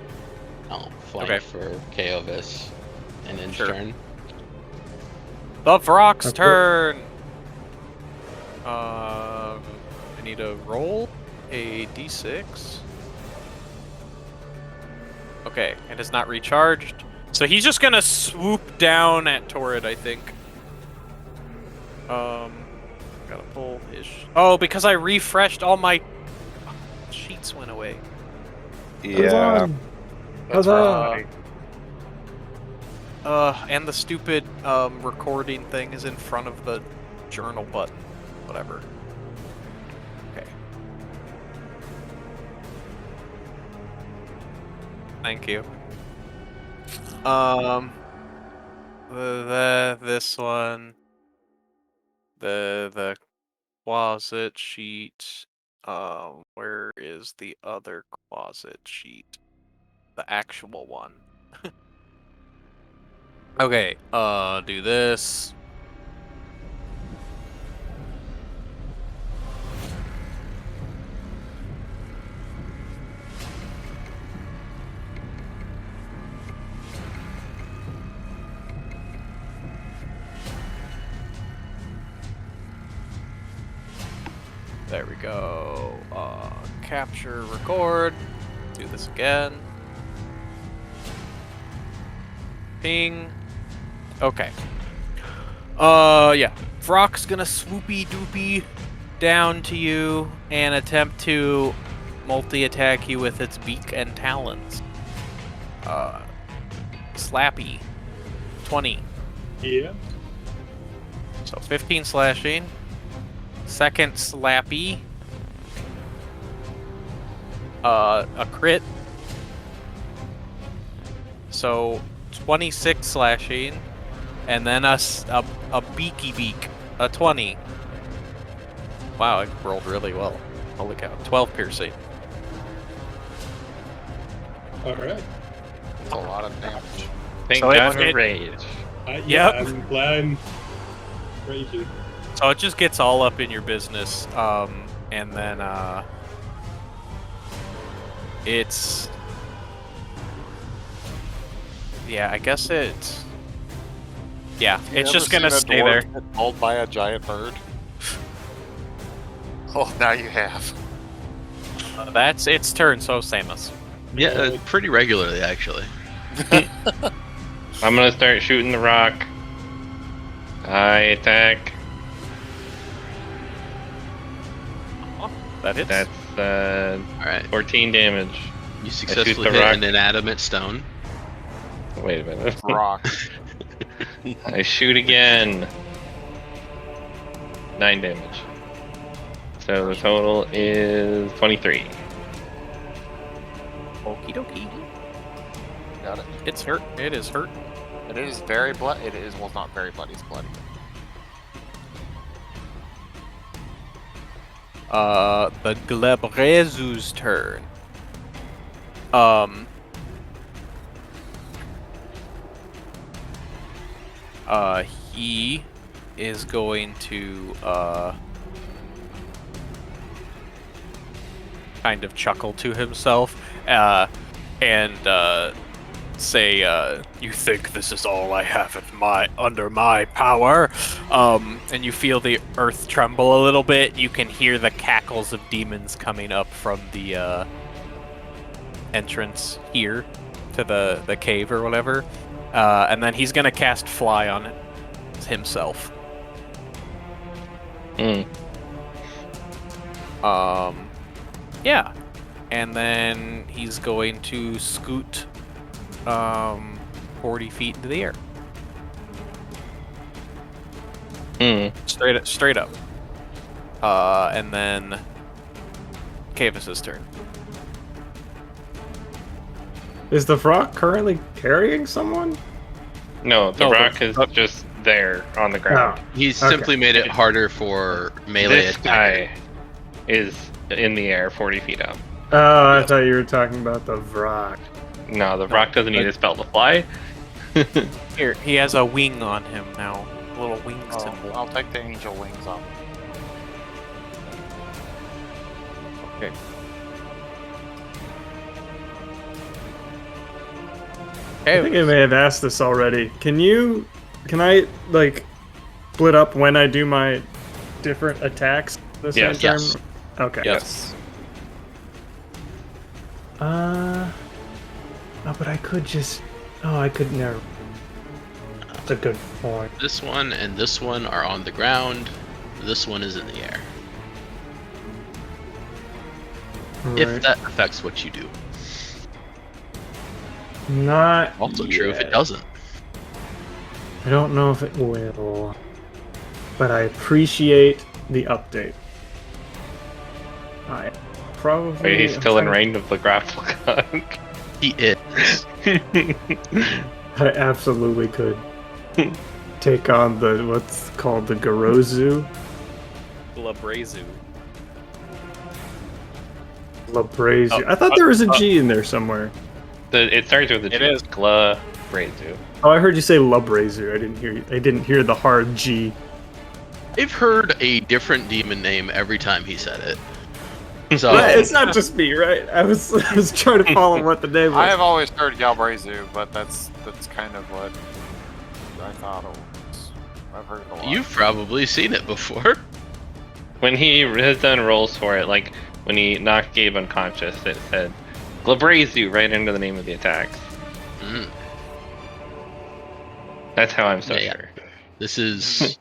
S4: No, flank
S1: Okay.
S4: for Kaovis and Inch
S1: Sure.
S4: turn.
S1: The Vrock's
S5: Okay.
S1: turn. I need to roll a d6. Okay, it is not recharged. So he's just gonna swoop down at Torrid, I think. Gotta pull his. Oh, because I refreshed all my sheets went away.
S2: Yeah.
S6: That's
S5: Huzzah!
S6: right.
S1: And the stupid recording thing is in front of the journal button. Whatever. Okay. Thank you. This one. The closet sheet. Where is the other closet sheet? The actual one. Okay, do this. There we go. Capture, record. Do this again. Ping. Okay. Yeah. Vrock's gonna swoopy doopy down to you and attempt to multi-attack you with its beak and talons. Slappy. 20.
S7: Yeah.
S1: So 15 slashing. Second slappy. A crit. So 26 slashing. And then a beaky beak. A 20. Wow, I rolled really well. Holy cow. 12 piercing.
S7: All right.
S6: That's a lot of damage.
S3: Thank
S1: So
S3: God
S1: it-
S3: for rage.
S7: Yeah,
S1: Yep.
S7: I'm glad I'm raging.
S1: So it just gets all up in your business, and then it's I guess it's it's just gonna stay there.
S6: Get mauled by a giant bird. Oh, now you have.
S1: That's its turn. So Samus.
S4: Yeah, pretty regularly actually.
S3: I'm gonna start shooting the rock. I attack.
S1: That hits.
S3: That's
S4: All right,
S3: 14 damage.
S4: you
S3: shoot
S4: successfully
S3: the
S4: hit
S3: rock.
S4: an inanimate stone.
S3: Wait a minute.
S6: Rock.
S3: I shoot again. 9 damage. So the total is 23.
S1: Okie dokie.
S6: Got it.
S1: It's hurt. It is hurt.
S6: It is very bloody. It is, well, not very bloody. It's bloody.
S1: The Glebrezu's turn. He is going to kind of chuckle to himself and say, "You think this is all I have under my power?" And you feel the earth tremble a little bit. You can hear the cackles of demons coming up from the entrance here to the cave or whatever. And then he's gonna cast Fly on himself.
S3: Mm.
S1: Yeah. And then he's going to scoot 40 feet into the air.
S3: Mm.
S1: Straight up. And then Cavis's turn.
S5: Is the frog currently carrying someone?
S3: No, the
S1: No,
S3: rock is just there on the ground.
S4: He's
S5: Okay.
S4: simply made it harder for melee
S3: This
S4: attack.
S3: guy is in the air 40 feet up.
S5: Oh, I thought you were talking about the frog.
S3: No, the rock doesn't need a spell to fly.
S1: Here, he has a wing on him now. A little wing symbol.
S6: I'll take the angel wings off.
S1: Okay.
S5: I think I may have asked this already. Can I like split up when I do my different attacks the same
S3: Yes.
S5: turn?
S4: Yes.
S5: Okay.
S2: Yes.
S5: Oh, but I could just. Oh, I could never. That's a good point.
S4: This one and this one are on the ground. This one is in the air. If
S5: Right.
S4: that affects what you do.
S5: Not
S4: Also true if it
S5: yet.
S4: doesn't.
S5: I don't know if it will, but I appreciate the update. I probably.
S3: Wait, he's
S5: am
S3: still in
S5: trying-
S3: range of the grapple gun.
S4: He is.
S5: I absolutely could take on the what's called the Garozu.
S1: Glabrezu.
S5: Labrazu.
S1: Oh,
S5: I thought there was a G in there somewhere.
S3: It starts with a G.
S1: It is.
S3: Glabrezu.
S5: Oh, I heard you say Labrazu. I didn't hear the hard G.
S4: I've heard a different demon name every time he said it. So
S5: But it's not just me, right? I was trying to follow what the name was.
S6: I have always heard Galbrazu, but that's kind of what I thought it was. I've heard it a lot.
S4: you've probably seen it before.
S3: When he has done rolls for it, like when he knocked Gabe unconscious, it said Glabrezu right into the name of the attack.
S4: Mm.
S3: That's how I'm so
S4: Yeah.
S3: sure.
S4: This is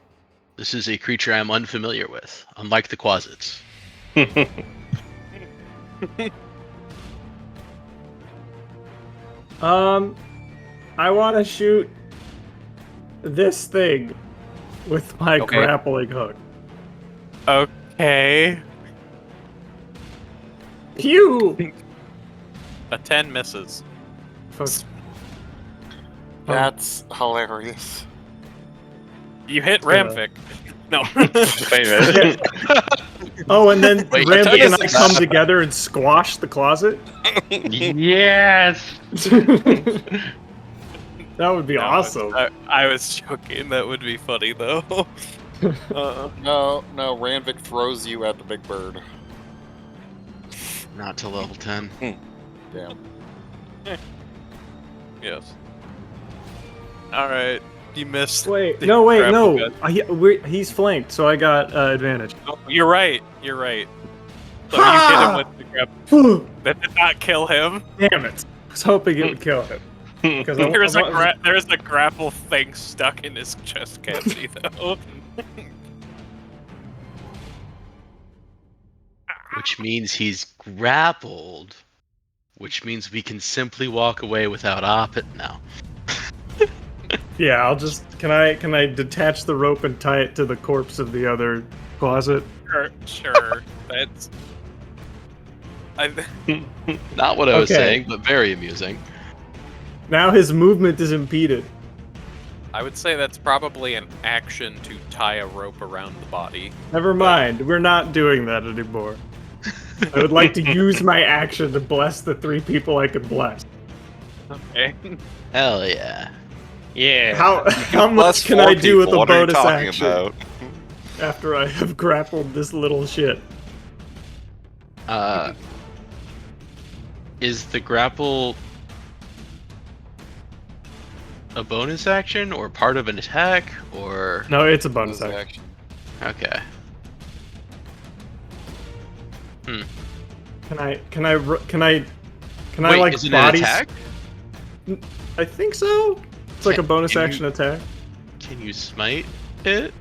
S4: a creature I'm unfamiliar with, unlike the Quasits.
S5: I want to shoot this thing with my
S1: Okay.
S5: grappling hook.
S1: Okay.
S5: Pew!
S1: A 10 misses.
S6: That's hilarious.
S1: You hit Ramvik. No.
S3: Wait a minute.
S5: Oh, and then
S3: Wait,
S5: Ramvik and I
S2: is
S5: come
S2: that-
S5: together and squash the closet?
S3: Yes.
S5: That would be
S1: No,
S5: awesome.
S1: I was joking. That would be funny though.
S6: No, Ranvik throws you at the big bird.
S4: Not to level 10.
S6: Damn.
S1: Yes. All right. You missed.
S5: Wait,
S1: the
S5: no,
S1: grapple gun.
S5: He's flanked, so I got advantage.
S1: Oh, you're right. You're right. So you hit him with the grapple. That did not kill him.
S5: Damn it! I was hoping it would kill him. Because
S1: There's a grapple thing stuck in his chest cavity though.
S4: Which means he's grappled. Which means we can simply walk away without op it now.
S5: Yeah, I'll just can I detach the rope and tie it to the corpse of the other closet?
S1: Sure. That's.
S4: Not what I was
S5: Okay.
S4: saying, but very amusing.
S5: Now his movement is impeded.
S1: I would say that's probably an action to tie a rope around the body.
S5: Never mind, we're not doing that anymore. I would like to use my action to bless the 3 people I could bless.
S1: Okay.
S4: Hell yeah.
S3: Yeah.
S5: How much
S2: Plus
S5: can
S2: 4
S5: I do with
S2: people,
S5: a
S2: what are you
S5: bonus
S2: talking
S5: action
S2: about?
S5: after I have grappled this little shit?
S4: Is the grapple a bonus action or part of an attack or
S5: No, it's a bonus
S6: Bonus
S5: action.
S4: okay?
S5: Can I
S4: Wait,
S5: like
S4: is it
S5: body?
S4: an attack?
S5: I think so. It's like a bonus
S4: Can you-
S5: action attack.
S4: Can you smite it?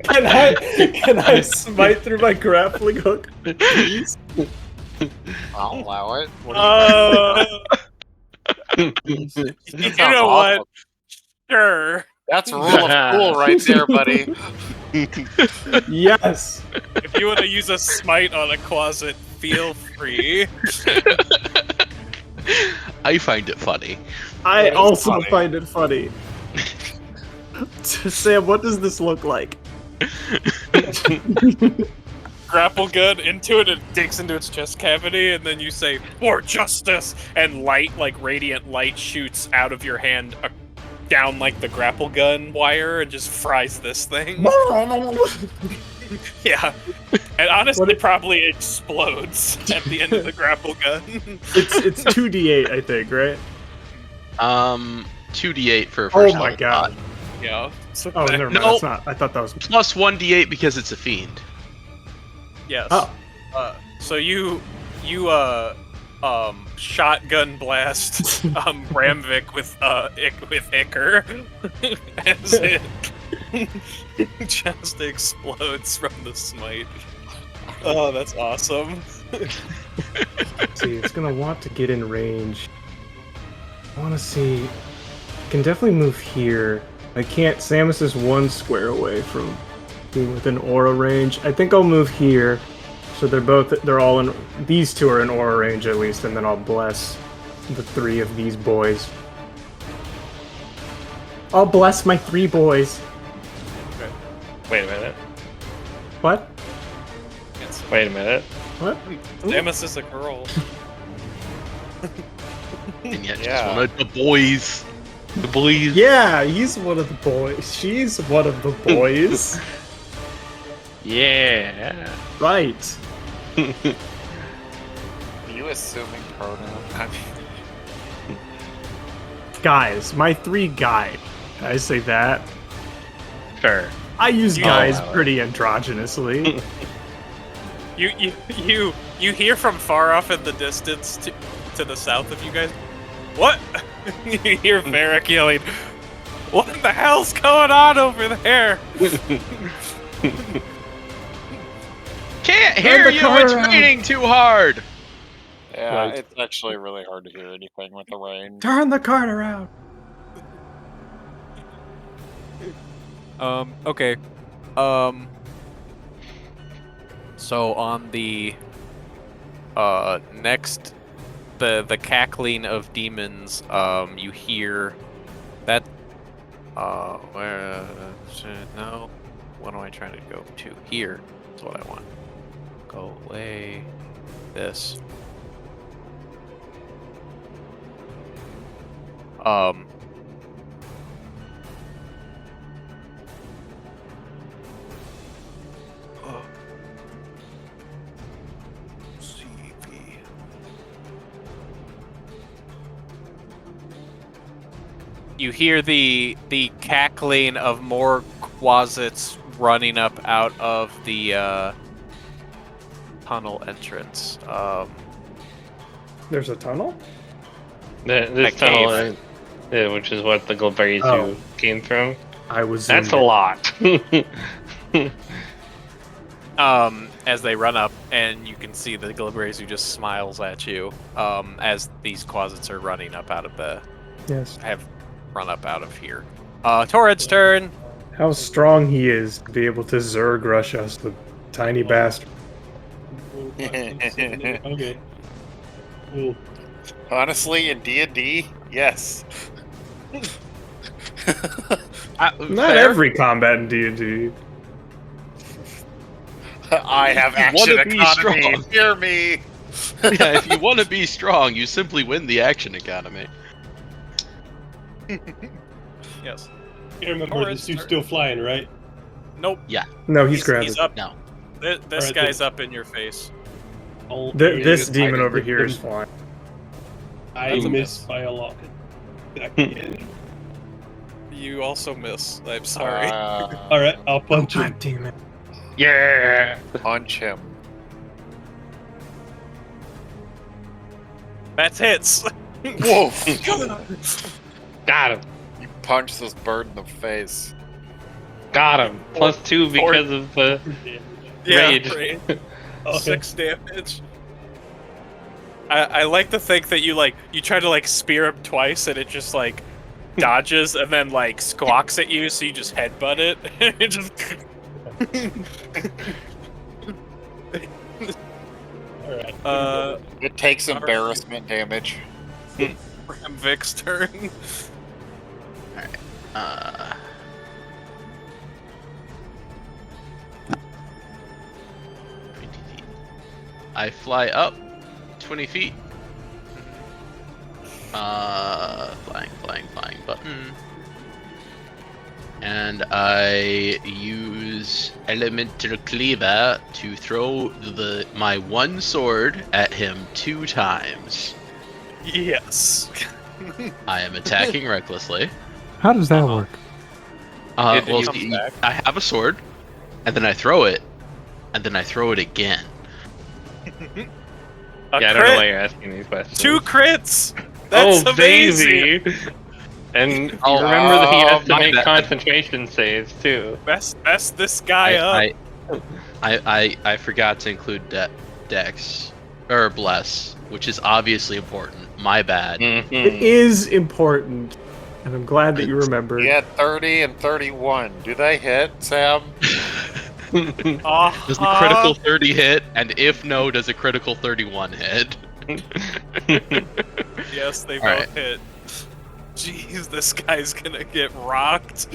S5: Can I smite through my grappling hook, please?
S6: I'll allow it. What
S1: You
S6: That sounds
S1: know
S6: awful.
S1: what? Sure.
S6: That's rule of cool right there, buddy.
S5: Yes.
S1: If you want to use a smite on a closet, feel free.
S4: I find it funny.
S5: I
S6: It is
S5: also
S6: funny.
S5: find it funny. Sam, what does this look like?
S1: Grapple gun into it, and digs into its chest cavity, and then you say, "For justice!" And light, like radiant light, shoots out of your hand down like the grapple gun wire and just fries this thing. Yeah. And honestly,
S5: What-
S1: probably explodes at the end of the grapple gun.
S5: It's 2d8, I think, right?
S4: 2d8 for a
S5: Oh
S4: first
S5: my
S4: level
S5: god.
S4: bot.
S1: Yeah. So
S5: Oh, never mind.
S4: No.
S5: That's not. I thought that was.
S4: Plus 1d8 because it's a fiend.
S1: Yes.
S5: Oh.
S1: So you shotgun blast Ramvik with Icar as it just explodes from the smite. Oh, that's awesome.
S5: See, it's gonna want to get in range. I want to see. I can definitely move here. I can't. Samus is 1 square away from being within aura range. I think I'll move here. So they're all in. These 2 are in aura range at least, and then I'll bless the 3 of these boys. I'll bless my 3 boys.
S3: Wait a minute.
S5: What?
S3: Wait a minute.
S5: What?
S1: Samus is a girl.
S4: And yet
S3: Yeah.
S4: just one of the boys. The boys.
S5: Yeah, he's one of the boys. She's one of the boys.
S3: Yeah.
S5: Right.
S6: Are you assuming pronoun? I mean,
S5: Guys, my 3 guy. Can I say that?
S3: Sure.
S5: I use
S1: You
S5: guys
S3: allow it.
S5: pretty androgynously.
S1: You hear from far off in the distance to the south of you guys. What? You hear Varric yelling, "What the hell's going on over there?"
S4: Can't
S5: Turn
S4: hear
S5: the
S4: you,
S5: car
S4: it's
S5: around.
S4: raining too hard!
S6: yeah,
S5: Right.
S6: it's actually really hard to hear anything with the rain.
S5: Turn the cart around.
S1: Okay. So on the next the cackling of demons, you hear that where What am I trying to go to? Here is what I want. Go away. This. CV. You hear the cackling of more quasits running up out of the tunnel entrance.
S5: There's a tunnel?
S3: This
S1: A
S3: tunnel,
S1: cave.
S3: which is what the Glabrezu
S5: Oh.
S3: came through.
S5: I was.
S3: That's a
S5: zoomed in.
S3: lot.
S1: As they run up, and you can see the Glabrezu just smiles at you as these quasits are running up out of the
S5: Yes.
S1: have run up out of here. Torrid's turn.
S5: How strong he is to be able to Zerg rush us, the tiny bastard.
S7: 4, 5, 6, 7, 8. Okay. Cool.
S6: Honestly, in D&D, yes.
S5: Not every combat in D&D.
S6: I have
S4: You
S6: action
S4: wanna be
S6: economy.
S4: strong.
S6: Hear me.
S4: Yeah, if you want to be strong, you simply win the action economy.
S1: Yes.
S7: You remember
S1: Torrid's
S7: this dude's
S1: turn.
S7: still flying, right?
S1: Nope.
S5: No, he's grounded.
S1: He's up.
S4: No.
S1: This
S7: Alright,
S1: guy's
S7: then.
S1: up in your face.
S7: All
S5: This
S7: areas
S5: demon
S7: I
S5: over
S7: hit
S5: here
S7: them.
S5: is flying.
S7: I
S1: That's a
S7: miss
S1: miss.
S7: by a lot. Again.
S1: You also miss. I'm sorry.
S7: All right, I'll punch him.
S5: God damn it.
S3: Yeah.
S6: Punch him.
S1: That's hits.
S6: Whoa!
S3: Got him.
S6: You punch this bird in the face.
S3: Got him. +2 because of the rage.
S1: Rage.
S7: Okay.
S1: 6 damage. I like to think that you try to spear him twice and it just dodges and then squawks at you, so you just headbutt it. It just
S7: All right.
S6: It takes
S1: Alright.
S6: embarrassment damage.
S1: Vic's turn.
S4: I fly up 20 feet. Flying button. And I use Elemental Cleaver to throw my one sword at him 2 times.
S1: Yes.
S4: I am attacking recklessly.
S8: How does that work?
S1: It
S4: Well,
S1: comes
S4: see,
S1: back.
S4: I have a sword, and then I throw it, and then I throw it again.
S1: A
S3: Yeah, I don't know why
S1: crit.
S3: you're asking these questions.
S1: 2 crits. That's amazing.
S3: Baby! And
S4: Oh,
S3: remember that he has to
S4: my
S3: make
S4: bad.
S3: concentration saves too.
S1: Best this guy up.
S4: I forgot to include Dex or Bless, which is obviously important. My bad.
S5: It
S3: Mhm.
S5: is important, and I'm glad that you remembered.
S6: You had 30 and 31. Do they hit, Sam?
S4: Does the critical 30 hit? And if no, does a critical 31 hit?
S1: Yes, they
S4: All
S1: both
S4: right.
S1: hit. Jeez, this guy's gonna get rocked.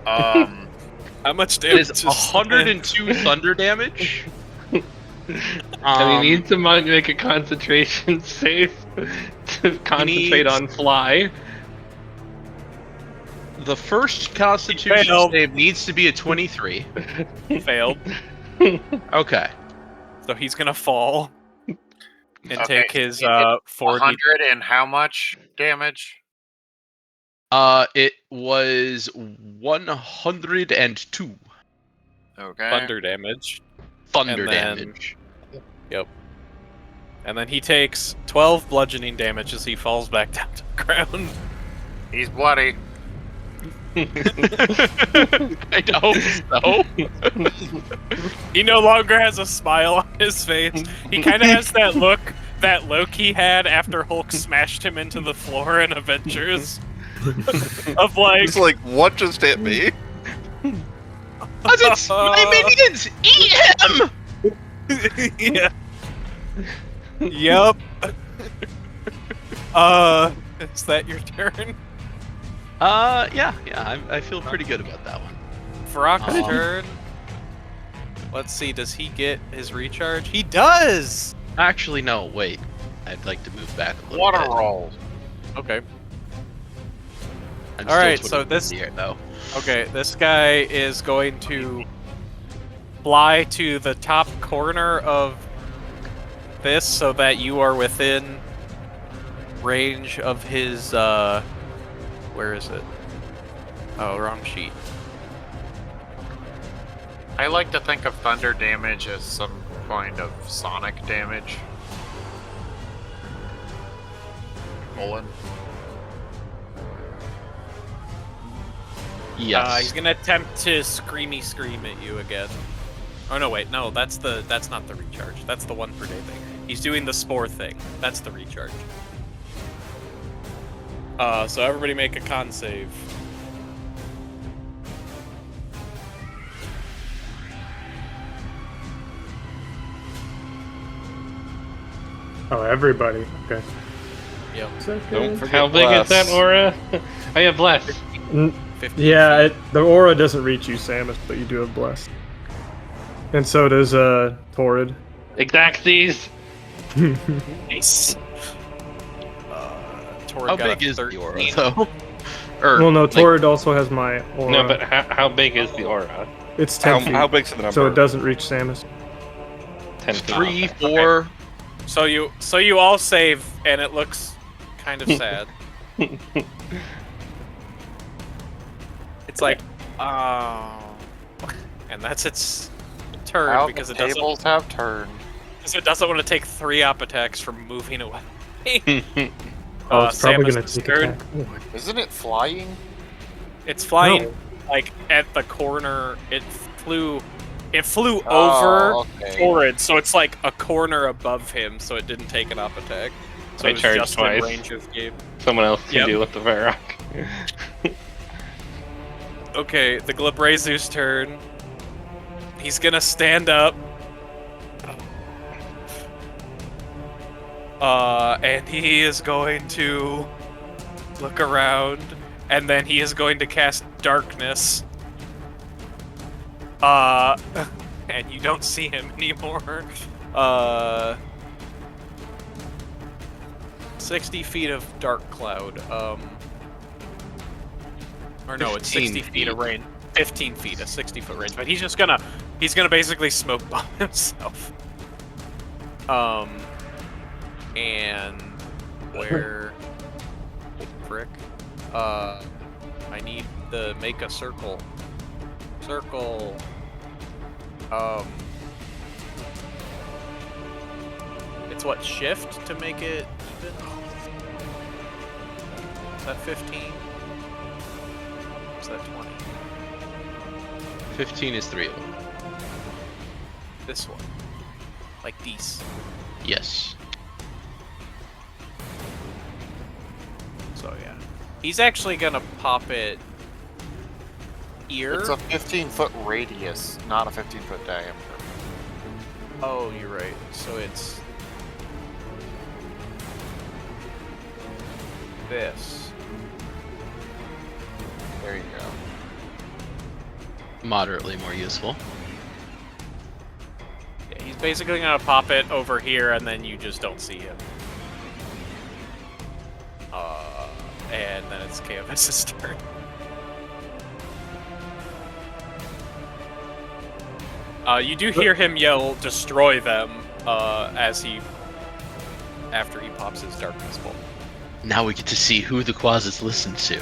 S1: How much
S4: It
S1: damage?
S4: is 102 thunder damage.
S3: And he needs to make a concentration save to concentrate
S4: needs-
S3: on fly.
S4: The first Constitution
S1: Failed.
S4: save needs to be a 23.
S1: failed,
S4: Okay.
S1: so he's gonna fall and
S6: Okay,
S1: take his
S6: he did
S1: 40.
S6: 100 and how much damage?
S4: It was 102
S6: Okay.
S1: thunder damage,
S4: thunder
S1: And then-
S4: damage.
S1: and then he takes 12 bludgeoning damage as he falls back down to the ground.
S6: He's bloody.
S4: I hope so.
S1: He no longer has a smile on his face. He kind of has that look that Loki had after Hulk smashed him into the floor in Avengers. Of
S2: He's like, what just hit me?
S4: It's my minions! Eat him!
S1: yeah. Yep. Is that your turn?
S4: Yeah, I feel pretty good about that one.
S1: Farrak's
S4: Um,
S1: turn. Let's see, does he get his recharge? He does!
S4: Actually, no, wait. I'd like to move back a little
S6: Water
S4: bit.
S6: roll.
S1: Okay.
S4: I'm
S1: All
S4: still
S1: right,
S4: twiddling
S1: so
S4: in
S1: this-
S4: the air, though.
S1: Okay, this guy is going to fly to the top corner of this so that you are within range of his, where is it? Oh, wrong sheet.
S6: I like to think of thunder damage as some kind of sonic damage. Olin.
S4: Yes.
S1: He's gonna attempt to scream at you again. Oh no, wait, no, that's not the recharge. That's the one per day thing. He's doing the spore thing. That's the recharge. So everybody make a con save.
S5: Oh, everybody. Okay.
S1: Yep.
S2: Don't forget
S3: How big is that
S2: bless.
S3: aura? I have bless.
S1: 50
S5: Yeah,
S1: feet.
S5: the aura doesn't reach you, Samus, but you do have bless. And so does Torrid.
S3: Exactsies.
S1: Nice. Torrid
S4: How
S1: got a
S4: big is the aura,
S1: 13.
S4: though? Or,
S5: Well, no,
S4: like,
S5: Torrid also has my aura.
S3: No, but how big is the aura?
S5: It's 10 feet,
S2: How big's the number?
S5: so it doesn't reach Samus.
S3: 10 feet.
S4: 3,
S3: Okay.
S4: 4.
S1: So you all save, and it looks kind of sad. It's like, oh, and that's its turn
S6: How
S1: because
S6: the
S1: it doesn't.
S6: tables have turned.
S1: Because it doesn't want to take 3 op attacks from moving away.
S5: Oh, it's probably
S1: Samus'
S5: gonna take
S1: turn.
S5: attack. Oh,
S6: Isn't it flying?
S1: It's flying
S5: No.
S1: like at the corner. It flew over
S6: Oh, okay.
S1: Torrid, so it's like a corner above him, so it didn't take an op attack. So
S3: I
S1: it was
S3: charged
S1: just
S3: twice.
S1: in range of Gabe.
S3: Someone else can
S1: Yep.
S3: deal with the Varrock.
S1: Okay, the Glabrezu's turn. He's gonna stand up. And he is going to look around, and then he is going to cast Darkness. And you don't see him anymore. 60 feet of dark cloud. Or no, it's 60 feet of range. 15 feet, a 60-foot range. But he's gonna basically smoke bomb himself. And where, frick? I need to make a circle. Circle. It's what, shift to make it even? Is that 15? Is that 20?
S4: 15 is 3 of them.
S1: This one. Like these.
S4: Yes.
S1: So yeah. He's actually gonna pop it here.
S6: It's a 15-foot radius, not a 15-foot diameter.
S1: Oh, you're right. So it's this.
S6: There you go.
S4: Moderately more useful.
S1: Yeah, he's basically gonna pop it over here, and then you just don't see him. And then it's KOS's turn. You do hear him yell, "Destroy them!" After he pops his darkness bolt.
S4: Now we get to see who the Quasis listen to.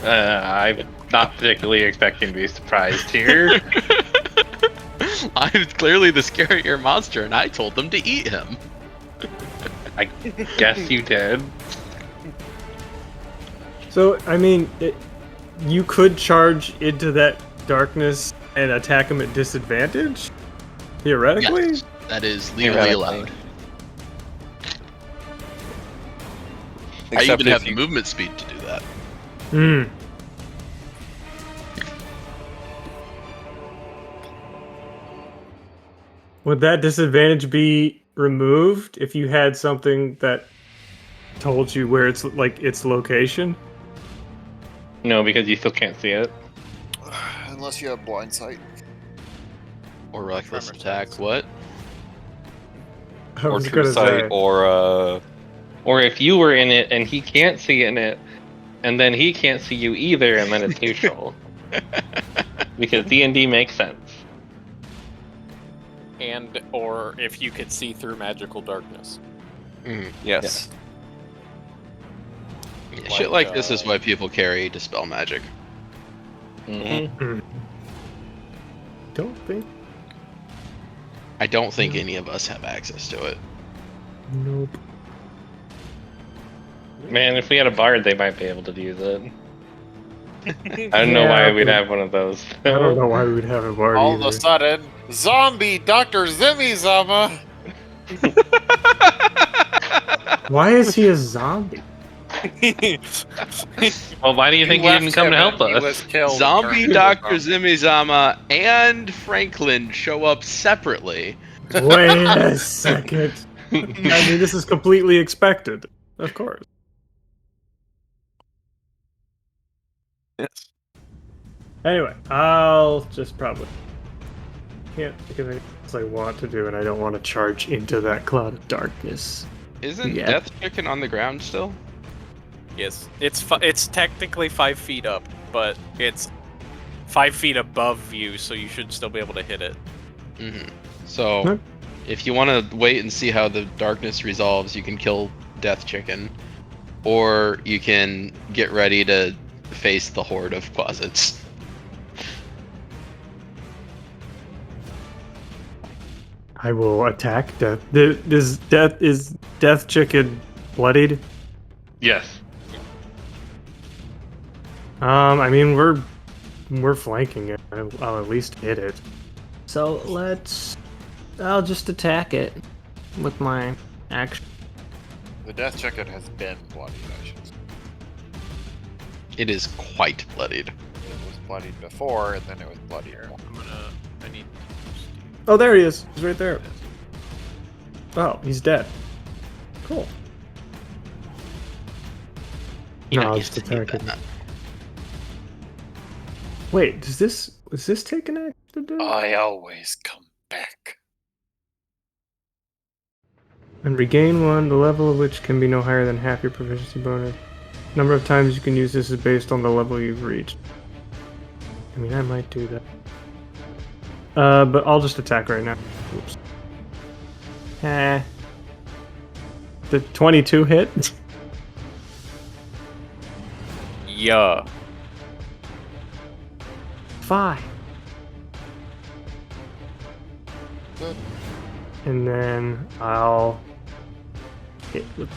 S3: I'm not particularly expecting to be surprised here.
S4: I was clearly the scarier monster, and I told them to eat him.
S3: I guess you did.
S5: So, I mean, you could charge into that darkness and attack him at disadvantage? Theoretically?
S4: Yes, that is legally allowed. I
S2: Except
S4: even have
S2: if
S4: the
S2: you,
S4: movement speed to do that.
S5: Hmm. Would that disadvantage be removed if you had something that told you where it's like its location?
S3: No, because you still can't see it.
S6: Unless you have blind sight.
S4: Or reckless
S6: Tremor
S4: attack.
S6: sights.
S4: What?
S5: I
S2: Or
S5: was
S2: true
S5: gonna
S2: sight,
S5: say.
S2: or
S3: Or if you were in it and he can't see in it, and then he can't see you either, and then it's neutral. Because D&D makes sense.
S1: And or if you could see through magical darkness.
S2: yes.
S4: Shit like this is why people carry Dispel Magic.
S3: Mhm.
S5: Don't think.
S4: I don't think any of us have access to it.
S5: Nope.
S3: Man, if we had a bard, they might be able to use it. I don't know why we'd
S5: but
S3: have one of those.
S5: I don't know why we would have a bard
S6: All
S5: either.
S6: of a sudden, zombie Dr. Zimmy-zama!
S5: Why is he a zombie?
S3: Well, why do you think he
S6: left
S3: didn't come
S6: him
S3: to help
S6: and he
S3: us?
S6: was killed and
S4: Zombie
S6: turned into a
S4: Dr.
S6: zombie.
S4: Zimizama and Franklin show up separately.
S5: Wait a second. I mean, this is completely expected. Of course.
S1: Yes.
S5: Anyway, I'll just probably can't think of anything else I want to do, and I don't want to charge into that cloud of darkness.
S4: Isn't
S5: Yeah.
S4: Death Chicken on the ground still?
S1: Yes, it's technically 5 feet up, but it's 5 feet above you, so you should still be able to hit it.
S4: So,
S5: Huh?
S4: if you want to wait and see how the darkness resolves, you can kill Death Chicken. Or you can get ready to face the horde of closets.
S5: I will attack Death. Is Death Chicken bloodied?
S3: Yes.
S5: I mean, we're flanking it. I'll at least hit it. So I'll just attack it with my action.
S6: The death chicken has been bloodied, I should say.
S4: It is quite bloodied.
S6: It was bloodied before, and then it was bloodier.
S1: I need.
S5: Oh, there he is. He's right there. Oh, he's dead. Cool.
S4: You
S5: No,
S4: don't
S5: I'll
S4: get
S5: just
S4: to do
S5: attack it.
S4: that.
S5: Wait, does this take an action to do?
S6: I always come back.
S5: And regain one, the level of which can be no higher than half your proficiency bonus. Number of times you can use this is based on the level you've reached. I mean, I might do that. But I'll just attack right now. Oops. The 22 hit?
S1: Yeah.
S5: 5.
S6: Good.
S5: And then I'll hit with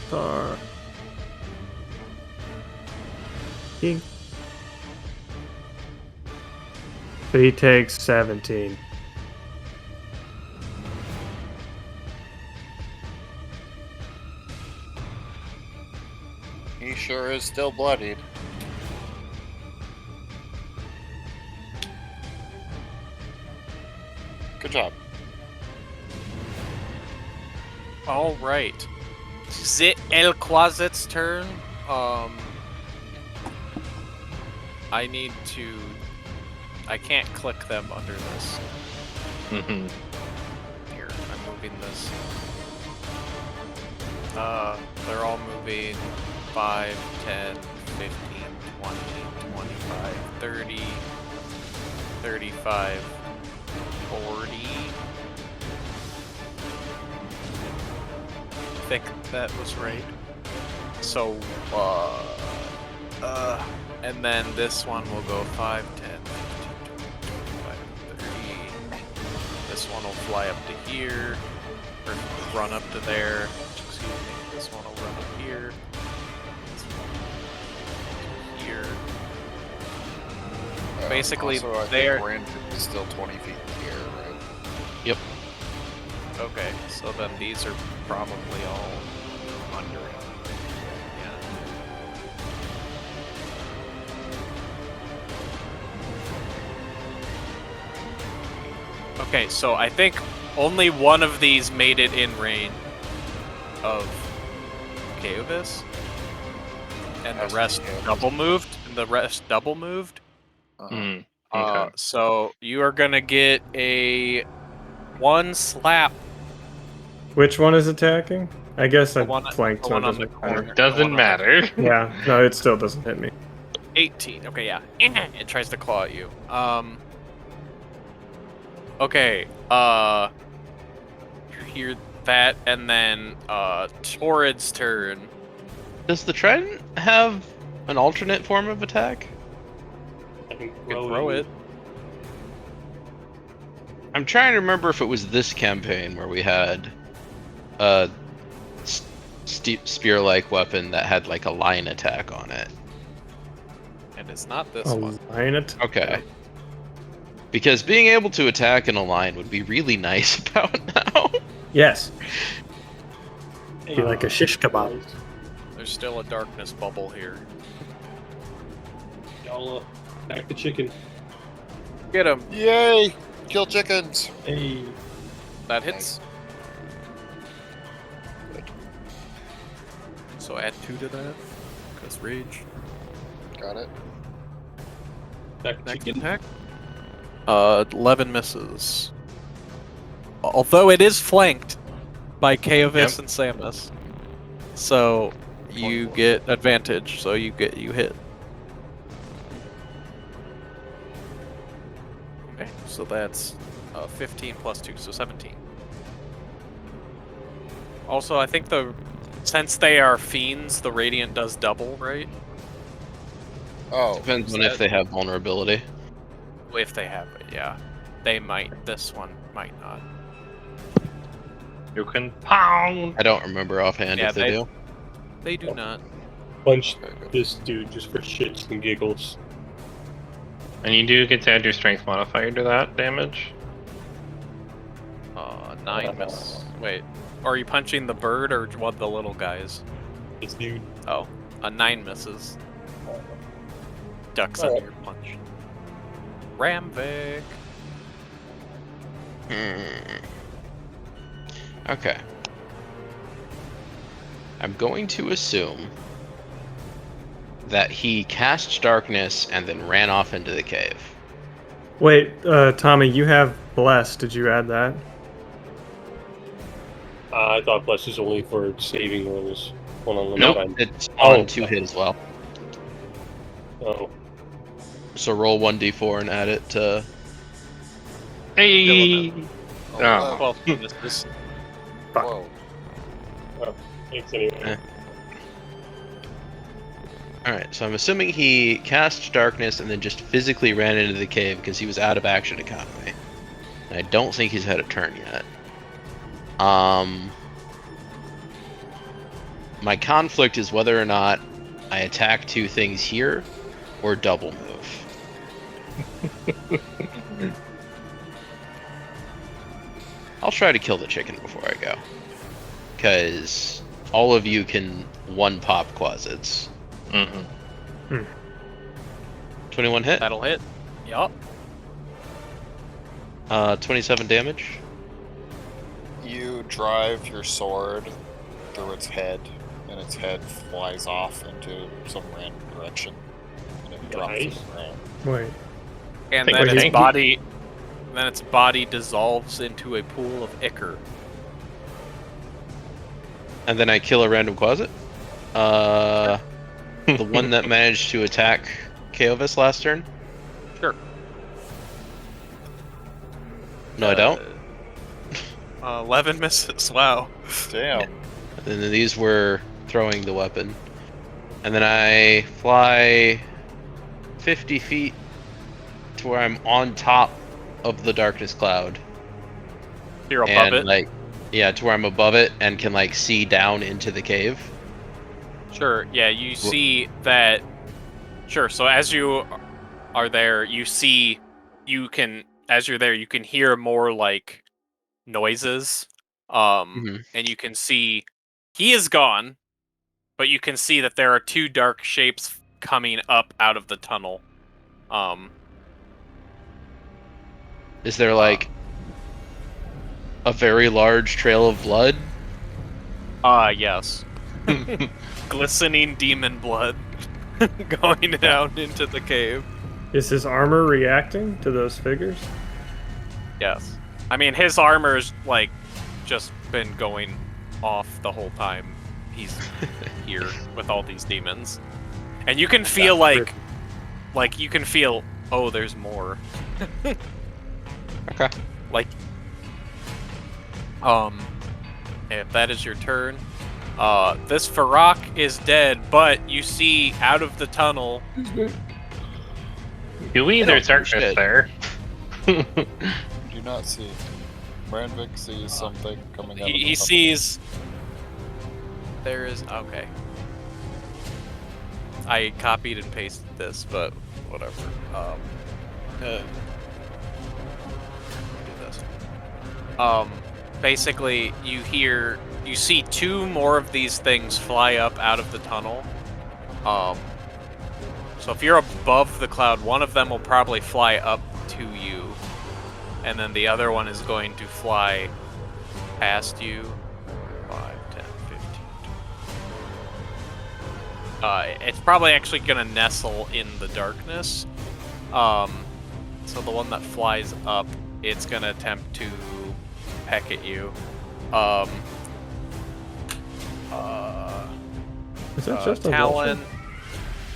S5: star. So he takes 17.
S6: He sure is still bloodied. Good job.
S1: All right. Is it El Quazet's turn? I need to. I can't click them under this.
S3: Mm-hmm.
S1: Here, I'm moving this. They're all moving 5, 10, 15, 20, 25, 30, 35, 40. I think that was right. So, and then this one will go 5, 10, 15, 20, 25, 30. This one will fly up to here, or run up to there. Excuse me. This one will run up here. This one here. Basically,
S6: also, I
S1: they're-
S6: think Rand is still 20 feet in the air, right?
S4: Yep.
S1: Okay, so then these are probably all under it. Yeah. Okay, so I think only one of these made it in range of Kaovis, and the
S6: Has to
S1: rest
S6: be Kaovis.
S1: double moved. And the rest double moved.
S3: Mm, okay.
S1: So you are gonna get a 1 slap.
S5: Which one is attacking? I guess
S1: The
S5: I
S1: one,
S5: flanked,
S1: the
S5: so it
S1: one on the
S5: doesn't matter.
S1: corner.
S3: Doesn't matter.
S5: Yeah, no, it still doesn't hit me.
S1: 18. Okay, yeah. It tries to claw at you. Okay. You hear that, and then Torrid's turn.
S4: Does the trident have an alternate form of attack?
S7: I can
S1: You can throw it.
S4: I'm trying to remember if it was this campaign where we had a spear-like weapon that had like a line attack on it.
S1: And it's not this
S5: A
S1: one.
S5: line attack.
S4: Okay. Because being able to attack in a line would be really nice about now.
S5: Yes.
S7: Hey,
S5: Be like a shish kebab.
S1: There's still a darkness bubble here.
S7: Y'all attack the chicken.
S1: Get him.
S6: Yay! Kill chickens!
S7: Hey,
S1: That hits. So add 2 to that. Because rage.
S6: Got it.
S7: attack the
S1: Next
S7: chicken.
S1: attack. 11 misses. Although it is flanked by Kaovis and Samus. So you get advantage, so you hit. Okay, so that's 15 plus 2, so 17. Also, I think since they are fiends, the radiant does double, right?
S6: Oh,
S4: Depends on if they have vulnerability.
S1: If they have it, yeah. They might. This one might not.
S3: You can pound.
S4: I don't remember offhand
S1: Yeah,
S4: if they
S1: they-
S4: do.
S1: They do not.
S7: Punch this dude just for shits and giggles.
S3: And you do get to add your strength modifier to that damage.
S1: 9 miss. Wait. Are you punching the bird or one of the little guys?
S7: This dude.
S1: Oh, a 9 misses. Ducks
S7: Alright.
S1: under your punch. Ramvik.
S4: Okay. I'm going to assume that he cast darkness and then ran off into the cave.
S5: Wait, Tommy, you have bless. Did you add that?
S7: I thought Bless is only for saving rolls. Hold on, let me
S4: Nope,
S7: find-
S4: it's on
S7: Oh.
S4: 2 hit as well.
S7: Oh,
S4: So roll 1d4 and add it to.
S3: Hey.
S6: oh,
S3: Oh.
S1: 12 misses.
S6: whoa.
S7: thanks anyway.
S4: Eh. Alright, so I'm assuming he cast darkness and then just physically ran into the cave because he was out of action economy. And I don't think he's had a turn yet. My conflict is whether or not I attack 2 things here or double move. I'll try to kill the chicken before I go. Because all of you can 1-pop closets.
S3: Mm-hmm.
S4: 21 hit,
S1: That'll hit. Yup.
S4: 27 damage.
S6: You drive your sword through its head, and its head flies off into some random direction, and it drops to
S7: Nice.
S6: the ground.
S5: Wait.
S1: And
S3: Think
S1: then
S3: we're
S1: its
S3: tanky.
S1: body. Then its body dissolves into a pool of ichor.
S4: And then I kill a random closet. The one that managed to attack Kaovis last turn.
S1: Sure.
S4: No, I don't.
S1: 11 misses. Wow.
S6: Damn.
S4: And then these were throwing the weapon. And then I fly 50 feet to where I'm on top of the darkness cloud.
S1: You're above
S4: and
S1: it.
S4: like, yeah, to where I'm above it and can like see down into the cave.
S1: Sure. Yeah, you see that. Sure. So as you are there, you see. As you're there, you can hear more like noises.
S4: Mhm.
S1: And you can see he is gone, but you can see that there are 2 dark shapes coming up out of the tunnel.
S4: Is there like a very large trail of blood?
S1: Yes. glistening demon blood going down into the cave.
S5: Is his armor reacting to those figures?
S1: Yes. I mean, his armor's, like, just been going off the whole time he's here with all these demons. And you can feel, like, you can feel, oh, there's more.
S4: Okay.
S1: Like, if that is your turn, this Farrak is dead, but you see out of the tunnel.
S3: Do we there's darkness
S4: shit.
S3: there?
S8: Do not see. Brandvik sees something coming out of the
S1: He
S8: tunnel.
S1: sees. There is okay. I copied and pasted this, but whatever. Do this. Basically, you see two more of these things fly up out of the tunnel. So if you're above the cloud, one of them will probably fly up to you, and then the other one is going to fly past you. 5, 10, 15. It's probably actually gonna nestle in the darkness. So the one that flies up, it's gonna attempt to peck at you.
S5: Is that just a
S1: Talon.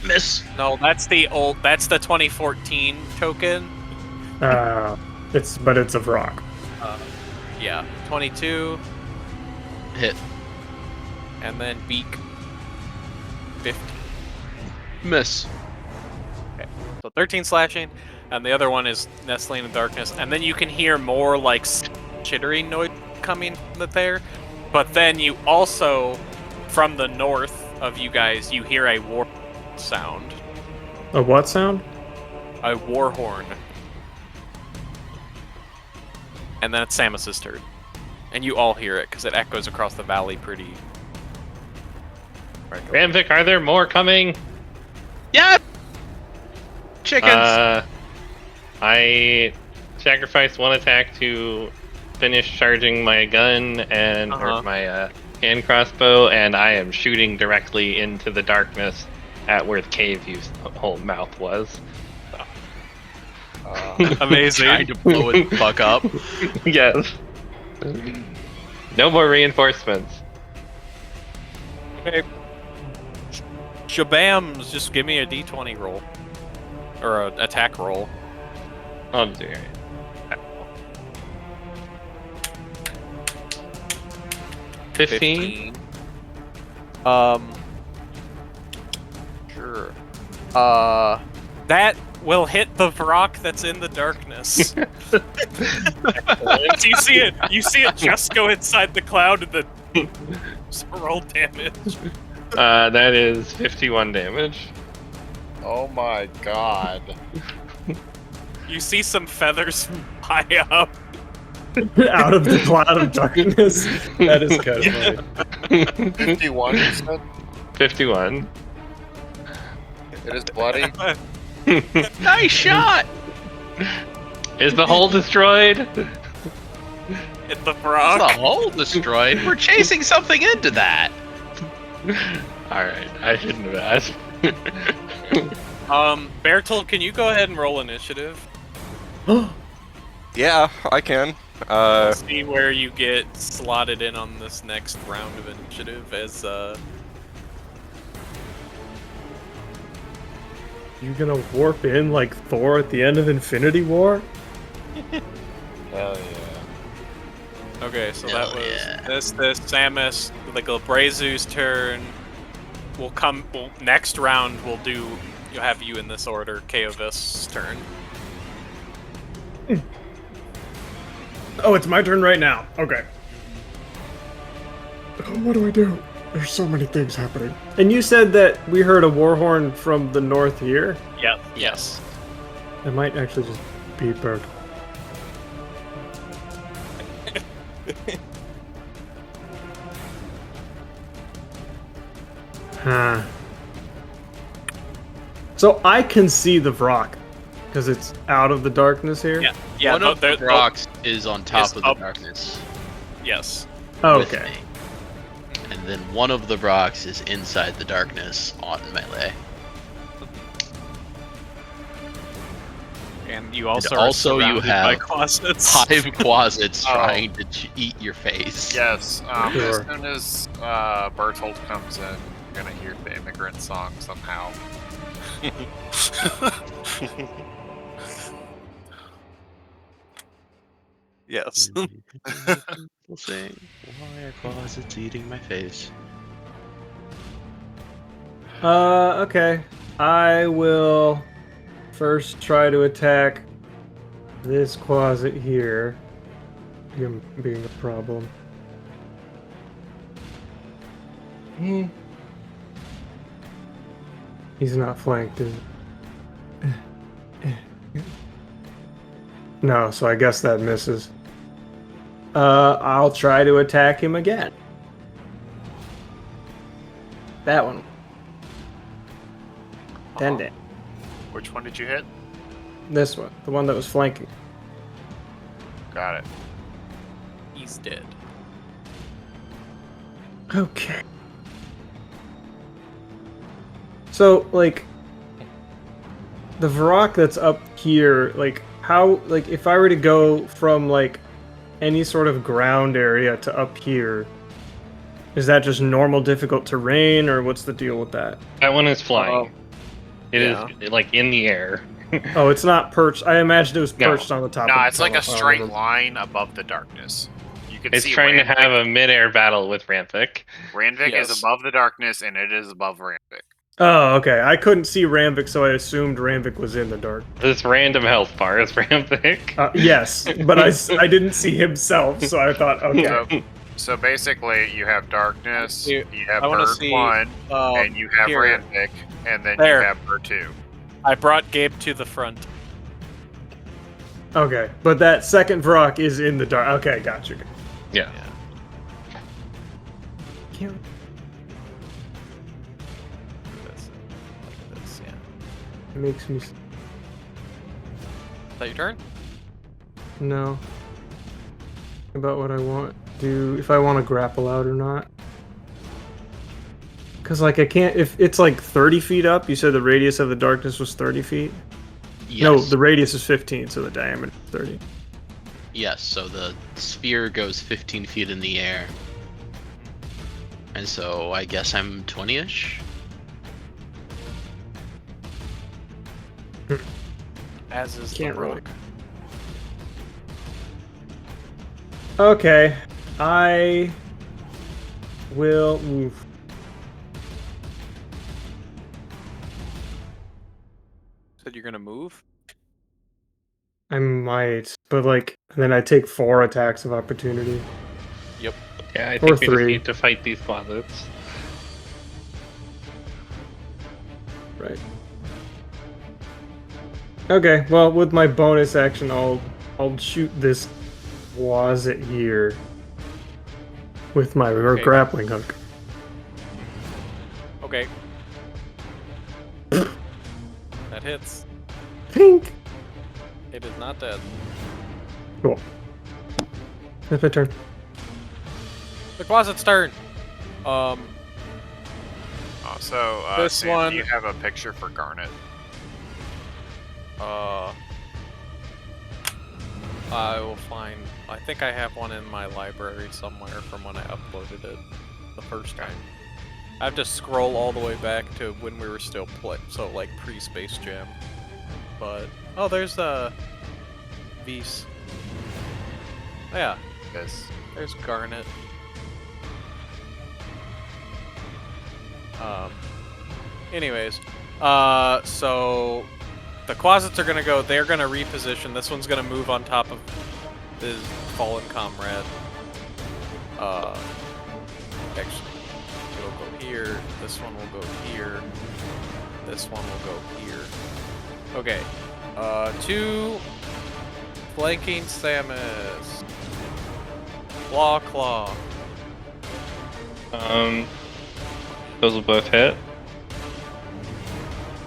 S4: Miss.
S1: No, that's the 2014 token.
S5: But it's a rock.
S1: Yeah, 22,
S4: Hit.
S1: and then beak 15.
S4: Miss.
S1: So 13 slashing, and the other one is nestling in darkness. And then you can hear more like chittering noise coming there. But then you also, from the north of you guys, you hear a war sound.
S5: A what sound?
S1: A war horn. And then it's Samus's turn. And you all hear it, because it echoes across the valley pretty...
S3: Brandvik, are there more coming?
S4: Yeah. Chickens.
S3: I sacrificed one attack to finish charging my gun and or my hand crossbow, and I am shooting directly into the darkness at where the cave whole mouth was.
S1: Amazing.
S4: Trying to blow it the fuck up.
S3: Yes. No more reinforcements.
S1: Okay. Shabams, just give me a d20 roll. Or an attack roll.
S3: I'll do it. 15?
S1: Sure. That will hit the rock that's in the darkness. Do you see it? You see it just go inside the cloud and then roll damage.
S3: That is 51 damage.
S8: Oh my god.
S1: You see some feathers high up.
S5: Out of the cloud of darkness. That is kind of funny.
S8: 51, you said?
S3: 51.
S8: It is bloody.
S4: Nice shot.
S3: Is the hole destroyed?
S1: Hit the frog.
S4: The hole destroyed. We're chasing something into that.
S3: Alright, I shouldn't have asked.
S1: Bertel, can you go ahead and roll initiative?
S2: Yeah, I can.
S1: See where you get slotted in on this next round of initiative as
S5: You gonna warp in like Thor at the end of Infinity War?
S8: Hell yeah.
S1: Okay, so
S4: Hell
S1: that was
S4: yeah.
S1: this Samus, like Brazu's turn. Next round you'll have you in this order, Kaovis' turn.
S5: Oh, it's my turn right now. Okay. What do I do? There's so many things happening. And you said that we heard a war horn from the north here?
S1: Yeah. Yes.
S5: It might actually just be Berg. Huh. So I can see the Vrock, because it's out of the darkness here?
S1: Yeah. Yeah.
S4: One
S1: no,
S4: of the
S1: they're-
S4: rocks is on top
S1: is
S4: of the
S1: up.
S4: darkness.
S1: Yes.
S4: With
S5: Okay.
S4: me. And then one of the rocks is inside the darkness on melee.
S1: And you also
S4: And
S1: are
S4: also you
S1: surrounded by
S4: have
S1: closets.
S4: 5 quasits
S6: Oh.
S4: trying to eat your face.
S6: Yes.
S5: Sure.
S6: As soon as Bertold comes in, you're gonna hear the immigrant song somehow.
S1: Yes.
S4: People sing, why are closets eating my face?
S5: Okay. I will first try to attack this closet here. Him being a problem. He's not flanked, is he? No, so I guess that misses. I'll try to attack him again. That one. 10 damage.
S6: Which one did you hit?
S5: This one, the one that was flanking.
S6: Got it.
S1: He's dead.
S5: Okay. So, like, the Varrock that's up here, like, how, like, if I were to go from, like, any sort of ground area to up here, is that just normal difficult terrain, or what's the deal with that?
S3: That one is flying. It
S1: yeah.
S3: is like in the air.
S5: Oh, it's not perched. I imagined it was
S3: No.
S5: perched on the top.
S6: No,
S5: of the
S6: it's like
S5: tunnel.
S6: a straight line above the darkness. You can
S3: It's
S6: see
S3: trying to
S6: Randvik.
S3: have a mid-air battle with Randvik.
S6: Randvik
S1: Yes.
S6: is above the darkness, and it is above Randvik.
S5: Oh, okay. I couldn't see Ramvik, so I assumed Ramvik was in the dark.
S3: This random health bar is Randvik.
S5: Yes, but I didn't see himself, so I thought, okay.
S6: So basically, you have darkness, you have
S1: I wanna
S6: bird
S1: see,
S6: 1, and you have
S1: here.
S6: Randvik, and then
S1: There.
S6: you have bird 2.
S1: I brought Gabe to the front.
S5: Okay, but that second Varrock is in the dark. Okay, gotcha.
S3: Yeah.
S5: Can't...
S1: Like this, yeah.
S5: It makes me...
S1: Is that your turn?
S5: No. About what I want to do, if I want to grapple out or not. Because, like, I can't... If it's, like, 30 feet up, you said the radius of the darkness was 30 feet?
S4: Yes.
S5: No, the radius is 15, so the diameter is 30.
S4: Yes, so the sphere goes 15 feet in the air. And so I guess I'm 20-ish?
S1: As is
S5: Can't
S1: the
S5: really.
S1: rock.
S5: Okay, I will move.
S1: Said you're gonna move?
S5: I might, but like, then I take 4 attacks of opportunity.
S1: Yep.
S3: Yeah, I
S5: Or
S3: think we just
S5: 3.
S3: need to fight these closets.
S5: Right. Okay, well, with my bonus action, I'll shoot this closet here with my
S1: Okay.
S5: grappling hook.
S1: Okay. That hits.
S5: Pink.
S1: It is not dead.
S5: Cool. That's my turn.
S1: The closet's turn.
S6: Also,
S1: This
S6: Sam,
S1: one-
S6: do you have a picture for Garnet?
S1: I will find. I think I have one in my library somewhere from when I uploaded it the first time. I have to scroll all the way back to when we were still so like pre-Space Jam. But oh, there's Vs. Oh, yeah,
S6: Yes.
S1: there's Garnet. Anyways, so the closets are gonna go. They're gonna reposition. This one's gonna move on top of his fallen comrade. Actually, it'll go here. This one will go here. This one will go here. Okay. 2 flanking Samus. Claw.
S3: Those will both hit.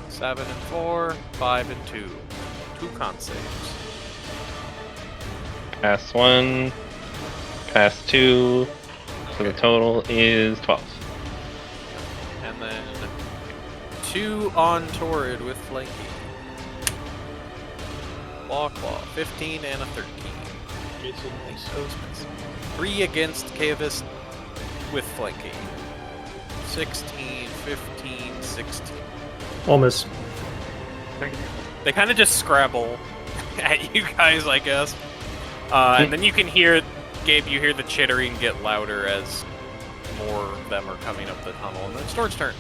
S1: 7 and 4, 5 and 2. 2 con saves.
S3: Pass 1. Pass 2. So the total is 12.
S1: 2 on Torrid with flanking. Claw, 15 and a 13.
S7: Missing.
S1: Nice. 3 against Kavis with flanking. 16, 15, 16.
S5: Almost.
S1: They kind of just scrabble at you guys, I guess. And then you can hear, Gabe, you hear the chittering get louder as more of them are coming up the tunnel. And then it's Storm's turn.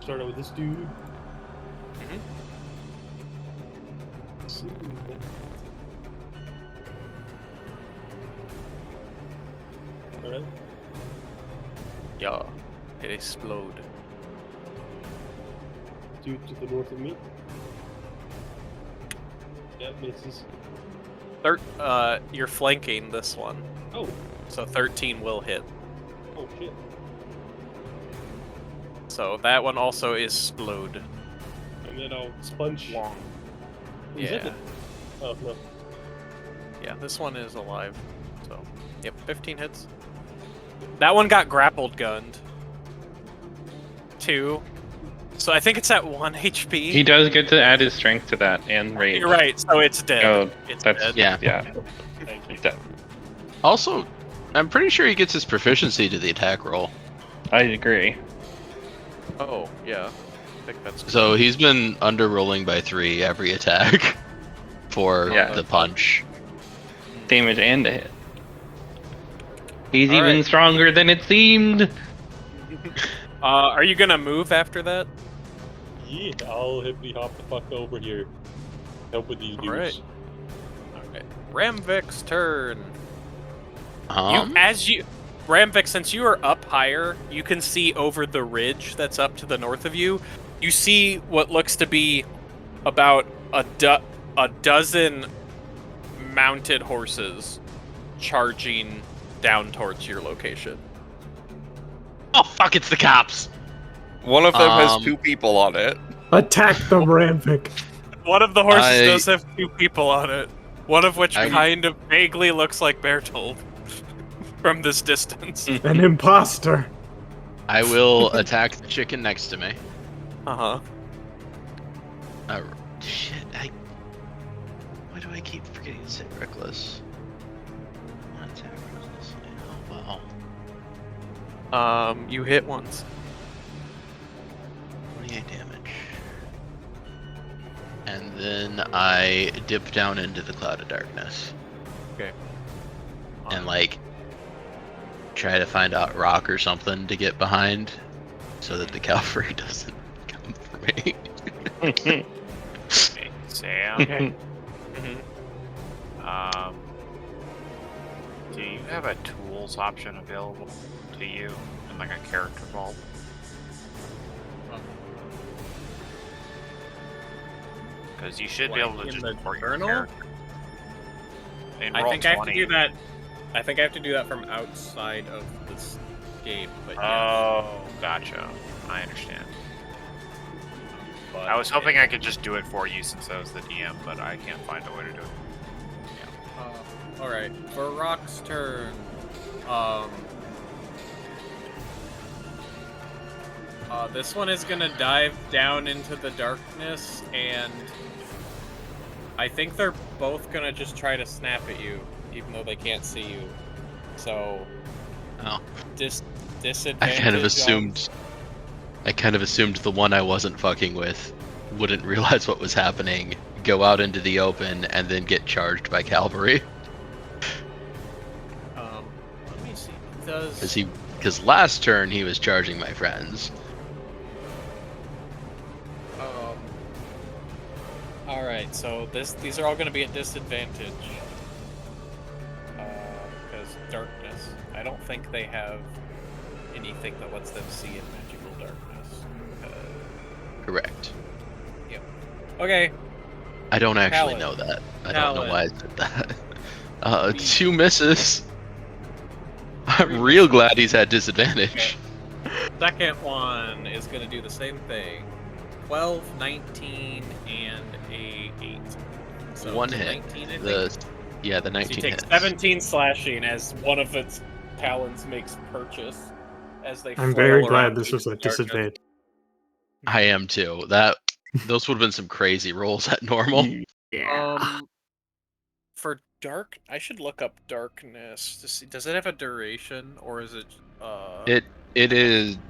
S7: Start out with this dude.
S1: Mhm.
S7: Let's see. Alright.
S1: Yeah, it explode.
S7: Dude to the north of me. That misses.
S1: You're flanking this one,
S7: Oh,
S1: so 13 will hit.
S7: oh shit.
S1: So that one also is explode.
S7: And then I'll sponge.
S1: Long.
S7: Is that
S1: Yeah.
S7: the- Oh, no.
S1: Yeah, this one is alive. So, yep, 15 hits. That one got grappled gunned. 2. So I think it's at 1 HP.
S3: He does get to add his strength to that and range.
S1: You're right, so it's dead.
S3: Oh,
S1: It's
S3: that's
S1: dead.
S4: Yeah.
S3: He's dead.
S4: Also, I'm pretty sure he gets his proficiency to the attack roll.
S3: I agree.
S1: Oh, yeah. I think that's
S4: So he's been underrolling by 3 every attack for
S3: Yeah.
S4: the punch.
S3: Damage and a hit. He's
S1: All
S3: even
S1: right.
S3: stronger than it seemed.
S1: Are you gonna move after that?
S7: Yeah, I'll hippity hop the fuck over here. Help with these dudes.
S1: Alright. Alright. Ramvik's turn.
S4: Um,
S1: Ramvik, since you are up higher, you can see over the ridge that's up to the north of you. You see what looks to be about a dozen mounted horses charging down towards your location.
S4: oh fuck! It's the cops.
S2: One of them has
S4: Um,
S2: 2 people on it.
S5: Attack the Ramvik.
S1: One of the horses
S4: I-
S1: does have 2 people on it. One of which
S4: I-
S1: kind of vaguely looks like Bertold from this distance.
S5: An imposter.
S4: I will attack the chicken next to me.
S1: Uh-huh.
S4: Shit! Why do I keep forgetting to say reckless? Not attack reckless. Oh wow.
S1: You hit once.
S4: 28 damage. And then I dip down into the cloud of darkness.
S1: Okay.
S4: And like try to find out rock or something to get behind so that the cavalry doesn't come for me.
S6: Sam,
S1: Mhm.
S6: do you have a tools option available to you in like a character vault? Because you should be
S1: Like
S6: able to
S1: in
S6: just
S1: the
S6: import your
S1: journal?
S6: character. In
S1: I
S6: roll
S1: think I have
S6: 20.
S1: to do that. I think I have to do that from outside of this game. But yeah.
S6: Oh, gotcha. I understand.
S1: But
S6: I was hoping I could just do it for you since I was the DM, but I can't find a way to do it.
S1: All right, for Rock's turn. This one is gonna dive down into the darkness, and I think they're both gonna just try to snap at you, even though they can't see you. So,
S4: Oh.
S1: disadvantage.
S4: I kind of assumed the one I wasn't fucking with wouldn't realize what was happening, go out into the open, and then get charged by cavalry.
S1: Let me see.
S4: Because last turn he was charging my friends.
S1: All right, so these are all going to be at disadvantage because darkness. I don't think they have anything that lets them see in magical darkness.
S4: Correct.
S1: Okay,
S4: I don't actually
S1: Talon.
S4: know that. I don't know
S1: Talon.
S4: why I said that. 2 misses. I'm real glad he's had disadvantage.
S1: second one is going to do the same thing. 12, 19, and a 8. So
S4: 1 hit.
S1: 19, I think.
S4: The
S1: So you
S4: 19
S1: take
S4: hits.
S1: 17 slashing as one of its talons makes purchase as they.
S5: I'm
S1: flail
S5: very
S1: around
S5: glad this
S1: through
S5: was
S1: the
S5: a
S1: darkness.
S5: disadvantage.
S4: I am too. Those would have been some crazy rolls at normal.
S5: Yeah.
S1: For dark, I should look up darkness to see. Does it have a duration, or is it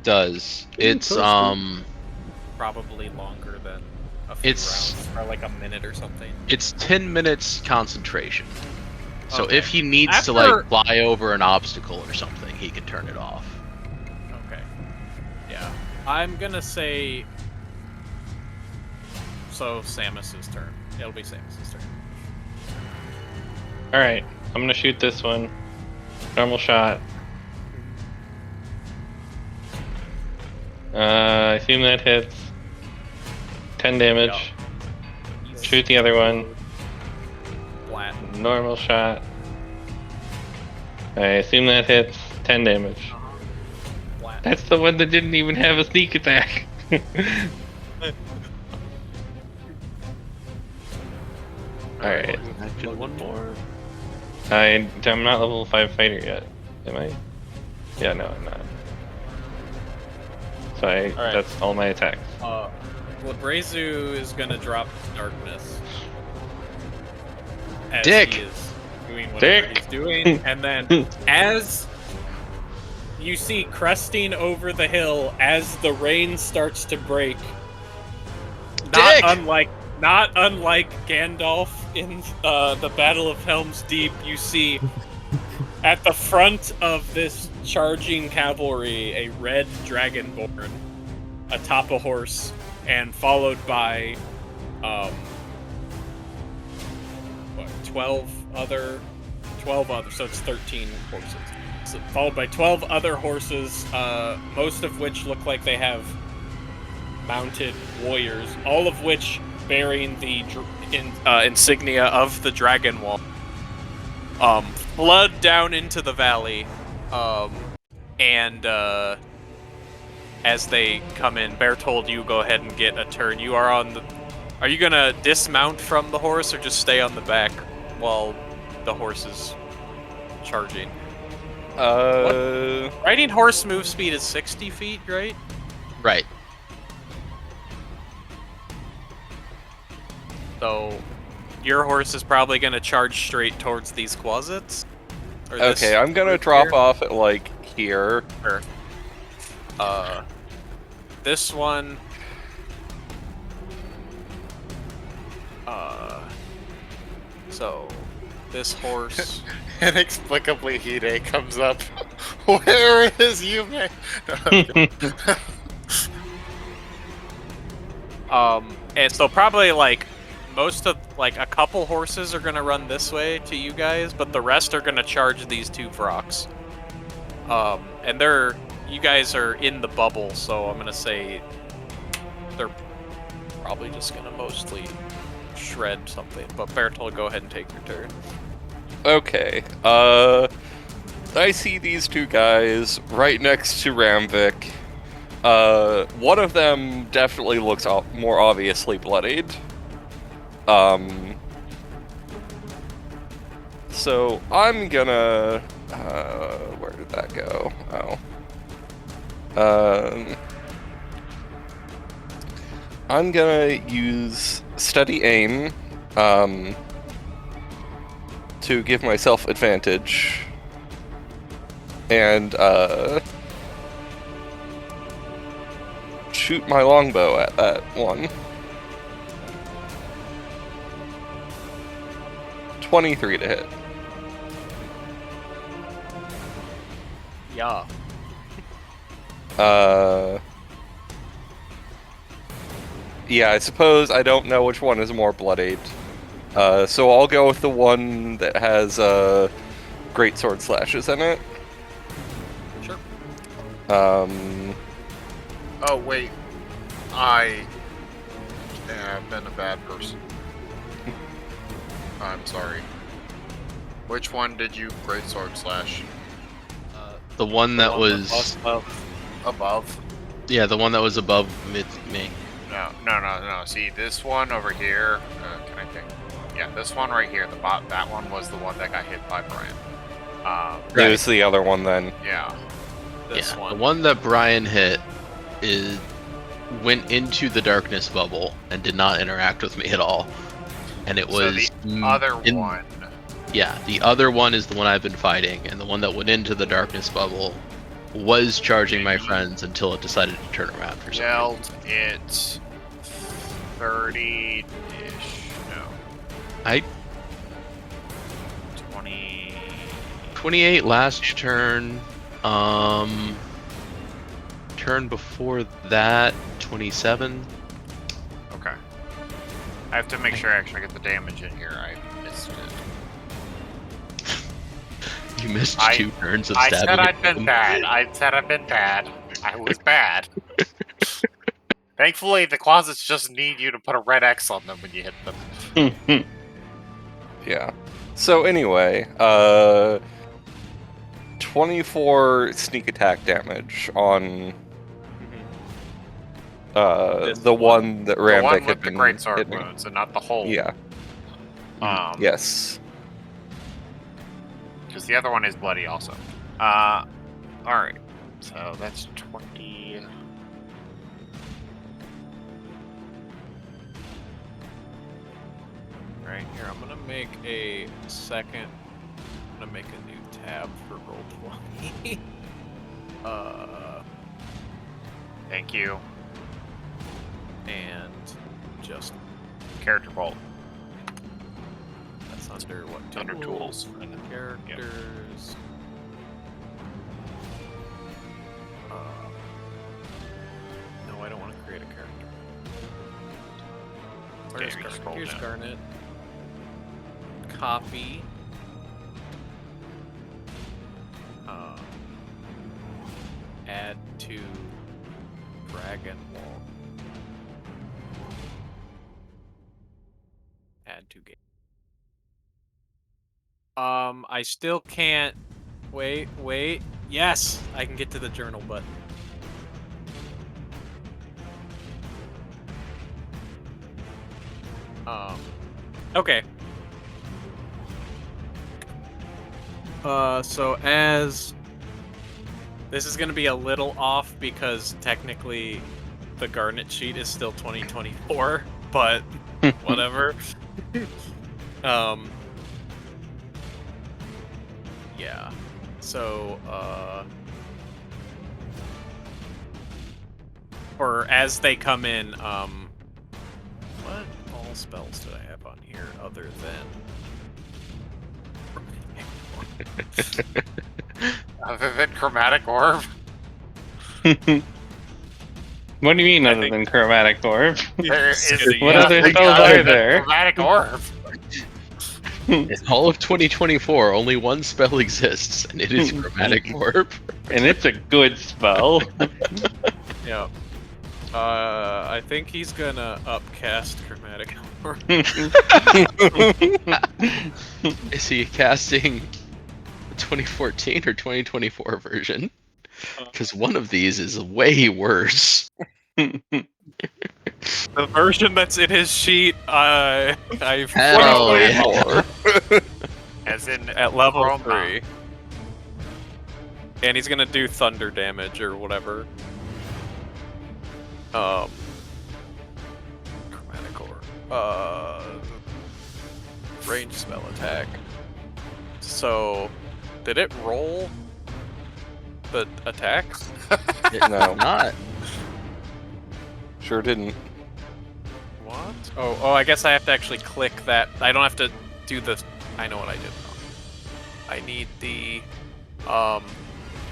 S4: Does. It's
S5: Posted.
S1: probably longer than a few rounds, or like a minute or something?
S4: It's 10 minutes concentration. So
S1: Okay.
S4: if he needs to
S1: After-
S4: like fly over an obstacle or something, he can turn it off.
S1: Okay. Yeah. I'm gonna say. So Samus's turn. It'll be Samus's turn.
S3: Alright, I'm gonna shoot this one. Normal shot. I assume that hits. 10 damage. Shoot the other one.
S1: Flat.
S3: Normal shot. I assume that hits. 10 damage.
S1: Flat.
S3: That's the one that didn't even have a sneak attack. Alright.
S4: Action one more.
S3: I'm not level 5 fighter yet. Am I? Yeah, no, I'm not. So that's all my attacks.
S1: Labrezu is gonna drop darkness. As
S4: Dick!
S1: He is doing whatever
S3: Dick!
S1: he's doing, and then as you see cresting over the hill as the rain starts to break,
S4: Dick!
S1: not unlike Gandalf in the Battle of Helm's Deep, you see at the front of this charging cavalry a red dragonborn atop a horse, and followed by 12 other, so it's 13 horses. So, followed by 12 other horses, most of which look like they have mounted warriors, all of which bearing the insignia of the Dragon Wall. Flood down into the valley, and as they come in, Bertold, you go ahead and get a turn. You are on the. Are you gonna dismount from the horse or just stay on the back while the horse is charging? Riding horse move speed is 60 feet, right?
S4: Right.
S1: So your horse is probably gonna charge straight towards these closets. Or this
S2: Okay, I'm gonna
S1: group
S2: drop
S1: here.
S2: off at like here.
S1: Sure. This one. So this horse.
S6: Inexplicably, Hide comes up. Where is Yume?
S1: And so probably like most of like a couple horses are gonna run this way to you guys, but the rest are gonna charge these two Vrocs. And you guys are in the bubble, so I'm gonna say they're probably just gonna mostly shred something. But Bertold, go ahead and take your turn.
S2: Okay. I see these two guys right next to Ramvik. One of them definitely looks more obviously bloodied. So I'm gonna. Where did that go? Oh. I'm gonna use steady aim. To give myself advantage. And, shoot my longbow at that one. 23 to hit.
S1: Yeah.
S2: Yeah, I suppose I don't know which one is more bloodied. So I'll go with the one that has, great sword slashes in it.
S1: Sure.
S6: Oh, wait. I have been a bad person. I'm sorry. Which one did you great sword slash?
S4: The one that was
S6: Above?
S4: yeah, the one that was above me.
S6: No. See, this one over here. Can I think? Yeah, this one right here. That one was the one that got hit by Brian.
S2: It was the other one then.
S6: Yeah.
S1: This
S4: The
S1: one.
S4: one that Brian hit went into the darkness bubble and did not interact with me at all. And it
S6: So
S4: was
S6: the other one.
S4: Yeah, the other one is the one I've been fighting, and the one that went into the darkness bubble was charging my friends until it decided to turn around for some reason.
S6: Dealt it 30-ish. No.
S4: I
S6: 20.
S4: 28 last turn. Turn before that 27.
S6: Okay. I have to make sure I actually get the damage in here. I missed it.
S4: You missed 2 turns of
S6: I
S4: stabbing.
S6: said I'd
S4: him.
S6: been bad. I said I've been bad. I was bad. Thankfully, the closets just need you to put a red X on them when you hit them.
S2: Yeah. So anyway, 24 sneak attack damage on the one that
S6: The
S2: Ramvik
S6: one
S2: had
S6: with the
S2: been
S6: great sword
S2: hitting.
S6: wounds, and not the whole.
S2: Yeah. Yes.
S6: Because the other one is bloody also. Alright. So that's 20.
S1: Right here, I'm gonna make a second. I'm gonna make a new tab for Roll20.
S6: Thank you.
S1: And just
S6: Character bolt.
S1: that's under what?
S6: Under tools.
S1: And the characters. No, I don't want to create a character. Where's
S6: Okay, we just
S1: Garnet?
S6: rolled
S1: Here's
S6: down.
S1: Garnet. Copy. Add to Dragon Wall. Add to game. I still can't. Wait. Yes, I can get to the journal button. Okay. So as this is gonna be a little off because technically the Garnet sheet is still 2024, but whatever. Yeah. So or as they come in, what all spells did I have on here other than
S6: Other than Chromatic Orb?
S3: What do you mean other than Chromatic Orb?
S6: There is
S3: What other
S6: nothing
S3: spells
S6: other
S3: are
S6: than
S3: there?
S6: Chromatic Orb.
S4: In all of 2024, only one spell exists, and it is Chromatic Orb.
S3: And it's a good spell.
S1: Yeah. I think he's gonna upcast Chromatic Orb.
S4: Is he casting the 2014 or 2024 version? Because one of these is way worse.
S1: The version that's in his sheet, I've
S4: Hell yeah.
S6: As in
S1: at level
S6: Chroma.
S1: 3. And he's gonna do thunder damage or whatever. Chromatic Orb. Range spell attack. So, did it roll the attacks?
S2: No.
S4: Not.
S2: Sure didn't.
S1: What? Oh, I guess I have to actually click that. I don't have to do the. I know what I did wrong. I need the.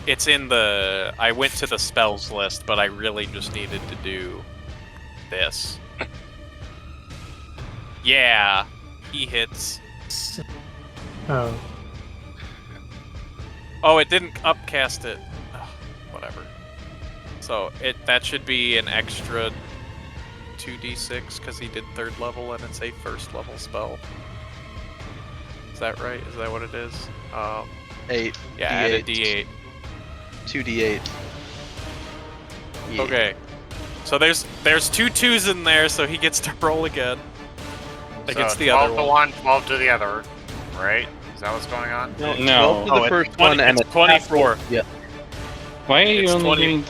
S1: It's in the. I went to the spells list, but I really just needed to do this. Yeah, he hits.
S5: Oh.
S1: Oh, it didn't upcast it. Ugh, whatever. So that should be an extra 2d6 because he did 3rd level and it's a 1st level spell. Is that right? Is that what it is?
S4: 8.
S1: Yeah, add a d8.
S4: 2d8. Yeah.
S1: Okay. So there's 2 2s in there, so he gets to roll again against
S6: So
S1: the
S6: 12
S1: other
S6: to
S1: one.
S6: 1, 12 to the other, right? Is that what's going on?
S4: No,
S3: No.
S4: 12 for the
S1: it's
S4: first
S1: 20
S4: one, and
S1: it's
S4: a tap
S1: 24.
S4: roll- Yeah.
S3: Why are you
S1: It's
S3: only
S1: 20
S3: doing?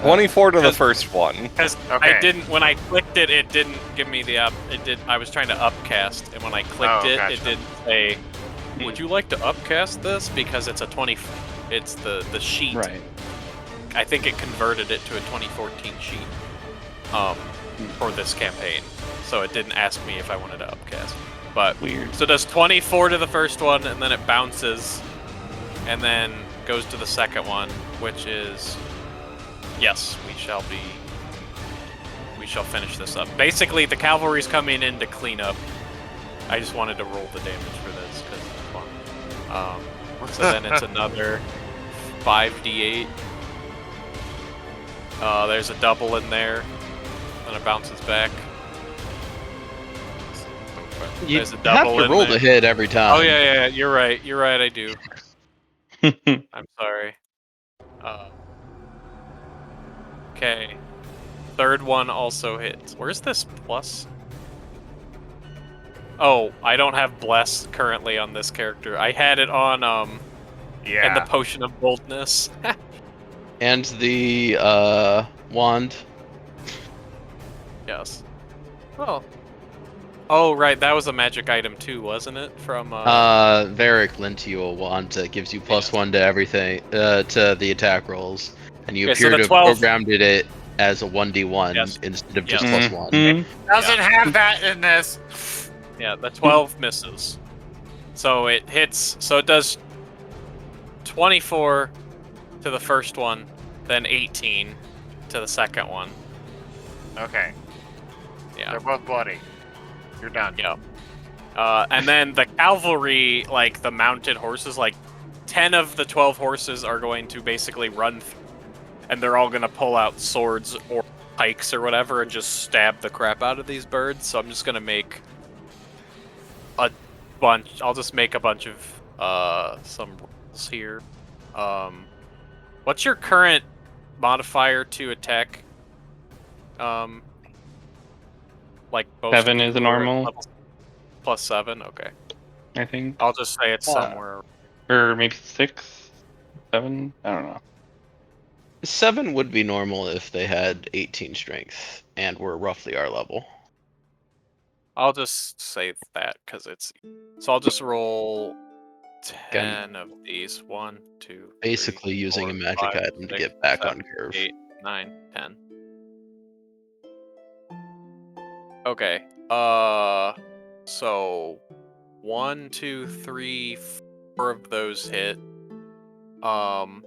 S2: 24 to the
S1: Because-
S2: first one.
S1: Because
S6: Okay.
S1: I didn't, when I clicked it, it didn't give me the up. It did. I was trying to upcast, and when I clicked
S6: Oh,
S1: it,
S6: gotcha.
S1: it didn't say, "Would you like to upcast this?" Because it's a 20. It's the sheet.
S3: Right.
S1: I think it converted it to a 2014 sheet. For this campaign, so it didn't ask me if I wanted to upcast. But
S3: Weird.
S1: so it does 24 to the first one, and then it bounces, and then goes to the second one, which is yes, we shall finish this up. Basically, the cavalry's coming in to clean up. I just wanted to roll the damage for this because it's fun. So then it's another 5d8. There's a double in there. Then it bounces back.
S4: You
S1: There's a
S4: have
S1: double
S4: to
S1: in
S4: roll
S1: there.
S4: the hit every time.
S1: Oh yeah, you're right. You're right. I do. I'm sorry. Okay. Third one also hits. Where's this plus? Oh, I don't have bless currently on this character. I had it on
S6: Yeah.
S1: and the potion of boldness.
S4: And the wand.
S1: Yes. Oh. Oh right, that was a magic item too, wasn't it? From
S4: Varric lent you a wand that gives you +1 to everything, to the attack rolls, and you
S1: Okay, so
S4: appear
S1: the
S4: to
S1: 12
S4: have programmed it as a 1d1
S1: Yes.
S4: instead of just
S1: Yes.
S4: +1.
S3: Mhm.
S6: Doesn't have that in this.
S1: Yeah, the 12 misses. So it hits. So it does 24 to the first one, then 18 to the second one.
S6: Okay.
S1: Yeah.
S6: They're both bloody. You're done.
S1: Yep. And then the cavalry, like the mounted horses, like 10 of the 12 horses are going to basically run, and they're all going to pull out swords or pikes or whatever and just stab the crap out of these birds. So I'm just going to make a bunch. I'll just make a bunch of some rolls here. What's your current modifier to attack? Like both
S3: 7
S1: of you
S3: is a
S1: are
S3: normal.
S1: level +7. Okay.
S3: I think,
S1: I'll just say it's somewhere.
S3: or maybe 6, 7. I don't know.
S4: 7 would be normal if they had 18 strength and were roughly our level.
S1: I'll just say that because it's. So I'll just roll 10 of these. 1, 2.
S4: Basically
S1: 3,
S4: using
S1: 4,
S4: a magic
S1: 5,
S4: item to
S1: 6,
S4: get back
S1: 7,
S4: on curve.
S1: 8, 9, 10. Okay. So 1, 2, 3, 4 of those hit. I'm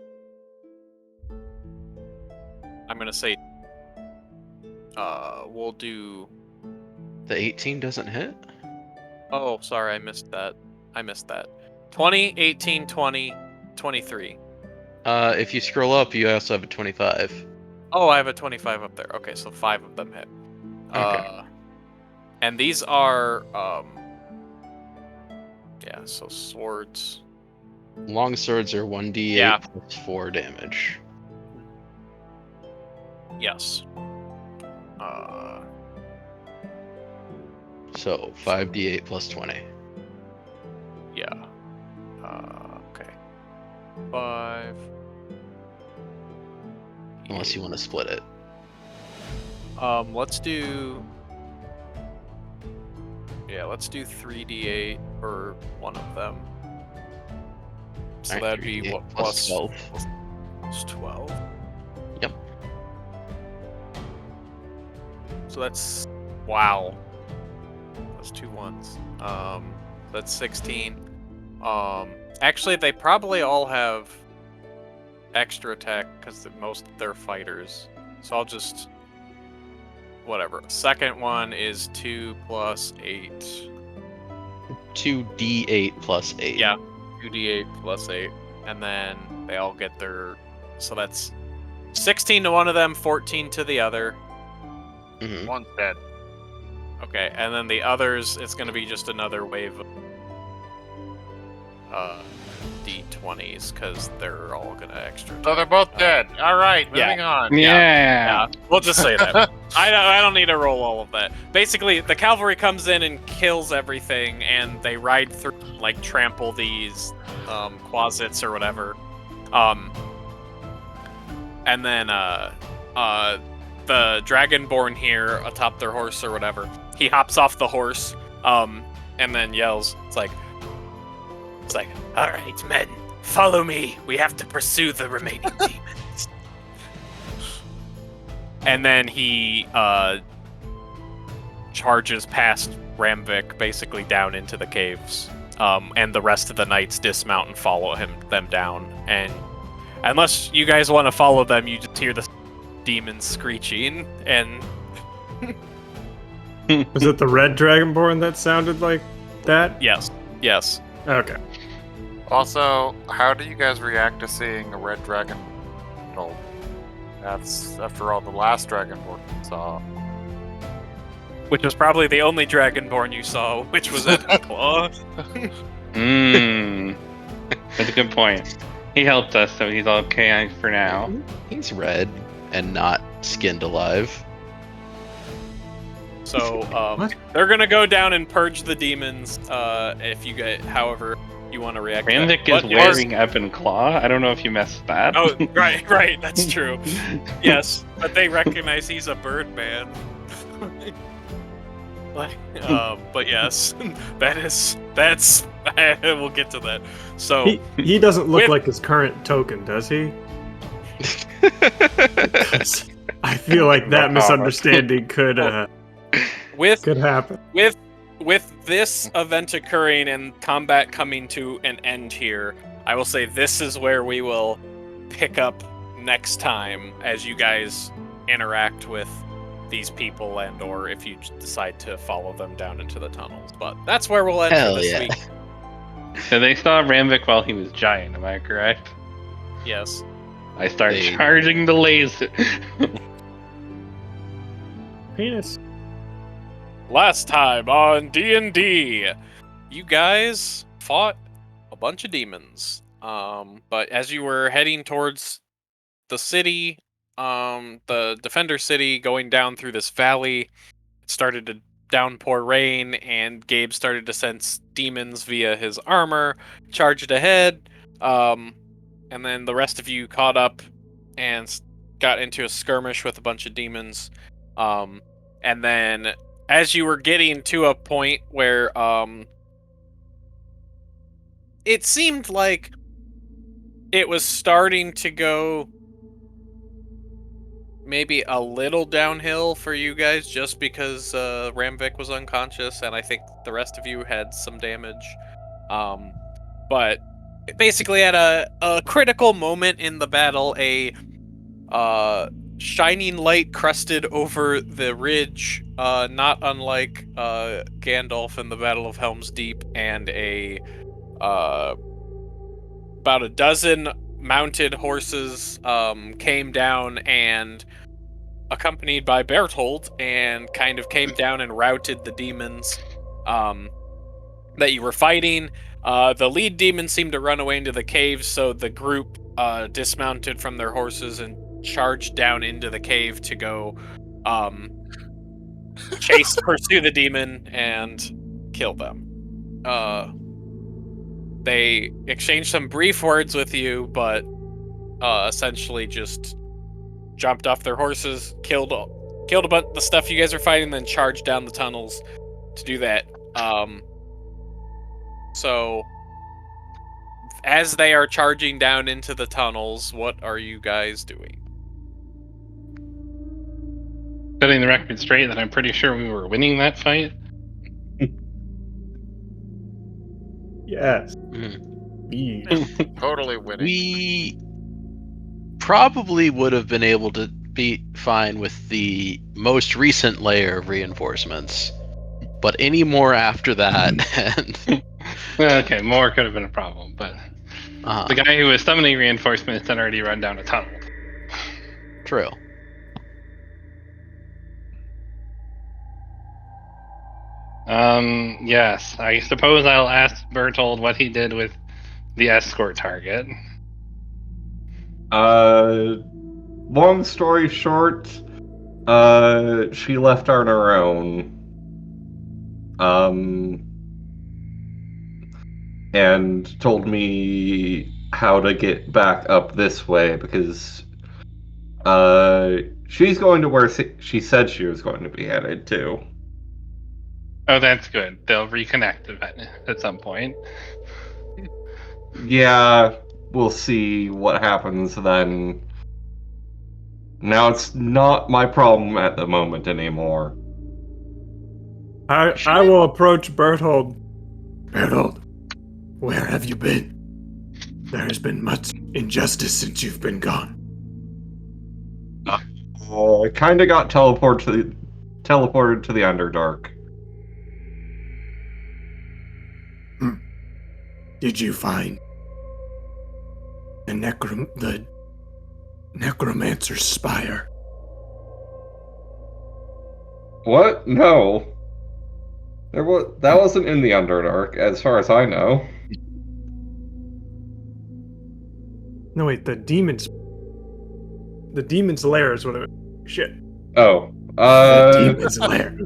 S1: gonna say. We'll do.
S4: The 18 doesn't hit?
S1: Oh, sorry, I missed that. 20, 18, 20, 23.
S4: If you scroll up, you also have a 25.
S1: Oh, I have a 25 up there. Okay, so 5 of them hit.
S3: Okay.
S1: And these are, yeah, so swords.
S4: Long swords are 1d8
S1: Yeah.
S4: plus 4 damage.
S1: Yes.
S4: So 5d8 plus 20.
S1: Yeah. Okay. 5.
S4: Unless you want to split it.
S1: Let's do. Yeah, let's do 3d8 for one of them. So
S4: Alright,
S1: that'd be
S4: 3d8
S1: what
S4: plus 12.
S1: Plus 12.
S4: Yep.
S1: So that's wow. That's 2 ones. That's 16. Actually, they probably all have extra attack because most of their fighters. So I'll just whatever. Second one is 2 plus 8.
S4: 2d8 plus 8.
S1: Yeah, 2d8 plus 8, and then they all get their. So that's 16 to one of them, 14 to the other.
S4: Mhm.
S6: One's dead.
S1: Okay, and then the others, it's going to be just another wave of d20s because they're all gonna extra.
S6: So they're both dead. All right,
S1: yeah.
S6: moving on.
S3: Yeah.
S1: We'll just say that. I don't need to roll all of that. Basically, the cavalry comes in and kills everything, and they ride through, like, trample these closets or whatever. And then the Dragonborn here atop their horse or whatever, he hops off the horse, and then yells. It's like, all right, men, follow me. We have to pursue the remaining demons. And then he charges past Ramvik, basically down into the caves. And the rest of the knights dismount and follow them down. And unless you guys want to follow them, you just hear the demons screeching. And
S5: Was it the red dragonborn that sounded like that?
S1: yes.
S5: Okay.
S8: Also, how do you guys react to seeing a red dragon? Well, that's after all the last dragonborn we saw.
S1: Which was probably the only Dragonborn you saw, which was Claw.
S3: That's a good point. He helped us, so he's okay for now.
S4: He's red and not skinned alive.
S1: So
S5: What?
S1: they're gonna go down and purge the demons. If you get, however you want to react. to that.
S3: Ranvik is
S1: But
S3: wearing Ebon Claw. I don't know if you messed that.
S1: Oh, right, that's true. Yes, but they recognize he's a bird man. But yes, that's we'll get to that. So
S5: He doesn't look
S1: With-
S5: like his current token, does he? I feel like that misunderstanding could
S1: with
S5: happen.
S1: with this event occurring and combat coming to an end here, I will say this is where we will pick up next time as you guys interact with these people, and or if you decide to follow them down into the tunnels. But that's where we'll end
S4: Hell
S1: for this
S4: yeah.
S1: week.
S3: So they saw Ramvik while he was giant, am I correct?
S1: Yes.
S3: I start
S4: They-
S3: charging the laser.
S5: Penis.
S1: Last time on D&D, you guys fought a bunch of demons. But as you were heading towards the city, the Defender City, going down through this valley, it started to downpour rain, and Gabe started to sense demons via his armor, charged ahead, and then the rest of you caught up and got into a skirmish with a bunch of demons. And then as you were getting to a point where it seemed like it was starting to go maybe a little downhill for you guys, just because Ramvik was unconscious, and I think the rest of you had some damage. But basically, at a critical moment in the battle, a shining light crusted over the ridge, not unlike Gandalf in the Battle of Helm's Deep, and about a dozen mounted horses came down, and accompanied by Bertold, and kind of came down and routed the demons that you were fighting. The lead demon seemed to run away into the caves, so the group dismounted from their horses and charged down into the cave to go pursue the demon and kill them. They exchanged some brief words with you, but essentially just jumped off their horses, killed a bunch of the stuff you guys are fighting, then charged down the tunnels to do that. So as they are charging down into the tunnels, what are you guys doing?
S3: Setting the record straight that I'm pretty sure we were winning that fight.
S5: Yes.
S4: Mhm.
S5: Yeah.
S6: Totally winning.
S4: We probably would have been able to be fine with the most recent layer of reinforcements, but any more after that, and
S3: Okay, more could have been a problem, but the guy who was summoning reinforcements had already run down a tunnel.
S4: true.
S3: Yes, I suppose I'll ask Bertold what he did with the escort target.
S2: Long story short, she left on her own. And told me how to get back up this way because she's going to where she said she was going to be headed to.
S3: Oh, that's good. They'll reconnect at some point.
S2: Yeah, we'll see what happens then. Now it's not my problem at the moment anymore.
S5: I will approach Berthold. Berthold, where have you been? There has been much injustice since you've been gone.
S2: I kind of got teleported to the Underdark.
S5: Did you find the necromancer's spire?
S2: What? No. That wasn't in the Underdark, as far as I know.
S5: No, wait, the demon's lair is what it. Shit.
S2: Oh.
S5: The demon's lair.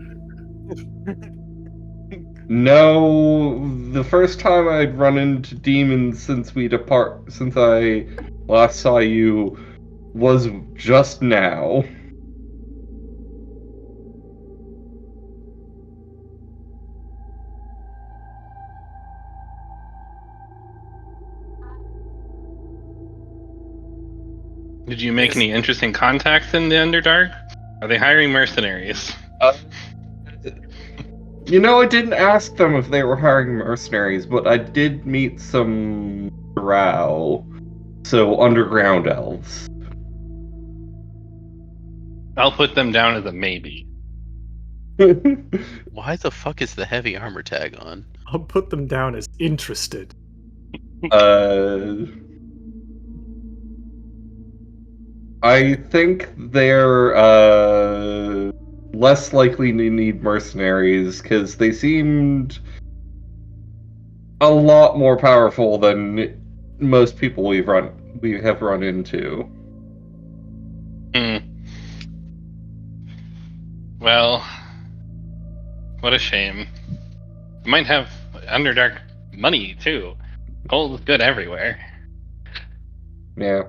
S2: No, the first time I'd run into demons since I last saw you was just now.
S3: Did you make any interesting contacts in the Underdark? Are they hiring mercenaries?
S2: You know, I didn't ask them if they were hiring mercenaries, but I did meet some drow, so underground elves.
S3: I'll put them down as a maybe.
S4: Why the fuck is the heavy armor tag on?
S5: I'll put them down as interested.
S2: I think they're less likely to need mercenaries because they seemed a lot more powerful than most people we have run into.
S3: Well, what a shame. You might have Underdark money too. Gold is good everywhere.
S2: Yeah.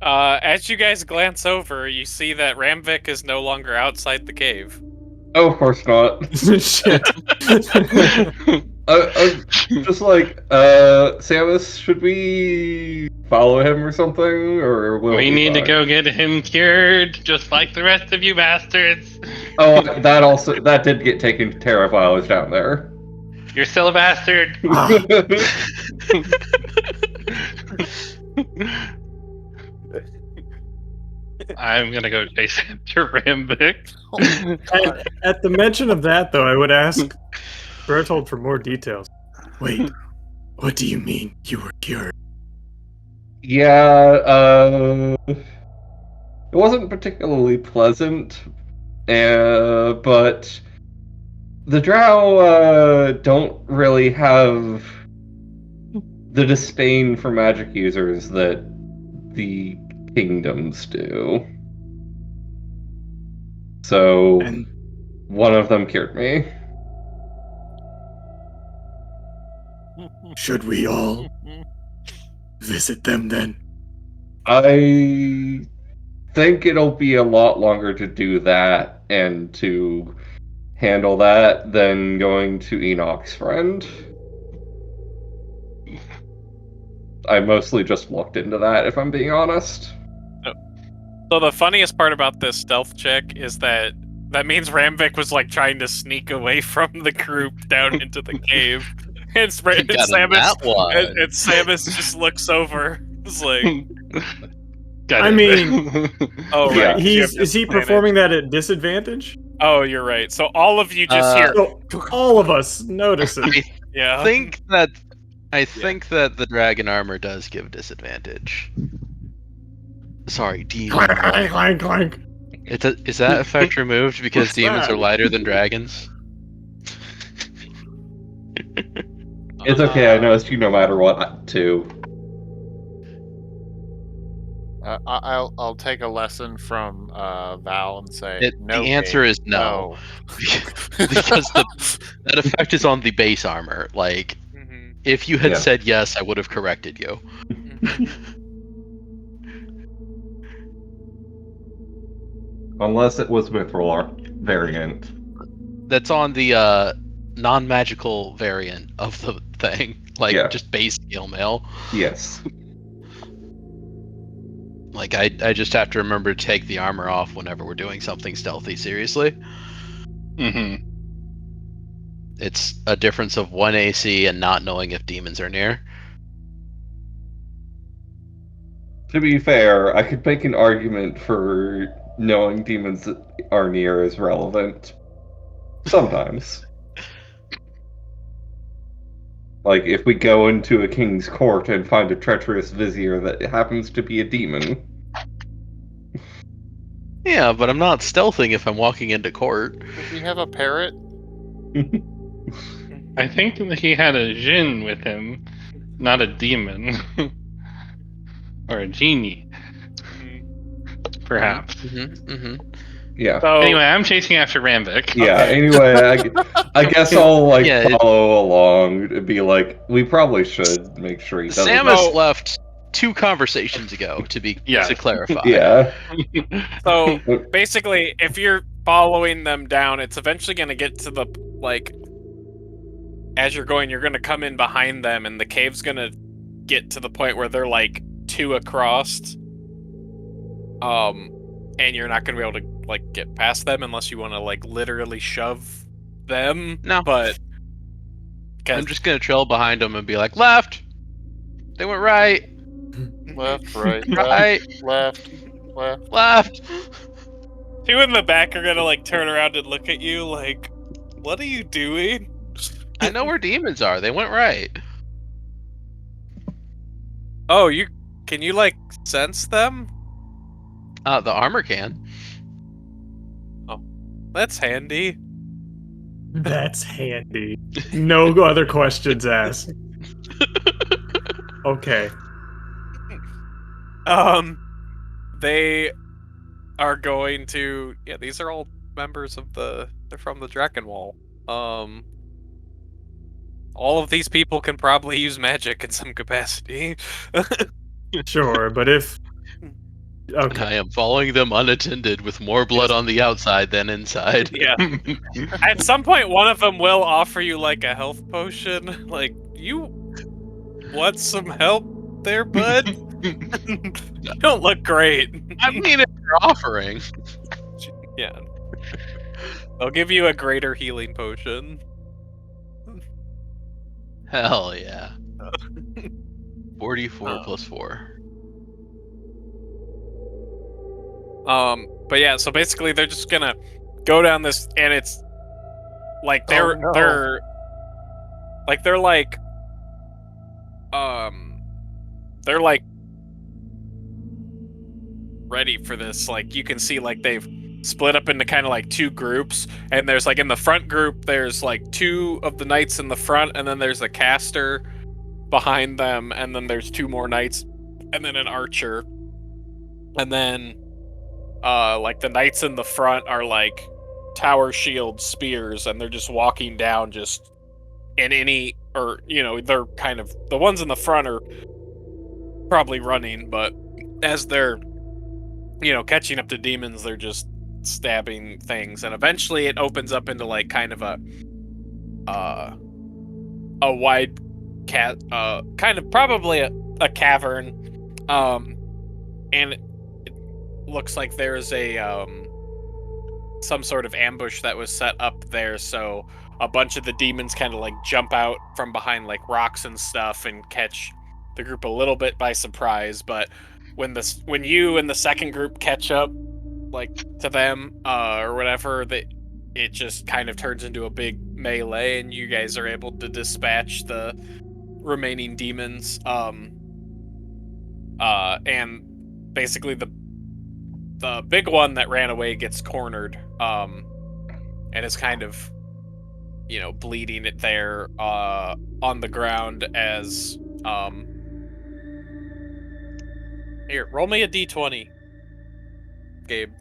S1: As you guys glance over, you see that Ramvik is no longer outside the cave.
S2: Oh, of course not.
S5: Shit.
S2: Just like, Samus, should we follow him or something, or will
S3: We need to
S2: fine?
S3: go get him cured, just like the rest of you bastards.
S2: Oh, that did get taken care of while I was down there.
S3: You're still a bastard. I'm gonna go chase after Ramvik.
S5: At the mention of that, though, I would ask Berthold for more details. Wait, what do you mean you were cured?
S2: Yeah, it wasn't particularly pleasant, but the drow don't really have the disdain for magic users that the kingdoms do. So,
S5: And
S2: one of them cured me.
S5: should we all visit them then?
S2: I think it'll be a lot longer to do that and to handle that than going to Enoch's friend. I mostly just looked into that, if I'm being honest.
S1: So the funniest part about this stealth check is that means Ramvik was like trying to sneak away from the group down into the cave. And Samus just looks over. It's like,
S5: I mean,
S1: oh right.
S2: Yeah.
S5: is he performing that at disadvantage?
S1: Oh, you're right. So all of you just hear.
S5: So all of us notice it.
S1: Yeah.
S4: I think that the dragon armor does give disadvantage. Sorry, demon.
S5: Clank, clank, clank, clank.
S4: Is that effect removed because
S5: What's
S4: demons
S5: that?
S4: are lighter than dragons?
S2: It's okay. I noticed you no matter what too.
S8: I'll take a lesson from Val and say no.
S4: The answer
S8: Gabe,
S4: is no.
S8: no.
S4: Because that effect is on the base armor. Like,
S1: Mhm.
S4: if you had
S2: Yeah.
S4: said yes, I would have corrected you.
S2: Unless it was Mithril variant.
S4: That's on the non-magical variant of the thing. Like,
S2: Yeah.
S4: just base scale mail.
S2: Yes.
S4: Like, I just have to remember to take the armor off whenever we're doing something stealthy, seriously.
S3: Mm-hmm.
S4: It's a difference of 1 AC and not knowing if demons are near.
S2: To be fair, I could make an argument for knowing demons are near is relevant. Sometimes. Like, if we go into a king's court and find a treacherous vizier that happens to be a demon.
S4: Yeah, but I'm not stealthing if I'm walking into court.
S8: Does he have a parrot?
S3: I think that he had a djinn with him, not a demon. Or a genie, perhaps.
S2: Yeah.
S1: So
S3: Anyway, I'm chasing after Ramvik.
S2: Yeah,
S1: Okay.
S2: anyway, I guess I'll, like,
S4: Yeah,
S2: follow along and be like, we probably should make sure he doesn't...
S4: Samus
S1: know.
S4: left 2 conversations ago, to clarify.
S2: Yeah.
S1: So basically, if you're following them down, it's eventually going to get to the, like, as you're going, you're going to come in behind them, and the cave's going to get to the point where they're, like, 2 across. And you're not going to be able to, like, get past them unless you want to, like, literally shove them.
S4: No.
S1: But...
S4: I'm just going to trail behind them and be like, left! They went right!
S8: Left, right,
S4: Right!
S8: left, left.
S4: Left!
S1: 2 in the back are going to, like, turn around and look at you like, what are you doing?
S4: I know where demons are. They went right.
S1: Oh, can you, like, sense them?
S4: The armor can.
S1: That's handy.
S5: That's handy. No other questions asked. Okay.
S1: They are going to... Yeah, these are all members of they're from the Drakenwall. All of these people can probably use magic in some capacity.
S5: Sure, but if...
S4: And
S5: Okay.
S4: I am following them unattended with more blood on the outside than inside.
S1: Yeah. At some point, one of them will offer you, like, a health potion. Like, you want some help there, bud? You don't look great.
S4: I mean, if you're offering.
S1: Yeah. I'll give you a greater healing potion.
S4: Hell yeah. 44 plus 4.
S1: But yeah, so basically they're just gonna go down this, and it's like they're ready for this. Like, you can see, like, they've split up into kind of like 2 groups, and there's, like, in the front group there's like 2 of the knights in the front, and then there's a caster behind them, and then there's 2 more knights, and then an archer, and then like, the knights in the front are like tower shield spears, and they're just walking down just in any, or, you know, they're kind of, the ones in the front are probably running, but as they're, you know, catching up to demons, they're just stabbing things, and eventually it opens up into, like, kind of a wide kind of probably a cavern, and it looks like there's a some sort of ambush that was set up there, so a bunch of the demons kind of, like, jump out from behind, like, rocks and stuff and catch the group a little bit by surprise. But when you and the second group catch up, like, to them or whatever, it just kind of turns into a big melee, and you guys are able to dispatch the remaining demons. And basically the big one that ran away gets cornered, and is kind of bleeding it there on the ground as here, roll me a d20, Gabe.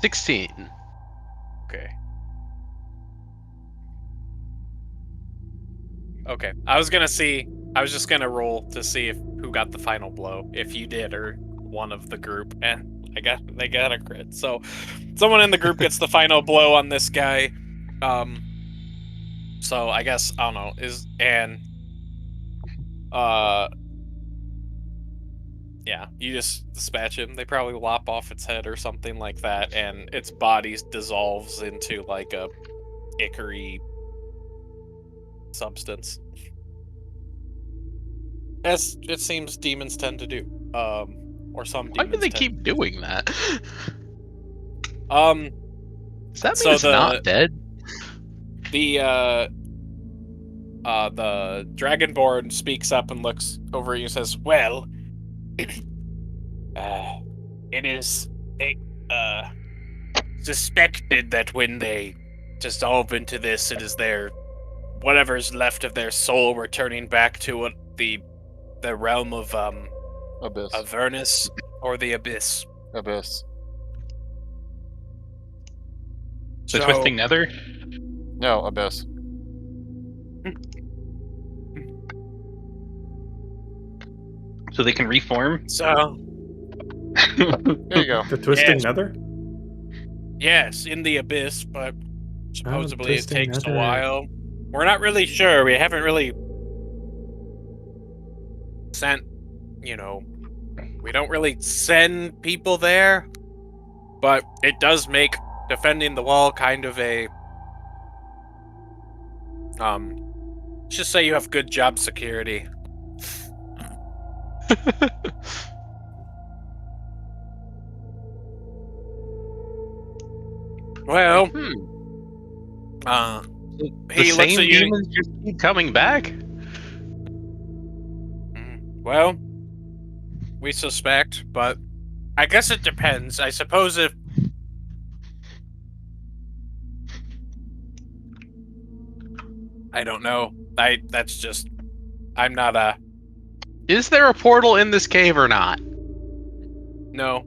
S4: 16.
S1: Okay. Okay. I was just gonna roll to see who got the final blow, if you did or one of the group, and they got a crit. So someone in the group gets the final blow on this guy. So I guess I don't know, yeah, you just dispatch him. They probably lop off its head or something like that, and its body dissolves into like a ichory substance. As it seems demons tend to do. Or some
S4: Why
S1: demons
S4: do they
S1: tend
S4: keep doing that? Does that mean
S1: so
S4: it's not dead?
S1: the Dragonborn speaks up and looks over at you and says, "Well, it is suspected that when they dissolve into this, it is whatever's left of their soul returning back to the realm of
S8: Abyss.
S1: Avernus or the Abyss."
S8: Abyss.
S3: The
S1: So,
S3: Twisting Nether?
S8: No, Abyss.
S3: So they can reform?
S1: So
S8: There you go.
S5: The Twisting
S1: Yes.
S5: Nether?
S1: yes, in the Abyss, but supposedly it
S5: Twisting
S1: takes a
S5: Nether.
S1: while. We're not really sure. We haven't really sent, we don't really send people there, but it does make defending the wall kind of a, let's just say you have good job security. Well,
S4: The
S1: he looks
S4: same
S1: at you.
S4: demons just keep coming back?
S1: Well, we suspect, but I guess it depends. I suppose if I don't know. I'm not a
S4: Is there a portal in this cave or not?
S1: no.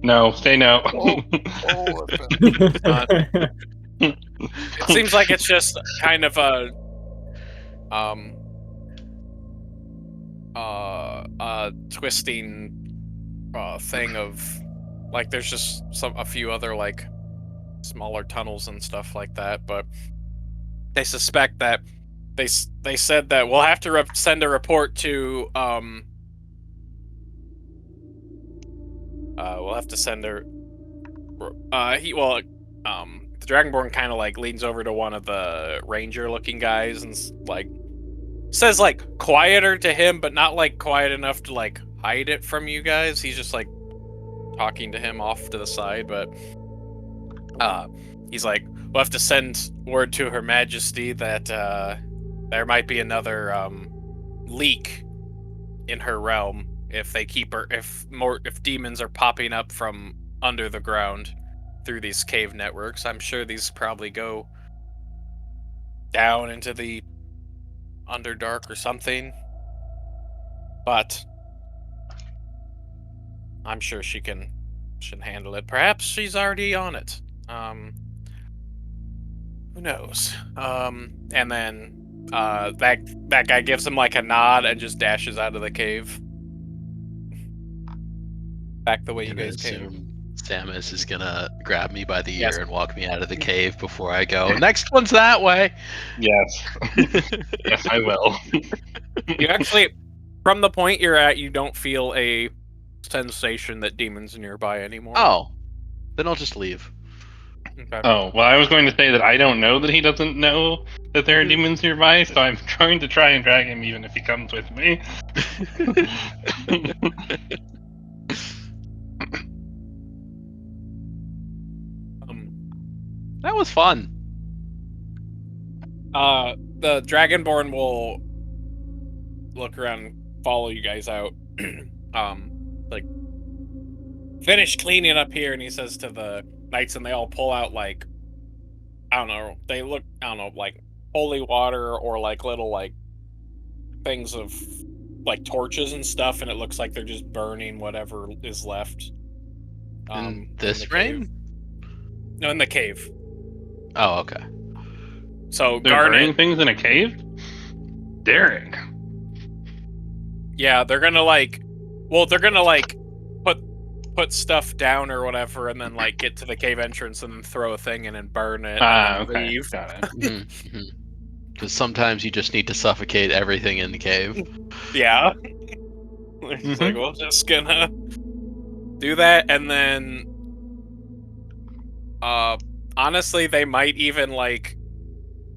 S3: No, say no.
S1: It seems like it's just kind of a twisting thing of like there's just a few other like smaller tunnels and stuff like that, but they suspect that they said that we'll have to send a report to we'll have to send a the Dragonborn kind of like leans over to one of the ranger looking guys and like says like quieter to him, but not like quiet enough to like hide it from you guys. He's just like talking to him off to the side, but he's like, we'll have to send word to Her Majesty that there might be another leak in her realm if they keep her if demons are popping up from under the ground through these cave networks. I'm sure these probably go down into the Underdark or something, but I'm sure she can handle it. Perhaps she's already on it. Who knows? And then that guy gives him like a nod and just dashes out of the cave. Back the way you guys came.
S4: Samus is gonna grab me by the ear
S1: Yes.
S4: and walk me out of the cave before I go. Next one's that way.
S3: Yes. Yes, I will.
S1: You actually, from the point you're at, you don't feel a sensation that demons are nearby anymore.
S4: Oh, then I'll just leave.
S1: Okay.
S3: Oh, well, I was going to say that I don't know that he doesn't know that there are demons nearby, so I'm trying to try and drag him even if he comes with me.
S4: That was fun.
S1: The Dragonborn will look around and follow you guys out. Like, finish cleaning up here, and he says to the knights, and they all pull out like, I don't know, they look, I don't know, like holy water or like little like things of like torches and stuff, and it looks like they're just burning whatever is left.
S4: In
S1: the
S4: this
S1: cave.
S4: rain?
S1: No, in the cave.
S4: Oh, okay.
S1: So
S3: They're burning
S1: Garnet,
S3: things in a cave? Daring.
S1: yeah, they're gonna like, put stuff down or whatever, and then like get to the cave entrance and then throw a thing in and burn it, and then
S3: Okay.
S1: leave.
S3: Got it.
S4: Because sometimes you just need to suffocate everything in the cave.
S1: Yeah. It's like, we're just gonna do that, and then honestly, they might even like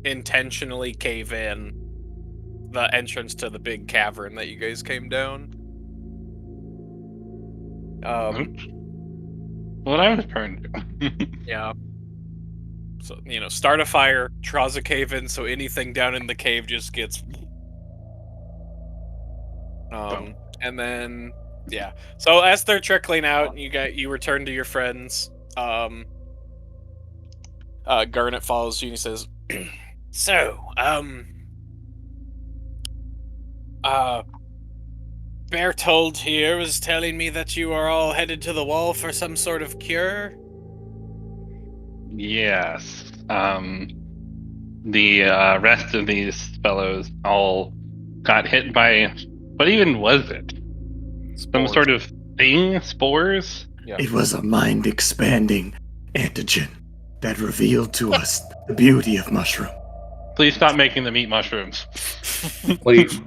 S1: intentionally cave in the entrance to the big cavern that you guys came down.
S3: What I was trying to do.
S1: Yeah. So, start a fire, draws a cave in, so anything down in the cave just gets and then yeah. So as they're trickling out, you return to your friends. Garnet follows you and he says, "So, Bertold here was telling me that you are all headed to the wall for some sort of cure."
S3: Yes. The rest of these fellows all got hit by, what even was it? Some
S1: Spores.
S3: sort of thing? Spores?
S9: It was a mind-expanding antigen that revealed to us the beauty of mushroom.
S3: Please stop making them eat mushrooms.
S2: Please.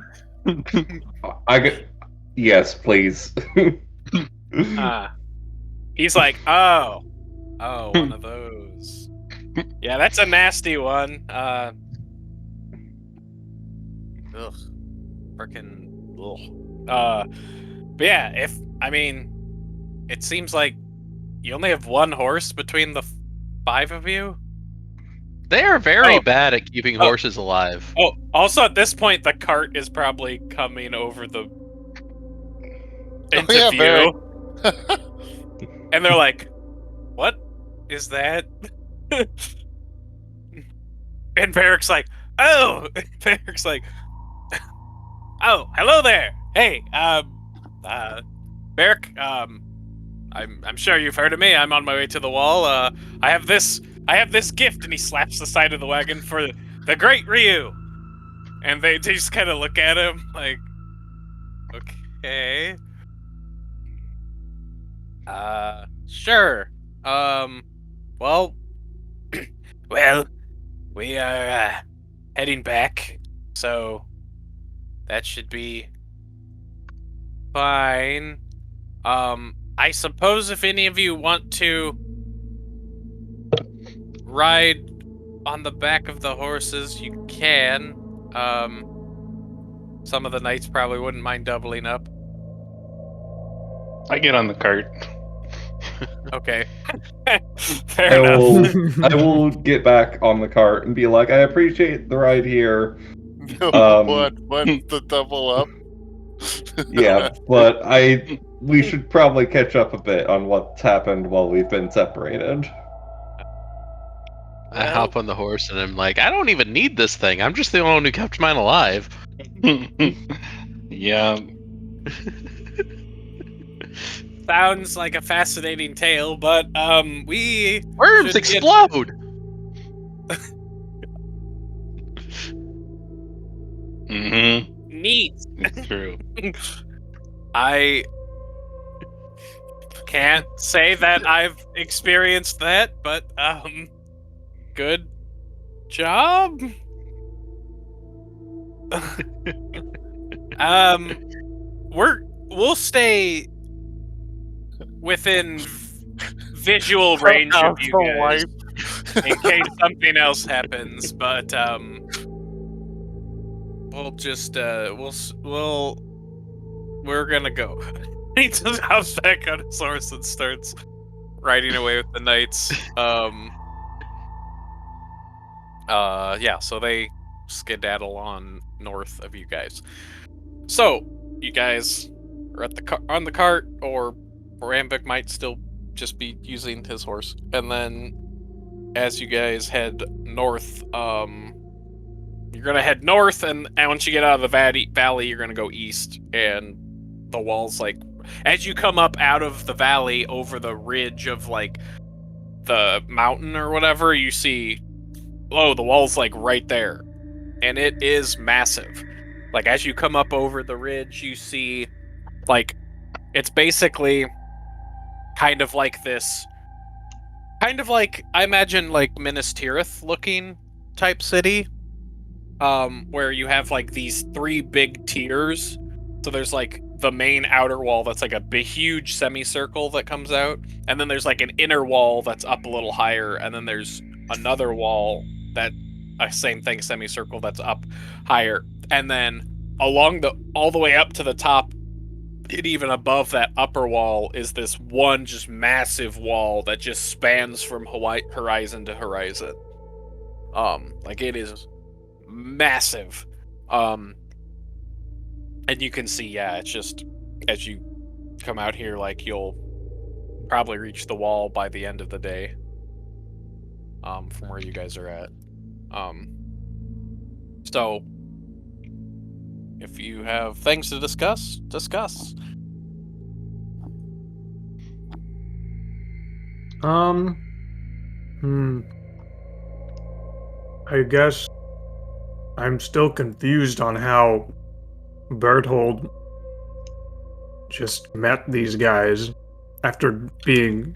S2: Yes, please.
S1: He's like, oh, one of those. Yeah, that's a nasty one. Ugh. Frickin' ugh. But yeah, it seems like you only have one horse between the 5 of you.
S4: They are very bad at keeping horses alive.
S1: Oh, also at this point, the cart is probably coming over into
S8: yeah,
S1: view. And they're like, what is that? And Barrick's like, oh! Barrick's like, oh, hello there! Hey, Barrick, I'm sure you've heard of me. I'm on my way to the wall. I have this gift, and he slaps the side of the wagon for the great Ryu. And they just kind of look at him like, okay. Sure. Well, we are heading back, so that should be fine. I suppose if any of you want to ride on the back of the horses, you can. Some of the knights probably wouldn't mind doubling up.
S3: I get on the cart.
S1: Okay. Fair enough.
S2: I will get back on the cart and be like, I appreciate the ride here.
S8: What the double up?
S2: Yeah, but we should probably catch up a bit on what's happened while we've been separated.
S4: I hop on the horse and I'm like, I don't even need this thing. I'm just the one who kept mine alive.
S3: Yeah.
S1: Sounds like a fascinating tale, but we
S4: Worms
S1: should
S4: explode!
S1: Neat.
S3: It's true.
S1: I can't say that I've experienced that, but good job. We'll stay within visual range of you guys in case something else happens, but we'll just we're gonna go. He just hops back on his horse and starts riding away with the knights. Yeah, so they skedaddle on north of you guys. So you guys are at on the cart, or Rambik might still just be using his horse. And then as you guys head north, you're gonna head north, and once you get out of the valley, you're gonna go east, and the wall's like, as you come up out of the valley over the ridge of like the mountain or whatever, you see, oh, the wall's like right there, and it is massive. Like as you come up over the ridge, you see, like, it's basically kind of like this, kind of like, I imagine like Minas Tirith looking type city, where you have like these three big tiers. So there's like the main outer wall that's like a big, huge semicircle that comes out, and then there's like an inner wall that's up a little higher, and then there's another wall that same thing, semicircle, that's up higher, and then along the all the way up to the top, and even above that upper wall is this one just massive wall that just spans from horizon to horizon. Like it is massive. And you can see, yeah, it's just as you come out here, like you'll probably reach the wall by the end of the day. From where you guys are at. So if you have things to discuss.
S5: I guess I'm still confused on how Berthold just met these guys after being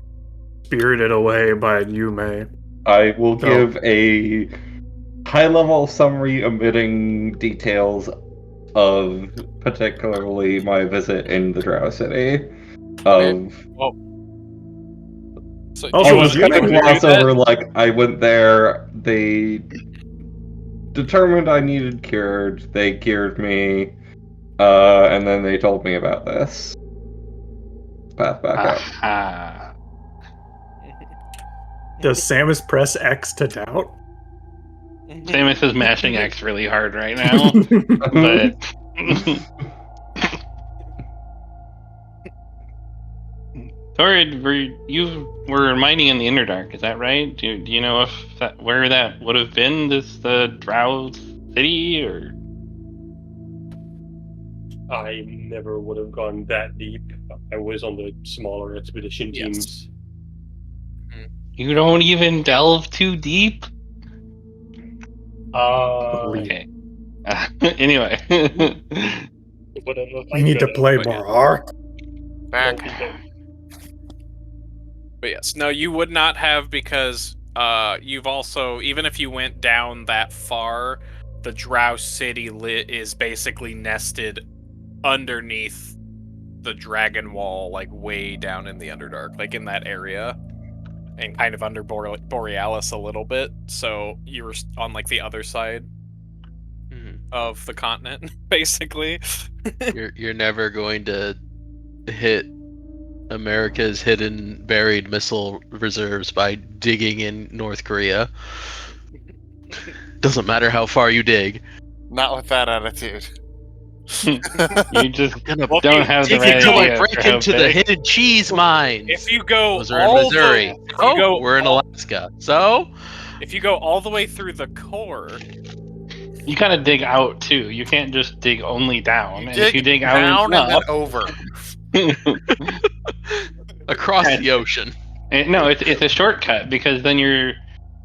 S5: spirited away by Yume.
S2: I will
S5: So-
S2: give a high-level summary omitting details of particularly my visit in the Drow City. Of
S1: So
S5: Also,
S1: do you
S2: I'll
S5: was
S2: just
S1: want
S2: kind
S5: Yume
S2: of
S1: to
S2: gloss
S1: do that?
S2: over, like, I went there, they determined I needed cured, they cured me, and then they told me about this. Path back up.
S3: Aha.
S5: Does Samus press X to doubt?
S3: Samus is mashing X really hard right now, but Torrid, you were mining in the Underdark, is that right? Do you know if where that would have been? The Drow city, or?
S7: I never would have gone that deep. I was on the smaller expedition
S1: Yes.
S7: teams.
S3: You don't even delve too deep? Okay. Anyway.
S7: Whatever.
S5: We need to play more Ark.
S8: Back.
S1: But yes, no, you would not have, because you've also, even if you went down that far, the Drow City is basically nested underneath the Dragon Wall, like way down in the Underdark, like in that area, and kind of under Borealis a little bit. So you were on like the other side of the continent, basically.
S4: You're never going to hit America's hidden buried missile reserves by digging in North Korea. Doesn't matter how far you dig.
S8: Not with that attitude.
S3: You just
S4: Gonna
S3: don't have the
S4: dig
S3: right
S4: until I
S3: idea
S4: break
S3: for how
S4: into the
S3: big.
S4: hidden cheese mines.
S1: If you go
S4: Those are in
S1: all
S4: Missouri. We're in Alaska. So
S1: if you go all the way through the core,
S3: You gotta dig out too. You can't just dig only down.
S8: You
S3: and if you dig out
S8: down and then
S3: enough,
S8: over.
S4: across
S3: And-
S4: the ocean.
S3: no, it's a shortcut because then you're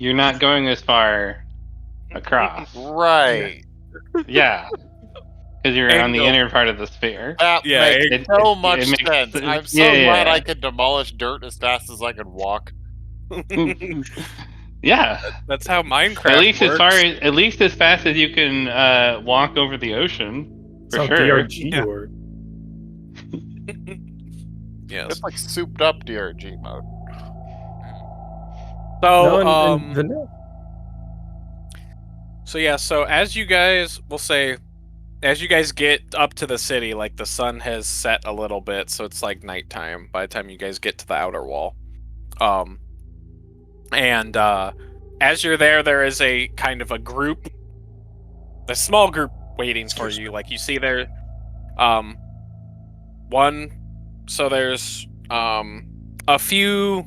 S3: not going as far across.
S8: Right.
S3: Yeah, because you're on the
S1: Angle.
S3: inner part of the sphere.
S8: That
S1: Yeah,
S8: makes
S3: it-
S8: so
S3: it
S8: much
S3: makes
S8: sense.
S3: sense.
S8: I'm so
S3: Yeah,
S8: glad
S3: yeah.
S8: I could demolish dirt as fast as I could walk.
S3: Yeah,
S1: that's how Minecraft
S3: at least
S1: works.
S3: at least as fast as you can walk over the ocean. For
S5: That's how
S3: sure.
S5: DRG
S1: Yeah.
S5: works.
S1: Yes.
S8: It's like souped up DRG mode.
S1: So,
S5: No, and vanilla.
S1: so yeah, so as you guys, we'll say, as you guys get up to the city, like the sun has set a little bit, so it's like nighttime by the time you guys get to the outer wall. And as you're there is a kind of a small group waiting for you. Like you see there, so there's a few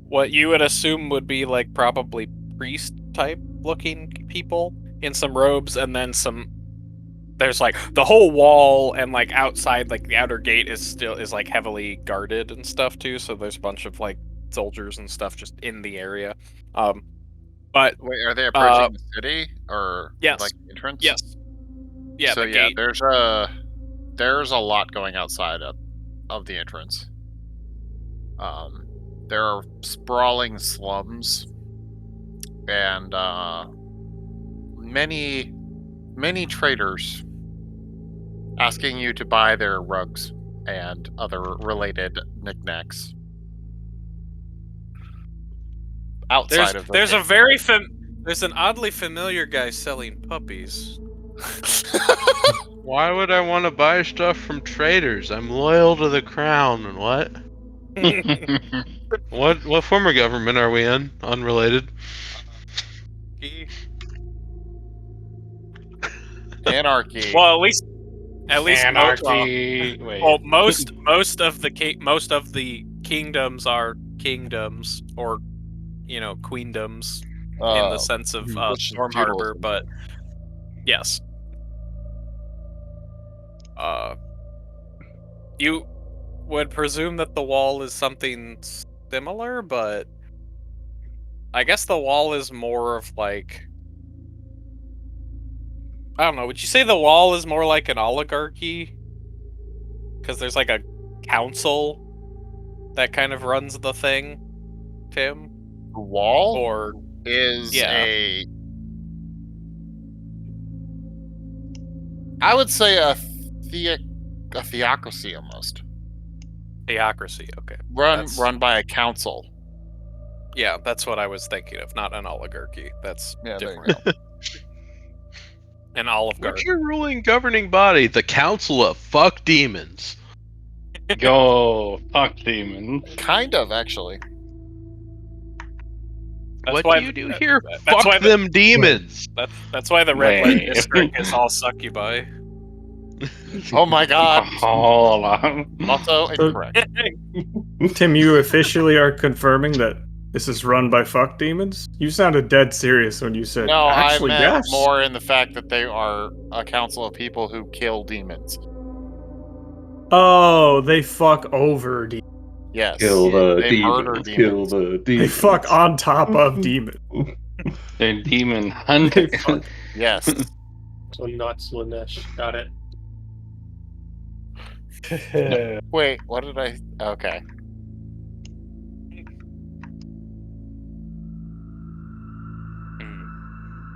S1: what you would assume would be like probably priest type looking people in some robes, and then there's like the whole wall and like outside, like the outer gate is like heavily guarded and stuff too, so there's a bunch of like soldiers and stuff just in the area. But
S8: Wait, are they
S1: uh
S8: approaching the city or
S1: yes,
S8: like the entrance?
S1: yes, yeah,
S8: So
S1: the
S8: yeah,
S1: gate.
S8: there's a lot going outside of the entrance. There are sprawling slums and many traders asking you to buy their rugs and other related knickknacks outside of the
S1: There's a
S8: gate.
S1: very there's an oddly familiar guy selling puppies.
S4: Why would I want to buy stuff from traders? I'm loyal to the crown. And what? What form of government are we in? Unrelated.
S8: Anarchy.
S1: Well, at least
S3: Anarchy.
S1: well,
S3: Wait.
S1: most of the kingdoms are kingdoms, or queendoms, in the sense of
S2: Which is
S1: Storm Harbor,
S2: feudalism.
S1: but yes. You would presume that the wall is something similar, but I guess the wall is more of like, I don't know, would you say the wall is more like an oligarchy? Because there's like a council that kind of runs the thing, Tim?
S8: The wall
S1: Or,
S8: is
S1: yeah.
S8: I would say a theocracy almost.
S1: Theocracy, okay.
S8: Run by a council.
S1: Yeah, that's what I was thinking of, not an oligarchy. That's
S8: Yeah, there you
S1: different.
S8: go.
S1: An Olive Garden.
S4: What's your ruling governing body? The Council of Fuck Demons.
S3: Go fuck demons.
S8: Kind of, actually.
S1: That's
S4: What
S1: why
S4: do you do here?
S1: that's why
S4: Fuck them demons.
S1: That's why the red light
S3: Wait.
S1: district is all succubi.
S8: Oh my god.
S3: Hold on.
S8: Also incorrect.
S5: Tim, you officially are confirming that this is run by fuck demons? You sounded dead serious when you said,
S8: No,
S5: actually,
S8: I meant
S5: yes.
S8: more in the fact that they are a council of people who kill demons.
S5: Oh, they fuck over demons.
S8: Yes.
S7: Kill the
S8: they murder
S7: demons. Kill
S8: demons.
S7: the
S5: They
S7: demons.
S5: fuck on top of demons.
S3: They're demon
S5: They
S3: hunters.
S5: fuck.
S8: Yes.
S7: So not Slanesh. Got it.
S8: Wait, what did I... Okay.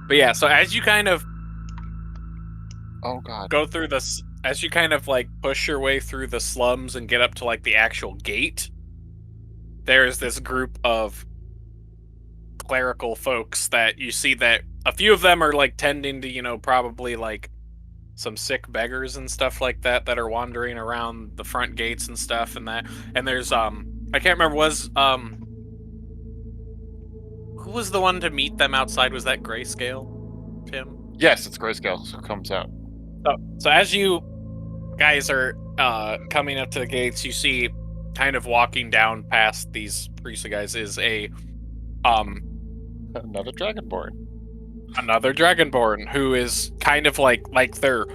S1: But yeah, so as you kind of
S8: Oh god.
S1: go through this, as you kind of like push your way through the slums and get up to like the actual gate, there's this group of clerical folks that you see that a few of them are like tending to, probably like some sick beggars and stuff like that are wandering around the front gates and stuff, and there's I can't remember, who was the one to meet them outside? Was that Grayscale, Tim?
S8: Yes, it's Grayscale, so it comes out.
S1: So as you guys are coming up to the gates, you see kind of walking down past these priestly guys is
S8: Another Dragonborn.
S1: another Dragonborn who is kind of like their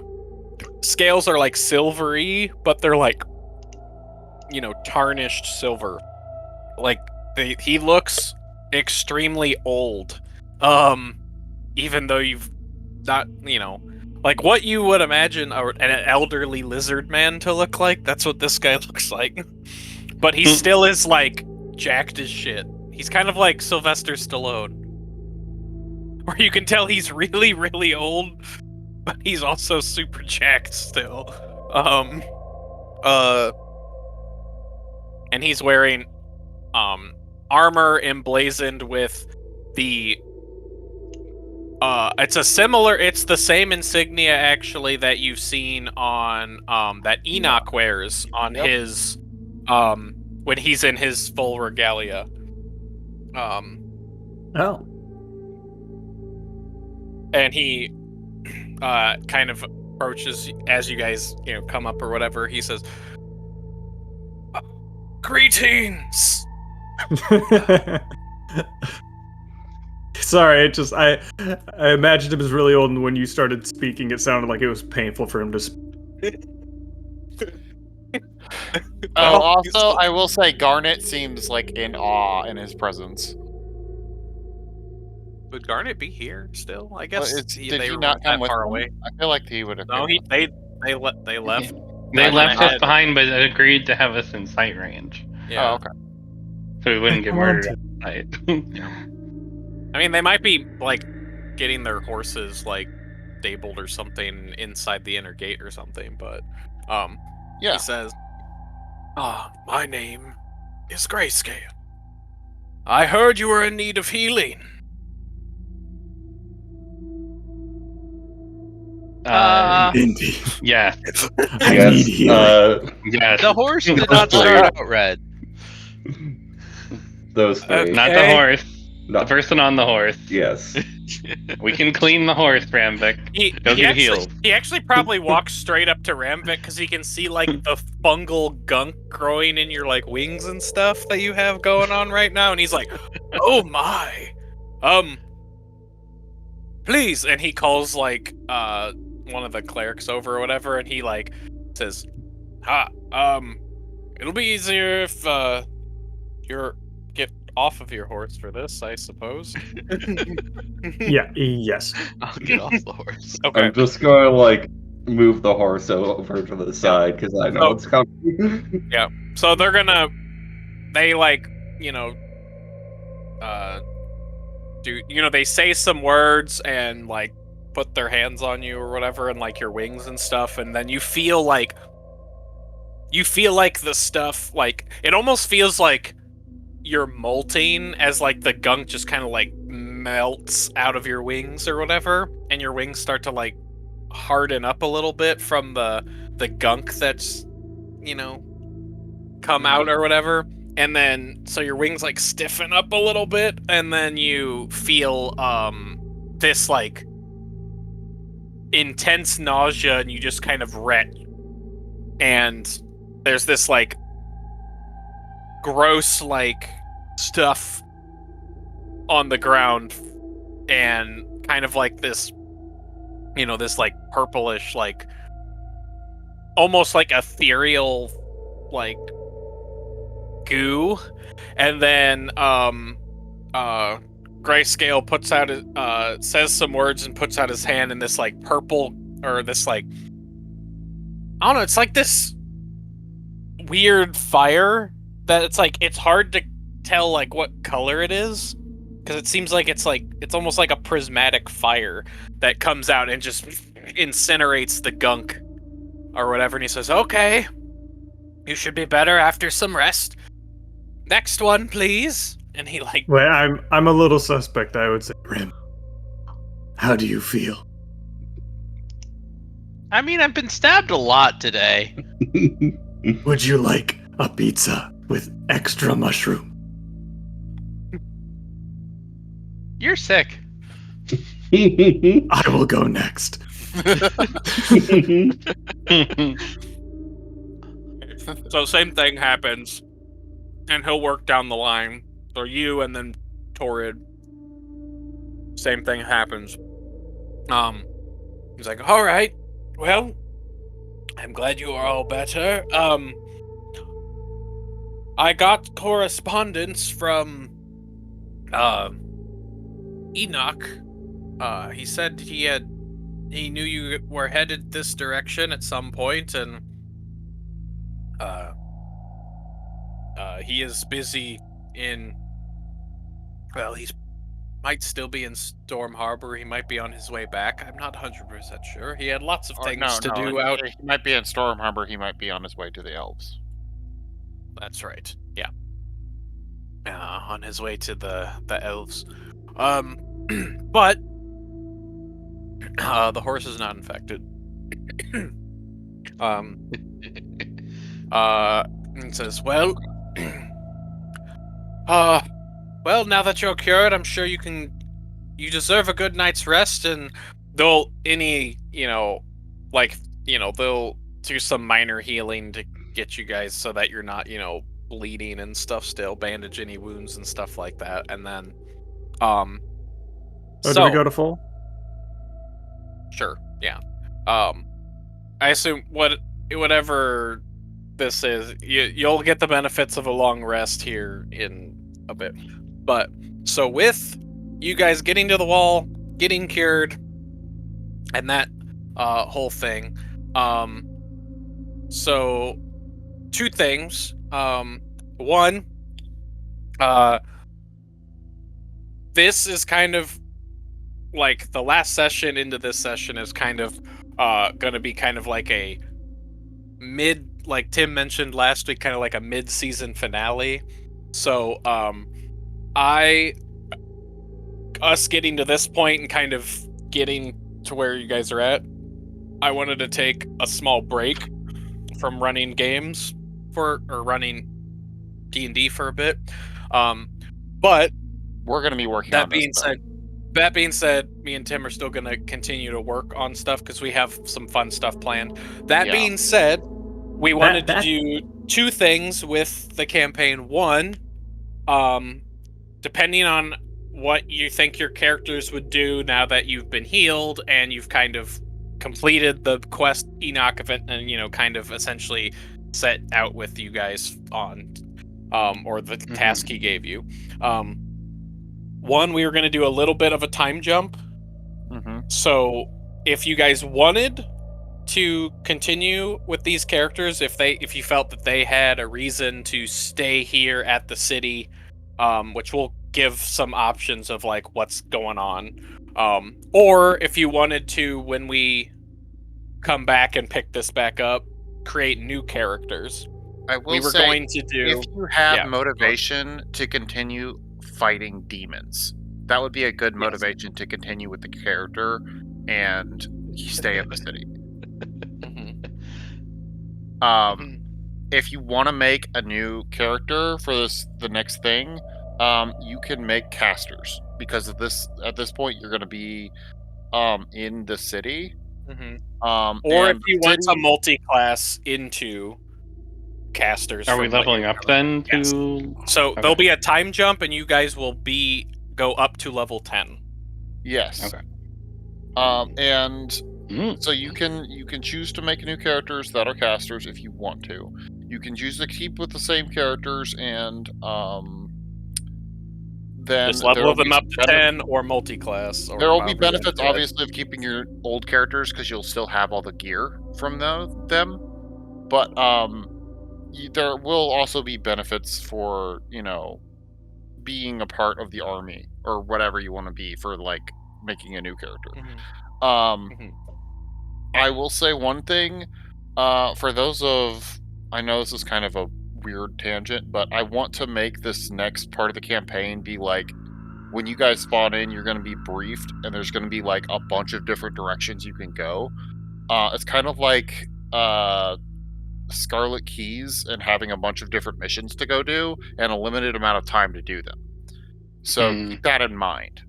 S1: scales are like silvery, but they're like tarnished silver. Like he looks extremely old. Even though you've not, like what you would imagine an elderly lizard man to look like. That's what this guy looks like. But he still is like jacked as shit. He's kind of like Sylvester Stallone, where you can tell he's really, really old, but he's also super jacked still. And he's wearing armor emblazoned with the it's the same insignia actually that you've seen on that Enoch wears on his when he's in his full regalia.
S5: Oh.
S1: And he kind of approaches as you guys come up or whatever. He says, Greetings.
S5: Sorry, I imagined him as really old, and when you started speaking, it sounded like it was painful for him to.
S8: Oh,
S1: Well,
S8: also, I will say Garnet seems like in awe in his presence.
S1: Would Garnet be here still? I guess
S8: Did
S1: they
S8: he
S1: were
S8: not come
S1: that
S8: with
S1: far
S8: them?
S1: away.
S8: I feel like he would have.
S1: No, they left.
S3: They
S1: Back
S3: left us
S1: ahead.
S3: behind, but agreed to have us in sight range,
S1: Yeah.
S8: Oh, okay.
S3: so we wouldn't get murdered at sight.
S1: I mean, they might be like getting their horses like stabled or something inside the inner gate or something, but
S8: Yeah.
S1: he says, my name is Grayscale. I heard you were in need of healing.
S9: Indeed.
S3: Yeah,
S9: I need healing.
S3: yes.
S4: The horse did not start out red.
S2: Those three.
S3: Not the
S1: Okay.
S3: horse.
S2: No.
S3: The person on the horse.
S2: Yes.
S3: We can clean the horse, Ramvik. Go get healed.
S1: He actually probably walks straight up to Ramvik because he can see like the fungal gunk growing in your like wings and stuff that you have going on right now, and he's like, "Oh my, please!" And he calls like one of the clerics over or whatever, and he like says, it'll be easier if you're get off of your horse for this, I suppose."
S5: Yeah. Yes.
S4: I'll get off the horse.
S1: Okay.
S2: I'm just going to like move the horse over to the side because I know
S1: Oh.
S2: it's coming.
S1: So they like, they say some words and like put their hands on you or whatever and like your wings and stuff, and then you feel like the stuff, like it almost feels like you're molting as like the gunk just kind of like melts out of your wings or whatever, and your wings start to like harden up a little bit from the gunk that's come out or whatever, and then so your wings like stiffen up a little bit, and then you feel this like intense nausea, and you just kind of retch, and there's this like gross like stuff on the ground, and kind of like this this like purplish, like almost like ethereal like goo, and then Grayscale puts out says some words and puts out his hand, and this like purple, or this like, I don't know, it's like this weird fire that it's hard to tell like what color it is, because it seems like it's almost like a prismatic fire that comes out and just incinerates the gunk or whatever, and he says, "Okay, you should be better after some rest. Next one, please." And he like,
S5: Wait, I'm a little suspect, I would say.
S9: Rim, how do you feel?
S4: I mean, I've been stabbed a lot today.
S9: Would you like a pizza with extra mushroom?
S4: You're sick.
S9: I will go next.
S1: so same thing happens, and he'll work down the line. So you and then Torrid, same thing happens. He's like, "All right, well, I'm glad you are all better. I got correspondence from Enoch. He said he knew you were headed this direction at some point, and he is busy in, well, he might still be in Storm Harbor. He might be on his way back. I'm not 100% sure. He had lots of things to do out.
S8: He might be in Storm Harbor. He might be on his way to the elves.
S1: That's right. Yeah. On his way to the elves. But the horse is not infected. It says, "Well, well, now that you're cured, I'm sure you deserve a good night's rest, and they'll they'll do some minor healing to get you guys so that you're not, bleeding and stuff still, bandage any wounds and stuff like that, and then
S5: Oh, do we go to full?
S1: Sure, yeah. I assume whatever this is, you'll get the benefits of a long rest here in a bit. But so with you guys getting to the wall, getting cured, and that whole thing, so two things. One, this is kind of like the last session into this session is kind of gonna be kind of like a mid, like Tim mentioned last week, kind of like a mid-season finale. So us getting to this point and kind of getting to where you guys are at, I wanted to take a small break from running games or running D&D for a bit. But
S8: We're going to be working
S1: that
S8: on this.
S1: being said, me and Tim are still going to continue to work on stuff because we have some fun stuff planned. That being said, we wanted to do two things with the campaign. One, depending on what you think your characters would do now that you've been healed and you've kind of completed the quest Enoch event and, kind of essentially set out with you guys on, or the task he gave you. One, we were going to do a little bit of a time jump. So if you guys wanted to continue with these characters, if you felt that they had a reason to stay here at the city, which will give some options of like what's going on, or if you wanted to, when we come back and pick this back up, create new characters.
S8: I will
S1: we were
S8: say,
S1: going to do,
S8: if you have motivation to continue fighting demons, that would be a good motivation to continue with the character and stay in the city. If you want to make a new character for the next thing, you can make casters, because of this. At this point, you're going to be in the city.
S1: Or if you want to multi-class into casters.
S3: Are we leveling up then to?
S1: So there'll be a time jump, and you guys will go up to level 10.
S8: Yes.
S3: Okay.
S8: And so you can choose to make new characters that are casters if you want to. You can choose to keep with the same characters, and then
S1: just level them up to 10 or multi-class.
S8: There will be benefits, obviously, of keeping your old characters because you'll still have all the gear from them. But there will also be benefits for being a part of the army or whatever you want to be for like making a new character. I will say one thing, for those of, I know this is kind of a weird tangent, but I want to make this next part of the campaign be like, when you guys spawn in, you're going to be briefed, and there's going to be like a bunch of different directions you can go. It's kind of like Scarlet Keys and having a bunch of different missions to go do and a limited amount of time to do them. So keep that in mind.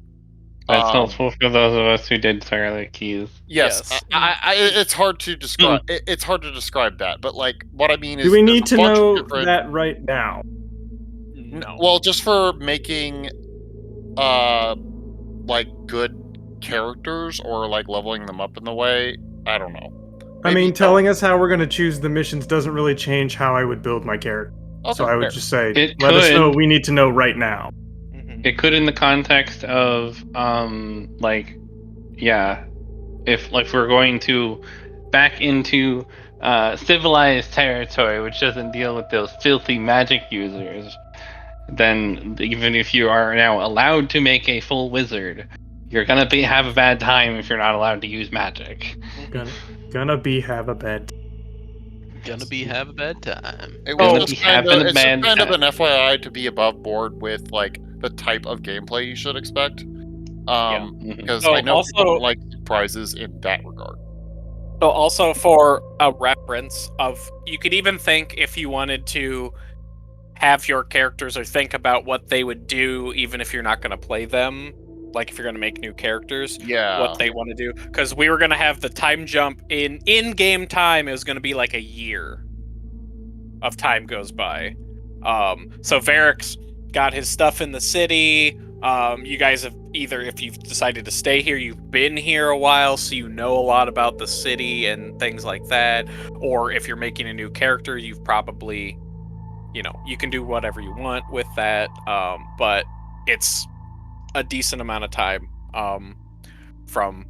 S3: That's helpful for those of us who did Scarlet Keys.
S8: Yes. It's hard to describe. It's hard to describe that, but like what I mean is,
S5: do we need to know that right now?
S8: No. Well, just for making like good characters or like leveling them up in the way. I don't know.
S5: I mean, telling us how we're going to choose the missions doesn't really change how I would build my character.
S8: Okay,
S5: so I would just say, let us know what we need to know right now.
S3: It could, in the context of, if we're going to back into civilized territory, which doesn't deal with those filthy magic users, then even if you are now allowed to make a full wizard, you're gonna have a bad time if you're not allowed to use magic.
S5: Have a bad
S4: time.
S8: It's kind of an FYI to be above board with like the type of gameplay you should expect. Because I know people don't like surprises in that regard.
S1: So also for a reference of, you could even think if you wanted to have your characters or think about what they would do even if you're not going to play them, like if you're going to make new characters, what they want to do. Because we were going to have the time jump in-game time is going to be like a year of time goes by. So Varric's got his stuff in the city. You guys have either, if you've decided to stay here, you've been here a while, so you know a lot about the city and things like that. Or if you're making a new character, you've probably, you can do whatever you want with that. But it's a decent amount of time from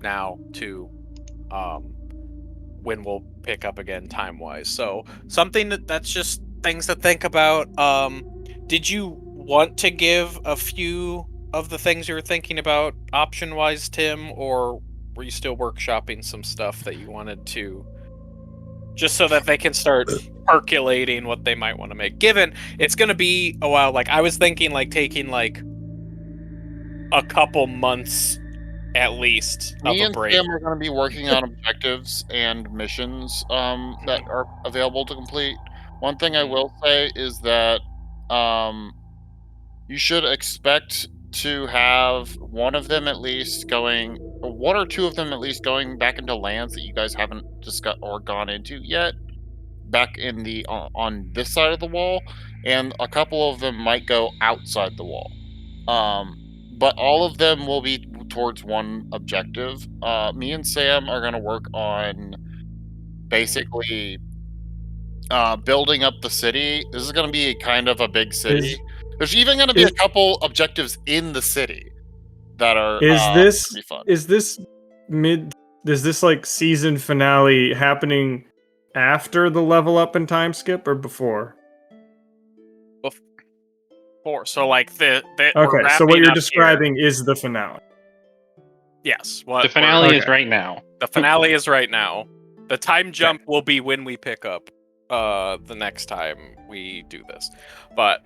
S1: now to when we'll pick up again time-wise. So something that's just things to think about. Did you want to give a few of the things you were thinking about option-wise, Tim, or were you still workshopping some stuff that you wanted to, just so that they can start percolating what they might want to make? Given it's going to be a while, like I was thinking, like taking like a couple months at least of
S8: Me
S1: a
S8: and
S1: break.
S8: Sam are going to be working on objectives and missions that are available to complete. One thing I will say is that um, you should expect to have one of them at least going, or one or two of them at least going back into lands that you guys haven't discussed or gone into yet, back in the on this side of the wall, and a couple of them might go outside the wall. Um, but all of them will be towards one objective. Me and Sam are going to work on basically building up the city. This is going to be kind of a big city.
S5: Is
S8: There's even going to be a
S5: is
S8: couple objectives in the city that are
S5: is
S8: gonna
S5: this
S8: be fun.
S5: is this mid? Is this like season finale happening after the level up and time skip or before?
S1: So like we're
S5: Okay, so what
S1: wrapping
S5: you're
S1: up here.
S5: describing is the finale.
S1: Yes.
S3: The finale is
S5: Okay.
S3: right now.
S1: The finale is right now. The time jump will be when we pick up the next time we do this. But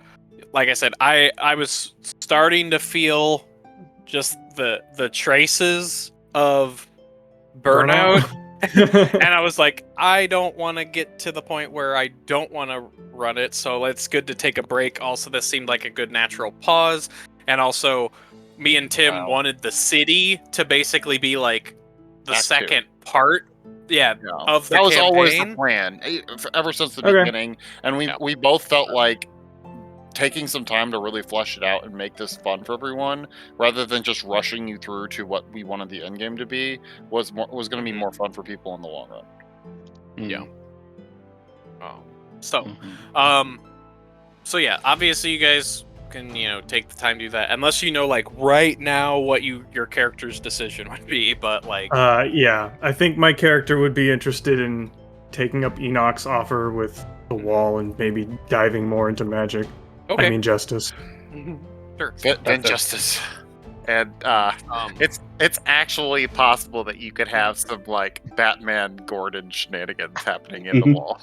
S1: like I said, I was starting to feel just the traces of burnout. And I was like, I don't want to get to the point where I don't want to run it, so it's good to take a break. Also, this seemed like a good natural pause. And also, me and Tim
S8: Wow.
S1: wanted the city to basically be like the
S8: Act two.
S1: second part. Yeah,
S8: Yeah.
S1: of the
S8: That was always the
S1: campaign.
S8: plan ever since the
S5: Okay.
S8: beginning, and
S1: Yeah.
S8: we both felt like taking some time to really flesh it out and make this fun for everyone, rather than just rushing you through to what we wanted the end game to be, was going to be more fun for people in the long run.
S1: Yeah. So,
S3: Mhm.
S1: so yeah, obviously you guys can, take the time to do that, unless you know, like, right now what your character's decision would be, but, like...
S5: Yeah, I think my character would be interested in taking up Enoch's offer with the wall and maybe diving more into magic.
S1: Okay.
S5: I mean justice.
S1: Sure.
S8: Then justice. And
S1: Um,
S8: it's actually possible that you could have some like Batman Gordon shenanigans happening in the
S7: Mhm.
S8: wall.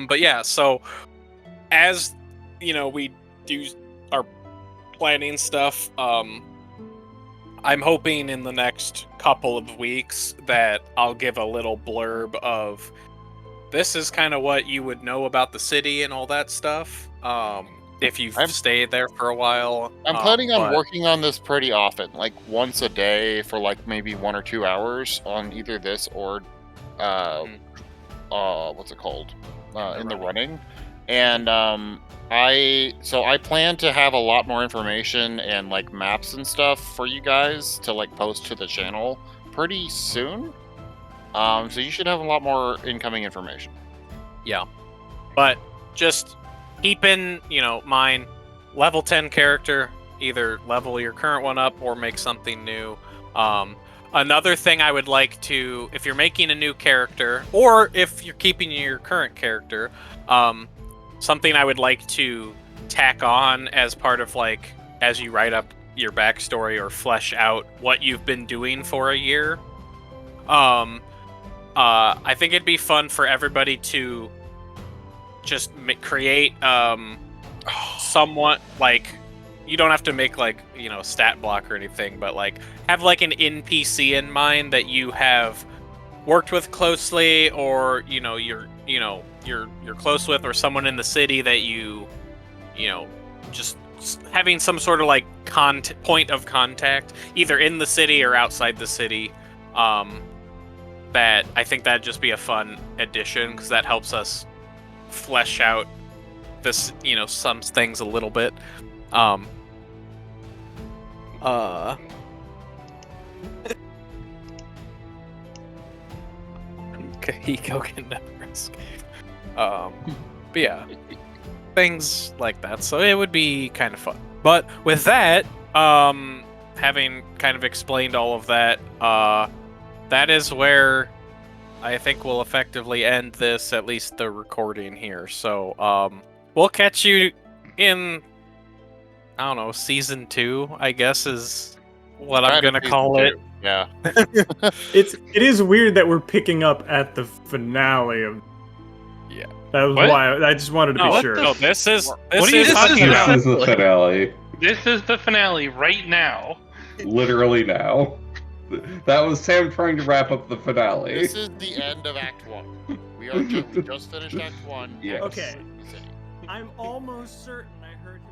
S1: but yeah, so as we do our planning stuff, I'm hoping in the next couple of weeks that I'll give a little blurb of this is kind of what you would know about the city and all that stuff. If you've stayed there for a while.
S8: I'm planning on
S1: but-
S8: working on this pretty often, like once a day for like maybe 1 or 2 hours on either this or what's it called? In the running. And I plan to have a lot more information and like maps and stuff for you guys to like post to the channel pretty soon. So you should have a lot more incoming information.
S1: Yeah. But just keep in, mind, level 10 character, either level your current one up or make something new. Another thing I would like to, if you're making a new character, or if you're keeping your current character, something I would like to tack on as part of, like, as you write up your backstory or flesh out what you've been doing for a year. I think it'd be fun for everybody to just create somewhat, like, you don't have to make like a stat block or anything, but like have like an NPC in mind that you have worked with closely, or you're close with, or someone in the city that you just having some sort of like point of contact either in the city or outside the city, that I think that'd just be a fun addition because that helps us flesh out this, some things a little bit. Kahiko can never escape. But yeah, things like that. So it would be kind of fun. But with that, having kind of explained all of that, that is where I think we'll effectively end this, at least the recording here. So, we'll catch you in, I don't know, season 2, I guess is what I'm gonna call it.
S8: Yeah.
S5: It is weird that we're picking up at the finale of.
S1: Yeah.
S5: That was
S3: What?
S5: why I just wanted to be
S1: No,
S5: sure.
S1: no, this is
S3: What are you
S1: is
S3: talking
S1: fucking-
S3: about?
S10: This is the finale.
S3: This is the finale right now.
S10: Literally now. That was Sam trying to wrap up the finale.
S8: This is the end of Act 1. We just finished Act 1.
S10: Yes.
S5: Okay. I'm almost certain I heard him.